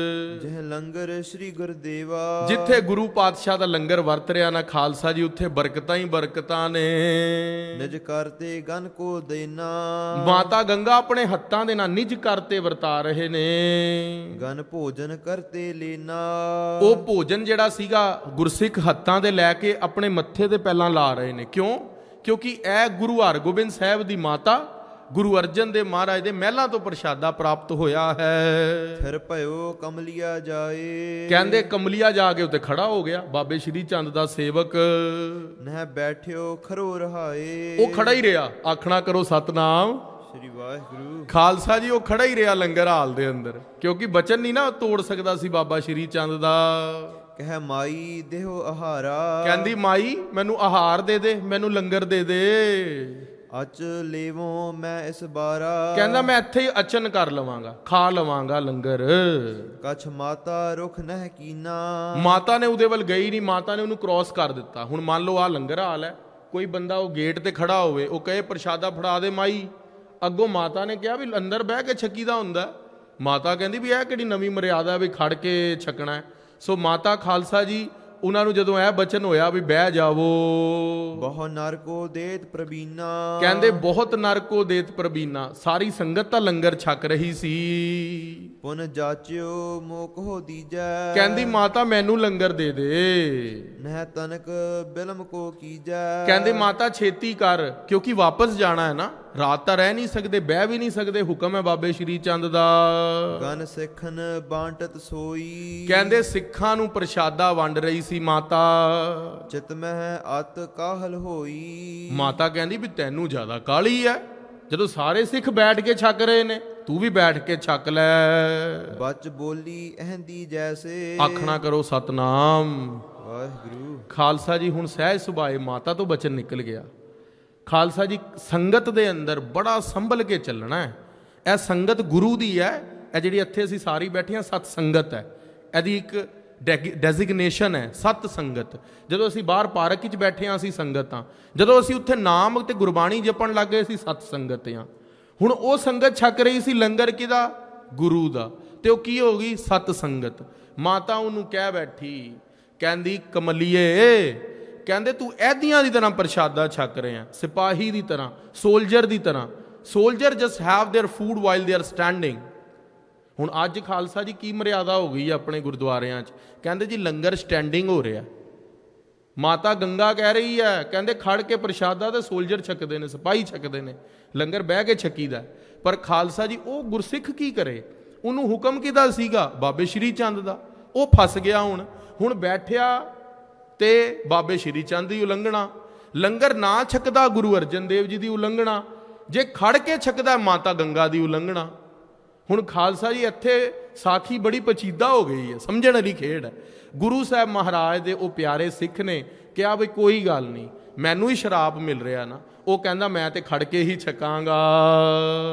ਜਿਹ ਲੰਗਰ ਸ੍ਰੀ ਗੁਰਦੇਵਾ। ਜਿੱਥੇ ਗੁਰੂ ਪਾਤਸ਼ਾਹ ਦਾ ਲੰਗਰ ਵਰਤ ਰਿਹਾ ਨਾ ਖਾਲਸਾ ਜੀ, ਉੱਥੇ ਬਰਕਤਾਂ ਹੀ ਬਰਕਤਾਂ ਨੇ। ਨਿਜ ਕਰਤੇ ਗਨ ਕੋ ਦੇਨਾ। ਮਾਤਾ ਗੰਗਾ ਆਪਣੇ ਹੱਥਾਂ ਦੇ ਨਾਲ ਨਿਜ ਕਰਤੇ ਵਰਤਾ ਰਹੇ ਨੇ। ਗਨ ਭੋਜਨ ਕਰਤੇ ਲੈਨਾ। ਉਹ ਭੋਜਨ ਜਿਹੜਾ ਸੀਗਾ ਗੁਰਸਿੱਖ ਹੱਥਾਂ ਦੇ ਲੈ ਕੇ ਆਪਣੇ ਮੱਥੇ ਤੇ ਪਹਿਲਾਂ ਲਾ ਰਹੇ ਨੇ। ਕਿਉਂ? ਕਿਉਂਕਿ ਇਹ ਗੁਰੂ ਹਰਗੋਬਿੰਦ ਸਾਹਿਬ ਦੀ ਮਾਤਾ ਗੁਰੂ ਅਰਜਨ ਦੇਵ ਮਹਾਰਾਜ ਦੇ ਮਹਿਲਾਂ ਤੋਂ ਪ੍ਰਸ਼ਾਦਾ ਪ੍ਰਾਪਤ ਹੋਇਆ ਹੈ। ਫਿਰ ਭਇਓ ਕਮਲੀਆ ਜਾਏ। ਕਹਿੰਦੇ ਕਮਲੀਆ ਜਾ ਕੇ ਉੱਤੇ ਖੜਾ ਹੋ ਗਿਆ ਬਾਬੇ ਸ਼੍ਰੀ ਚੰਦ ਦਾ ਸੇਵਕ। ਨਹਿ ਬੈਠਿਓ ਖਰੋ ਰਹਾਏ। ਉਹ ਖੜਾ ਹੀ ਰਿਹਾ। ਆਖਣਾ ਕਰੋ ਸਤਨਾਮ। ਸ਼੍ਰੀ ਵਾਹਿਗੁਰੂ। ਖਾਲਸਾ ਜੀ ਉਹ ਖੜਾ ਹੀ ਰਿਹਾ ਲੰਗਰ ਹਾਲ ਦੇ ਅੰਦਰ, ਕਿਉਂਕਿ ਬਚਨ ਨਹੀਂ ਨਾ ਤੋੜ ਸਕਦਾ ਸੀ ਬਾਬਾ ਸ਼੍ਰੀ ਚੰਦ ਦਾ। ਕਹਿ ਮਾਈ ਦੇਹੋ ਆਹਾਰਾ। ਕਹਿੰਦੀ ਮਾਈ ਮੈਨੂੰ ਆਹਾਰ ਦੇ ਦੇ, ਮੈਨੂੰ ਲੰਗਰ ਦੇ ਦੇ। ਅਚ ਲੇਵੋ ਮੈਂ ਇਸ ਬਾਰਾ। ਕਹਿੰਦਾ ਮੈਂ ਇੱਥੇ ਹੀ ਅਚਨ ਕਰ ਲਵਾਂਗਾ, ਖਾ ਲਵਾਂਗਾ ਲੰਗਰ। ਕਛ ਮਾਤਾ ਰੁਖ ਨਹਿ ਕੀਨਾ। ਮਾਤਾ ਨੇ ਉਹਦੇ ਵੱਲ ਗਈ ਨਹੀਂ, ਮਾਤਾ ਨੇ ਉਹਨੂੰ ਕ੍ਰਾਸ ਕਰ ਦਿੱਤਾ। ਹੁਣ ਮੰਨ ਲਓ ਆ ਲੰਗਰ ਹਾਲ ਹੈ, ਕੋਈ ਬੰਦਾ ਉਹ ਗੇਟ ਤੇ ਖੜਾ ਹੋਵੇ, ਉਹ ਕਹੇ ਪ੍ਰਸ਼ਾਦਾ ਫੜਾ ਦੇ ਮਾਈ। ਅੱਗੋਂ ਮਾਤਾ ਨੇ ਕਿਹਾ ਵੀ ਅੰਦਰ ਬਹਿ ਕੇ ਛਕੀ ਦਾ ਹੁੰਦਾ। ਮਾਤਾ ਕਹਿੰਦੀ ਵੀ ਇਹ ਕਿਹੜੀ ਨਵੀਂ ਮਰਿਆਦਾ ਵੀ ਖੜ ਕੇ ਛਕਣਾ। ਸੋ ਮਾਤਾ ਖਾਲਸਾ ਜੀ ਉਹਨਾਂ ਨੂੰ ਜਦੋਂ ਇਹ ਬਚਨ ਹੋਇਆ ਵੀ ਬਹਿ ਜਾਵੋ। ਬਹੁ ਨਰ ਕੋ ਦੇਤ ਪ੍ਰਬੀਨਾ। ਕਹਿੰਦੇ ਬਹੁਤ ਨਰ ਕੋ ਦੇਤ ਪ੍ਰਬੀਨਾ। ਸਾਰੀ ਸੰਗਤ ਤਾਂ ਲੰਗਰ ਛਕ ਰਹੀ ਸੀ। ਪੁਨ ਜਾਚਿਓ ਮੋਕ ਹੋ ਦੀਜੈ। ਕਹਿੰਦੀ ਮਾਤਾ ਮੈਨੂੰ ਲੰਗਰ ਦੇ ਦੇ। ਨਹਿ ਤਨਕ ਬਿਲਮ ਕੋ ਕੀਜੈ। ਕਹਿੰਦੇ ਮਾਤਾ ਛੇਤੀ ਕਰ, ਕਿਉਂਕਿ ਵਾਪਸ ਜਾਣਾ ਹੈ ਨਾ, ਰਾਤ ਤਾਂ ਰਹਿ ਨਹੀਂ ਸਕਦੇ, ਬਹਿ ਵੀ ਨਹੀਂ ਸਕਦੇ, ਹੁਕਮ ਹੈ ਬਾਬੇ ਸ਼੍ਰੀ ਚੰਦ ਦਾ। ਗਨ ਸਿੱਖਨ ਬਾਂਟਤ ਸੋਈ। ਕਹਿੰਦੇ ਸਿੱਖਾਂ ਨੂੰ ਪ੍ਰਸ਼ਾਦਾ ਵੰਡ ਰਹੀ ਸੀ ਮਾਤਾ। ਚਿਤ ਮਹਿ ਅਤ ਕਾਹਲ ਹੋਈ। ਮਾਤਾ ਕਹਿੰਦੀ ਵੀ ਤੈਨੂੰ ਜ਼ਿਆਦਾ ਕਾਹਲੀ ਹੈ, ਜਦੋਂ ਸਾਰੇ ਸਿੱਖ ਬੈਠ ਕੇ ਛਕ ਰਹੇ ਨੇ, ਤੂੰ ਵੀ ਬੈਠ ਕੇ ਛਕ ਲੈ। ਬਚ ਬੋਲੀ ਅਹੰਦੀ ਜੈਸੇ। ਆਖਣਾ ਕਰੋ ਸਤਨਾਮ ਵਾਹਿਗੁਰੂ। ਖਾਲਸਾ ਜੀ ਹੁਣ ਸਹਿਜ ਸੁਭਾਏ ਮਾਤਾ ਤੋਂ ਬਚਨ ਨਿਕਲ ਗਿਆ। ਖਾਲਸਾ ਜੀ ਸੰਗਤ ਦੇ ਅੰਦਰ ਬੜਾ ਸੰਭਲ ਕੇ ਚੱਲਣਾ ਹੈ। ਇਹ ਸੰਗਤ ਗੁਰੂ ਦੀ ਹੈ। ਇਹ ਜਿਹੜੀ ਇੱਥੇ ਅਸੀਂ ਸਾਰੀ ਬੈਠੇ ਹਾਂ ਸਤ ਸੰਗਤ ਹੈ। ਇਹਦੀ ਇੱਕ ਡੈਜ਼ਿਗਨੇਸ਼ਨ ਹੈ ਸਤ ਸੰਗਤ। ਜਦੋਂ ਅਸੀਂ ਬਾਹਰ ਪਾਰਕ ਵਿੱਚ ਬੈਠੇ ਹਾਂ ਅਸੀਂ ਸੰਗਤ ਹਾਂ, ਜਦੋਂ ਅਸੀਂ ਉੱਥੇ ਨਾਮ ਤੇ ਗੁਰਬਾਣੀ ਜਪਣ ਲੱਗ ਗਏ ਅਸੀਂ ਸਤ ਸੰਗਤ ਹਾਂ। ਹੁਣ ਉਹ ਸੰਗਤ ਛਕ ਰਹੀ ਸੀ ਲੰਗਰ ਕਿਹਦਾ? ਗੁਰੂ ਦਾ। ਤੇ ਉਹ ਕੀ ਹੋ ਗਈ? ਸਤ ਸੰਗਤ। ਮਾਤਾ ਉਹਨੂੰ ਕਹਿ ਬੈਠੀ, ਕਹਿੰਦੀ ਕਮਲੀਏ, ਕਹਿੰਦੇ ਤੂੰ ਐਦੀਆਂ ਦੀ ਤਰ੍ਹਾਂ ਪ੍ਰਸ਼ਾਦਾ ਛਕ ਰਹੇ ਆ, ਸਿਪਾਹੀ ਦੀ ਤਰ੍ਹਾਂ, ਸੋਲਜਰ ਦੀ ਤਰ੍ਹਾਂ। Soldier just have their food while they are standing. ਹੁਣ ਅੱਜ ਖਾਲਸਾ ਜੀ ਕੀ ਮਰਿਆਦਾ ਹੋ ਗਈ ਹੈ ਆਪਣੇ ਗੁਰਦੁਆਰਿਆਂ 'ਚ? ਕਹਿੰਦੇ ਜੀ ਲੰਗਰ ਸਟੈਂਡਿੰਗ ਹੋ ਰਿਹਾ। ਮਾਤਾ ਗੰਗਾ ਕਹਿ ਰਹੀ ਹੈ, ਕਹਿੰਦੇ ਖੜ ਕੇ ਪ੍ਰਸ਼ਾਦਾ ਤੇ ਸੋਲਜਰ ਛਕਦੇ ਨੇ, ਸਿਪਾਹੀ ਛਕਦੇ ਨੇ, ਲੰਗਰ ਬਹਿ ਕੇ ਛਕੀਦਾ। ਪਰ ਖਾਲਸਾ ਜੀ ਉਹ ਗੁਰਸਿੱਖ ਕੀ ਕਰੇ? ਉਹਨੂੰ ਹੁਕਮ ਕਿਹਦਾ ਸੀਗਾ? ਬਾਬੇ ਸ਼੍ਰੀ ਚੰਦ ਦਾ। ਉਹ ਫਸ ਗਿਆ। ਹੁਣ ਬੈਠਿਆ ਤੇ ਬਾਬੇ ਸ਼੍ਰੀ ਚੰਦ ਦੀ ਉਲੰਘਣਾ, ਲੰਗਰ ਨਾ ਛਕਦਾ ਗੁਰੂ ਅਰਜਨ ਦੇਵ ਜੀ ਦੀ ਉਲੰਘਣਾ, ਜੇ ਖੜ ਕੇ ਛਕਦਾ ਮਾਤਾ ਗੰਗਾ ਦੀ ਉਲੰਘਣਾ। ਹੁਣ ਖਾਲਸਾ ਜੀ ਇੱਥੇ ਸਾਖੀ ਬੜੀ ਪਚੀਦਾ ਹੋ ਗਈ ਹੈ, ਸਮਝਣ ਵਾਲੀ ਖੇਡ ਹੈ। ਗੁਰੂ ਸਾਹਿਬ ਮਹਾਰਾਜ ਦੇ ਉਹ ਪਿਆਰੇ ਸਿੱਖ ਨੇ ਕਿਹਾ ਬਈ ਕੋਈ ਗੱਲ ਨਹੀਂ, ਮੈਨੂੰ ਹੀ ਸ਼ਰਾਪ ਮਿਲ ਰਿਹਾ ਨਾ। ਉਹ ਕਹਿੰਦਾ ਮੈਂ ਤੇ ਖੜ ਕੇ ਹੀ ਛਕਾਂਗਾ।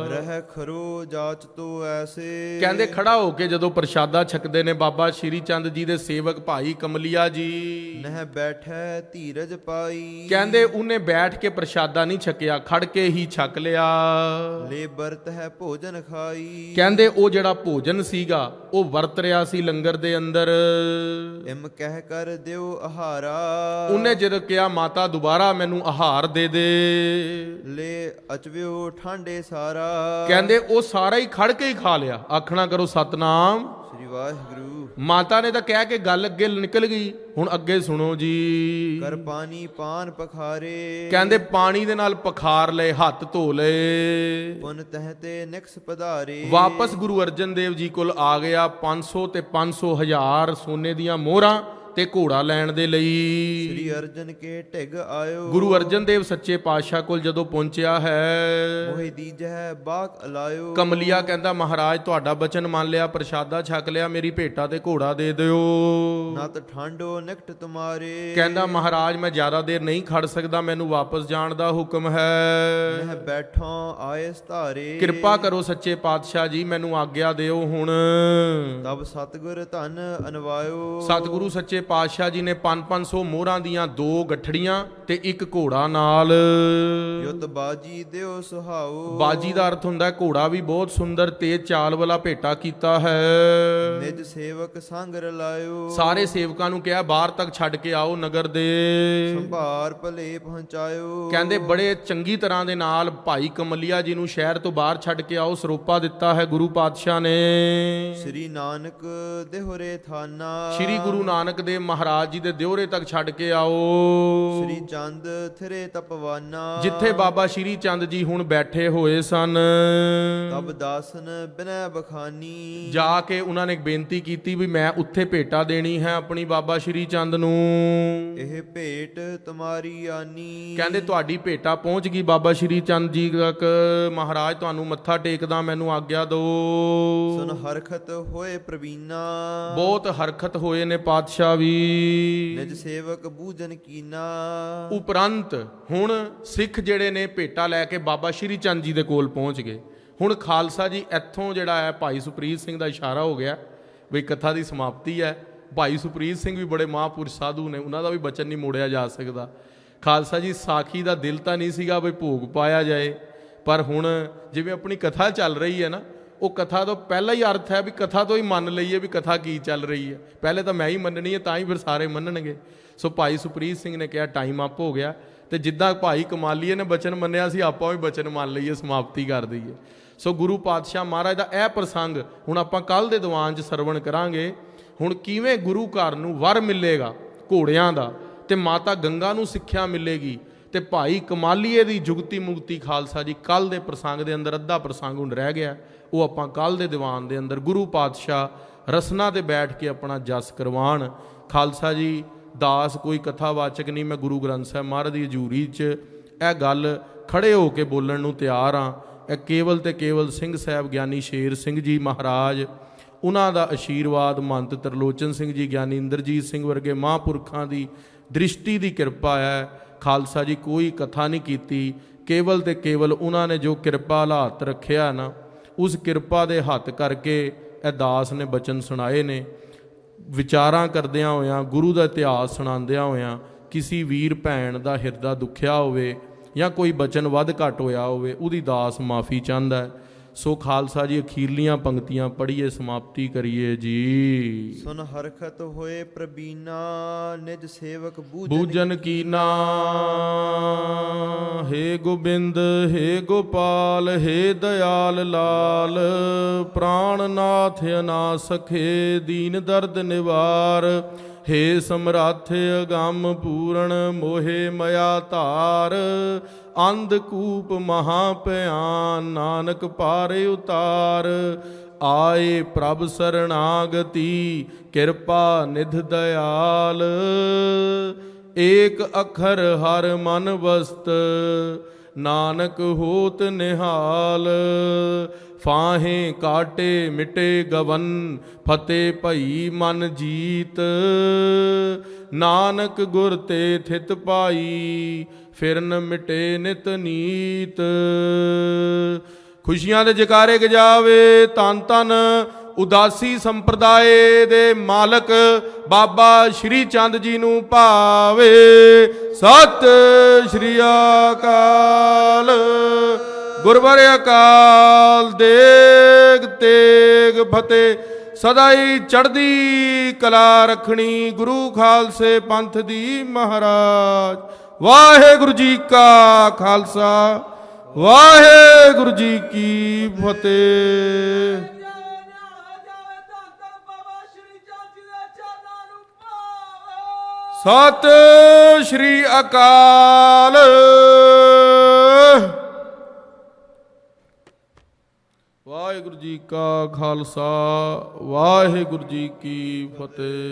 ਰਹਿ ਖਰੋ ਜਾਚ ਤੋ ਐਸੇ, ਕਹਿੰਦੇ ਖੜਾ ਹੋ ਕੇ ਜਦੋਂ ਪ੍ਰਸ਼ਾਦਾ ਛਕਦੇ ਨੇ ਬਾਬਾ ਸ਼੍ਰੀ ਚੰਦ ਜੀ ਦੇ ਸੇਵਕ ਭਾਈ ਕਮਲੀਆ ਜੀ, ਨਹਿ ਬੈਠੈ ਧੀਰਜ ਪਾਈ। ਕਹਿੰਦੇ ਉਹਨੇ ਬੈਠ ਕੇ ਪ੍ਰਸ਼ਾਦਾ ਨਹੀਂ ਛਕਿਆ, ਖੜ ਕੇ ਹੀ ਛਕ ਲਿਆ। ਲੈ ਵਰਤ ਹੈ ਭੋਜਨ ਖਾਈ। ਕਹਿੰਦੇ ਉਹ ਜਿਹੜਾ ਭੋਜਨ ਸੀਗਾ ਉਹ ਵਰਤ ਰਿਹਾ ਸੀ ਲੰਗਰ ਦੇ ਅੰਦਰ। ਇਮ ਕਹਿ ਕਰ ਦਿਓ ਆਹਾਰਾ। ਉਹਨੇ ਜਦੋਂ ਕਿਹਾ ਮਾਤਾ ਦੁਬਾਰਾ ਮੈਨੂੰ ਆਹਾਰ ਦੇ ਦੇ, ਲੈ ਅਚਵਿਓ ਠਾਂਡੇ ਸਾਰਾ। ਕਹਿੰਦੇ ਉਹ ਸਾਰਾ ਹੀ ਖੜ ਕੇ ਹੀ ਖਾ ਲਿਆ। ਆਖਣਾ ਕਰੋ ਸਤਨਾਮ ਸ੍ਰੀ ਵਾਹਿਗੁਰੂ। ਮਾਤਾ ਨੇ ਤਾਂ ਕਹਿ ਕੇ ਗੱਲ ਅੱਗੇ ਨਿਕਲ ਗਈ। ਹੁਣ ਅੱਗੇ ਸੁਣੋ ਜੀ। ਕਰ ਪਾਣੀ ਪਾਨ ਪਖਾਰੇ। ਕਹਿੰਦੇ ਪਾਣੀ ਦੇ ਨਾਲ ਪਖਾਰ ਲਏ, ਹੱਥ ਧੋ ਲਏ। ਪੁਨ ਤਹਿ ਤੇ ਨਿਕਸ ਪਧਾਰੇ। ਵਾਪਸ ਗੁਰੂ ਅਰਜਨ ਦੇਵ ਜੀ ਕੋਲ ਆ ਗਿਆ 500 ਤੇ 500 ਹਜ਼ਾਰ ਸੋਨੇ ਦੀਆਂ ਮੋਹਰਾਂ ਤੇ ਘੋੜਾ ਲੈਣ ਦੇ ਲਈ। ਸ੍ਰੀ ਅਰਜਨ ਕੇ ਢਿਗ ਆਇਓ। ਗੁਰੂ ਅਰਜਨ ਦੇਵ ਸੱਚੇ ਪਾਤਸ਼ਾਹ ਕੋਲ ਜਦੋਂ ਪਹੁੰਚਿਆ ਹੈ, ਮੋਹਿ ਦੀਜੈ ਬਾਕ ਅਲਾਇਓ। ਕਮਲੀਆ ਕਹਿੰਦਾ ਮਹਾਰਾਜ ਤੁਹਾਡਾ ਬਚਨ ਮੰਨ ਲਿਆ, ਪ੍ਰਸ਼ਾਦਾ ਛਕ ਲਿਆ, ਮੇਰੀ ਭੇਟਾ ਤੇ ਘੋੜਾ ਦੇ ਦਿਓ। ਨਤ ਠਾਂਡੋ ਨਿਕਟ ਤੁਮਾਰੇ। ਕਹਿੰਦਾ ਮਹਾਰਾਜ ਮੈਂ ਜ਼ਿਆਦਾ ਦੇਰ ਨਹੀਂ ਖੜ ਸਕਦਾ, ਮੈਨੂੰ ਵਾਪਸ ਜਾਣ ਦਾ ਹੁਕਮ ਹੈ। ਨਹਿ ਬੈਠੋ ਆਏ ਸਧਾਰੇ। ਕਿਰਪਾ ਕਰੋ ਸੱਚੇ ਪਾਤਸ਼ਾਹ ਜੀ, ਮੈਨੂੰ ਆਗਿਆ ਦਿਓ ਹੁਣ। ਤਬ ਸਤਿਗੁਰ ਧਨ ਅਨਵਾਇਓ। ਸਤਿਗੁਰੂ ਸੱਚੇ ਪਾਤਸ਼ਾਹ ਜੀ ਨੇ 500 ਮੋਹਰਾਂ ਦੀਆਂ 2 ਗੱਠੜੀਆਂ ਤੇ 1 ਘੋੜਾ ਨਾਲ। ਯੁੱਤ ਬਾਜੀ ਦਿਓ ਸੁਹਾਓ। ਬਾਜੀ ਦਾ ਅਰਥ ਹੁੰਦਾ ਘੋੜਾ ਵੀ ਬਹੁਤ ਸੁੰਦਰ ਤੇਜ਼ ਚਾਲ ਵਾਲਾ ਭੇਟਾ ਕੀਤਾ ਹੈ। ਨਿਜ ਸੇਵਕ ਸੰਗ ਰਲਾਇਓ। ਸਾਰੇ ਸੇਵਕਾਂ ਨੂੰ ਕਿਹਾ ਬਾਹਰ ਤੱਕ ਛੱਡ ਕੇ ਆਓ ਨਗਰ ਦੇ। ਸੰਭਾਰ ਭਲੇ ਪਹੁੰਚਾਇਓ। ਕਹਿੰਦੇ ਬੜੇ ਚੰਗੀ ਤਰ੍ਹਾਂ ਦੇ ਨਾਲ ਭਾਈ ਕਮਲੀਆ ਜੀ ਨੂੰ ਸ਼ਹਿਰ ਤੋਂ ਬਾਹਰ ਛੱਡ ਕੇ ਆਓ। ਸਰੋਪਾ ਦਿੱਤਾ ਹੈ ਗੁਰੂ ਪਾਤਸ਼ਾਹ ਨੇ। ਸ੍ਰੀ ਨਾਨਕ ਦੇਹੁਰੇ ਥਾਨਾ। ਸ੍ਰੀ ਗੁਰੂ ਨਾਨਕ ਦੇਵ ਮਹਾਰਾਜ ਜੀ ਦੇ ਦਿਉਰੇ ਤੱਕ ਛੱਡ ਕੇ ਆਓ। ਸ੍ਰੀ ਚੰਦ ਥਿਰੇ ਤਪਵਾਨਾ। ਜਿੱਥੇ ਬਾਬਾ ਸ਼੍ਰੀ ਚੰਦ ਜੀ ਹੁਣ ਬੈਠੇ ਹੋਏ ਸਨ। ਤਬ ਦਾਸਨ ਬਿਨੈ ਬਖਾਨੀ। ਜਾ ਕੇ ਉਹਨਾਂ ਨੇ ਬੇਨਤੀ ਕੀਤੀ ਵੀ ਮੈਂ ਉੱਥੇ ਭੇਟਾ ਦੇਣੀ ਹੈ ਆਪਣੀ ਬਾਬਾ ਸ਼੍ਰੀ ਚੰਦ ਨੂੰ। ਇਹ ਭੇਟ ਤੁਮਾਰੀ ਆਨੀ। ਕਹਿੰਦੇ ਤੁਹਾਡੀ ਭੇਟਾ ਪਹੁੰਚ ਗਈ ਬਾਬਾ ਸ਼੍ਰੀ ਚੰਦ ਜੀ ਤੱਕ। ਮਹਾਰਾਜ ਤੁਹਾਨੂੰ ਮੱਥਾ ਟੇਕਦਾ, ਮੈਨੂੰ ਆਗਿਆ ਦਿਓ। ਸੁਨ ਹਰਖਤ ਹੋਏ ਪ੍ਰਵੀਨਾ। ਬਹੁਤ ਹਰਖਤ ਹੋਏ ਨੇ ਪਾਤਸ਼ਾਹ ਵੀ। ਨਿਜ ਸੇਵਕ ਬੂਝਨ ਕੀਨਾ। ਉਪਰੰਤ ਹੁਣ ਸਿੱਖ ਜਿਹੜੇ ਨੇ ਭੇਟਾ ਲੈ ਕੇ ਬਾਬਾ ਸ਼੍ਰੀ ਚੰਦ ਜੀ ਦੇ ਕੋਲ ਪਹੁੰਚ ਗਏ। ਹੁਣ ਖਾਲਸਾ ਜੀ ਇੱਥੋਂ ਜਿਹੜਾ ਹੈ ਭਾਈ ਸੁਪ੍ਰੀਤ ਸਿੰਘ ਦਾ ਇਸ਼ਾਰਾ ਹੋ ਗਿਆ ਵੀ ਕਥਾ ਦੀ ਸਮਾਪਤੀ ਹੈ। ਭਾਈ ਸੁਪ੍ਰੀਤ ਸਿੰਘ ਵੀ ਬੜੇ ਮਹਾਂਪੁਰਸ਼ ਸਾਧੂ ਨੇ, ਉਹਨਾਂ ਦਾ ਵੀ ਬਚਨ ਨਹੀਂ ਮੋੜਿਆ ਜਾ ਸਕਦਾ। ਖਾਲਸਾ ਜੀ ਸਾਖੀ ਦਾ ਦਿਲ ਤਾਂ ਨਹੀਂ ਸੀਗਾ ਵੀ ਭੋਗ ਪਾਇਆ ਜਾਏ, ਪਰ ਹੁਣ ਜਿਵੇਂ ਆਪਣੀ ਕਥਾ ਚੱਲ ਰਹੀ ਹੈ ਨਾ, ਉਹ ਕਥਾ ਤੋਂ ਪਹਿਲਾ ਹੀ ਅਰਥ ਹੈ ਵੀ ਕਥਾ ਤੋਂ ਹੀ ਮੰਨ ਲਈਏ ਵੀ ਕਥਾ ਕੀ ਚੱਲ ਰਹੀ ਹੈ। ਪਹਿਲੇ ਤਾਂ ਮੈਂ ਹੀ ਮੰਨਣੀ ਹੈ, ਤਾਂ ਹੀ ਫਿਰ ਸਾਰੇ ਮੰਨਣਗੇ। ਸੋ ਭਾਈ ਸੁਪ੍ਰੀਤ ਸਿੰਘ ਨੇ ਕਿਹਾ ਟਾਈਮ ਅਪ ਹੋ ਗਿਆ, ਤੇ ਜਿੱਦਾਂ ਭਾਈ ਕਮਾਲੀਏ ਨੇ ਬਚਨ ਮੰਨਿਆ ਸੀ ਆਪਾਂ ਵੀ ਬਚਨ ਮੰਨ ਲਈਏ, ਸਮਾਪਤੀ ਕਰ ਦਈਏ। ਸੋ ਗੁਰੂ ਪਾਤਸ਼ਾਹ ਮਹਾਰਾਜ ਦਾ ਇਹ ਪ੍ਰਸੰਗ ਹੁਣ ਆਪਾਂ ਕੱਲ ਦੇ ਦੀਵਾਨ 'ਚ ਸਰਵਣ ਕਰਾਂਗੇ। ਹੁਣ ਕਿਵੇਂ ਗੁਰੂ ਘਰ ਨੂੰ ਵਰ ਮਿਲੇਗਾ ਘੋੜਿਆਂ ਦਾ, ਤੇ ਮਾਤਾ ਗੰਗਾ ਨੂੰ ਸਿੱਖਿਆ ਮਿਲੇਗੀ, ਤੇ ਭਾਈ ਕਮਾਲੀਏ ਦੀ ਜੁਗਤੀ ਮੁਕਤੀ ਖਾਲਸਾ ਜੀ ਕੱਲ ਦੇ ਪ੍ਰਸੰਗ ਦੇ ਅੰਦਰ ਅੱਧਾ ਪ੍ਰਸੰਗ ਹੁਣ ਰਹਿ ਗਿਆ, ਉਹ ਆਪਾਂ ਕੱਲ ਦੇ ਦੀਵਾਨ ਦੇ ਅੰਦਰ ਗੁਰੂ ਪਾਤਸ਼ਾਹ ਰਸਨਾ ਤੇ ਬੈਠ ਕੇ ਆਪਣਾ ਜਸ ਕਰਵਾਉਣ। ਖਾਲਸਾ ਜੀ ਦਾਸ ਕੋਈ ਕਥਾਵਾਚਕ ਨਹੀਂ, ਮੈਂ ਗੁਰੂ ਗ੍ਰੰਥ ਸਾਹਿਬ ਮਹਾਰਾਜ ਦੀ ਹਜ਼ੂਰੀ 'ਚ ਇਹ ਗੱਲ ਖੜੇ ਹੋ ਕੇ ਬੋਲਣ ਨੂੰ ਤਿਆਰ ਹਾਂ। ਇਹ ਕੇਵਲ ਤੇ ਕੇਵਲ ਸਿੰਘ ਸਾਹਿਬ ਗਿਆਨੀ ਸ਼ੇਰ ਸਿੰਘ ਜੀ ਮਹਾਰਾਜ, ਉਹਨਾਂ ਦਾ ਆਸ਼ੀਰਵਾਦ, ਮਹੰਤ ਤਰਲੋਚਨ ਸਿੰਘ ਜੀ, ਗਿਆਨੀ ਇੰਦਰਜੀਤ ਸਿੰਘ ਵਰਗੇ ਮਹਾਂਪੁਰਖਾਂ ਦੀ ਦ੍ਰਿਸ਼ਟੀ ਦੀ ਕਿਰਪਾ ਹੈ। ਖਾਲਸਾ ਜੀ ਕੋਈ ਕਥਾ ਨਹੀਂ ਕੀਤੀ, ਕੇਵਲ ਤੇ ਕੇਵਲ ਉਹਨਾਂ ਨੇ ਜੋ ਕਿਰਪਾ ਹਾਲਾਤ ਰੱਖਿਆ ਨਾ, ਉਸ ਕਿਰਪਾ ਦੇ ਹੱਥ ਕਰਕੇ ਇਹ ਦਾਸ ਨੇ ਬਚਨ ਸੁਣਾਏ ਨੇ। ਵਿਚਾਰਾਂ ਕਰਦਿਆਂ ਹੋਇਆਂ, ਗੁਰੂ ਦਾ ਇਤਿਹਾਸ ਸੁਣਾਉਂਦਿਆਂ ਹੋਇਆਂ, ਕਿਸੀ ਵੀਰ ਭੈਣ ਦਾ ਹਿਰਦਾ ਦੁਖਿਆ ਹੋਵੇ ਜਾਂ ਕੋਈ ਬਚਨ ਵੱਧ ਘੱਟ ਹੋਇਆ ਹੋਵੇ, ਉਹਦੀ ਦਾਸ ਮਾਫੀ ਚਾਹੁੰਦਾ ਹੈ। ਸੋ ਖਾਲਸਾ ਜੀ ਅਖੀਰਲੀਆਂ ਪੰਕਤੀਆਂ ਪੜ੍ਹੀਏ, ਸਮਾਪਤੀ ਕਰੀਏ ਜੀ। ਸੁਨ ਹਰਖਤ ਹੋਏ ਪ੍ਰਬੀਨਾ ਨਿਜ ਸੇਵਕ ਬੂਜਨ ਕੀਨਾ। ਹੇ ਗੋਬਿੰਦ ਹੇ ਗੋਪਾਲ ਹੇ ਦਇਆਲ ਲਾਲ, ਪ੍ਰਾਣਨਾਥ ਅਨਾਸਖੇ ਦੀਨ ਦਰਦ ਨਿਵਾਰ। ਹੇ ਸਮਰੱਥ ਅਗੰਮ ਪੂਰਨ ਮੋਹਿ ਮਇਆ ਧਾਰ, ਅੰਧਕੂਪ ਮਹਾ ਭਿਆਨ ਨਾਨਕ ਪਾਰੇ ਉਤਾਰ। ਆਏ ਪ੍ਰਭ ਸਰਣਾਗਤੀ ਕਿਰਪਾ ਨਿਧ ਦਇਆਲ, ਏਕ ਅੱਖਰ ਹਰ ਮਨ ਵਸਤ ਨਾਨਕ ਹੋਤ ਨਿਹਾਲ। ਫਾਹੇ ਕਾਟੇ ਮਿਟੇ ਗਵਨ ਫਤਿਹ ਭਈ ਮਨ ਜੀਤ, ਨਾਨਕ ਗੁਰ ਤੇ ਥਿਤ ਪਾਈ ਫਿਰਨ ਮਿਟੇ ਨਿਤ ਨੀਤ। ਖੁਸ਼ੀਆਂ ਦੇ ਜਕਾਰੇ ਗਜਾਵੇ ਧੰਨ ਧੰਨ ਉਦਾਸੀ ਸੰਪਰਦਾਏ ਦੇ ਮਾਲਕ ਬਾਬਾ ਸ਼੍ਰੀ ਚੰਦ ਜੀ ਨੂੰ ਭਾਵੇ। ਸਤਿ ਸ਼੍ਰੀ ਅਕਾਲ। ਗੁਰਬਰ ਅਕਾਲ ਦੇਗ ਤੇਗ ਫਤਿਹ। ਸਦਾ ਹੀ ਚੜ੍ਹਦੀ ਕਲਾ ਰੱਖਣੀ ਗੁਰੂ ਖਾਲਸੇ ਪੰਥ ਦੀ ਮਹਾਰਾਜ। ਵਾਹਿਗੁਰੂ ਜੀ ਕਾ ਖਾਲਸਾ ਵਾਹਿਗੁਰੂ ਜੀ ਕੀ ਫਤਿਹ। ਸਤਿ ਸ਼੍ਰੀ ਅਕਾਲ। ਵਾਹਿਗੁਰੂ ਜੀ ਕਾ ਖਾਲਸਾ ਵਾਹਿਗੁਰੂ ਜੀ ਕੀ ਫਤਿਹ।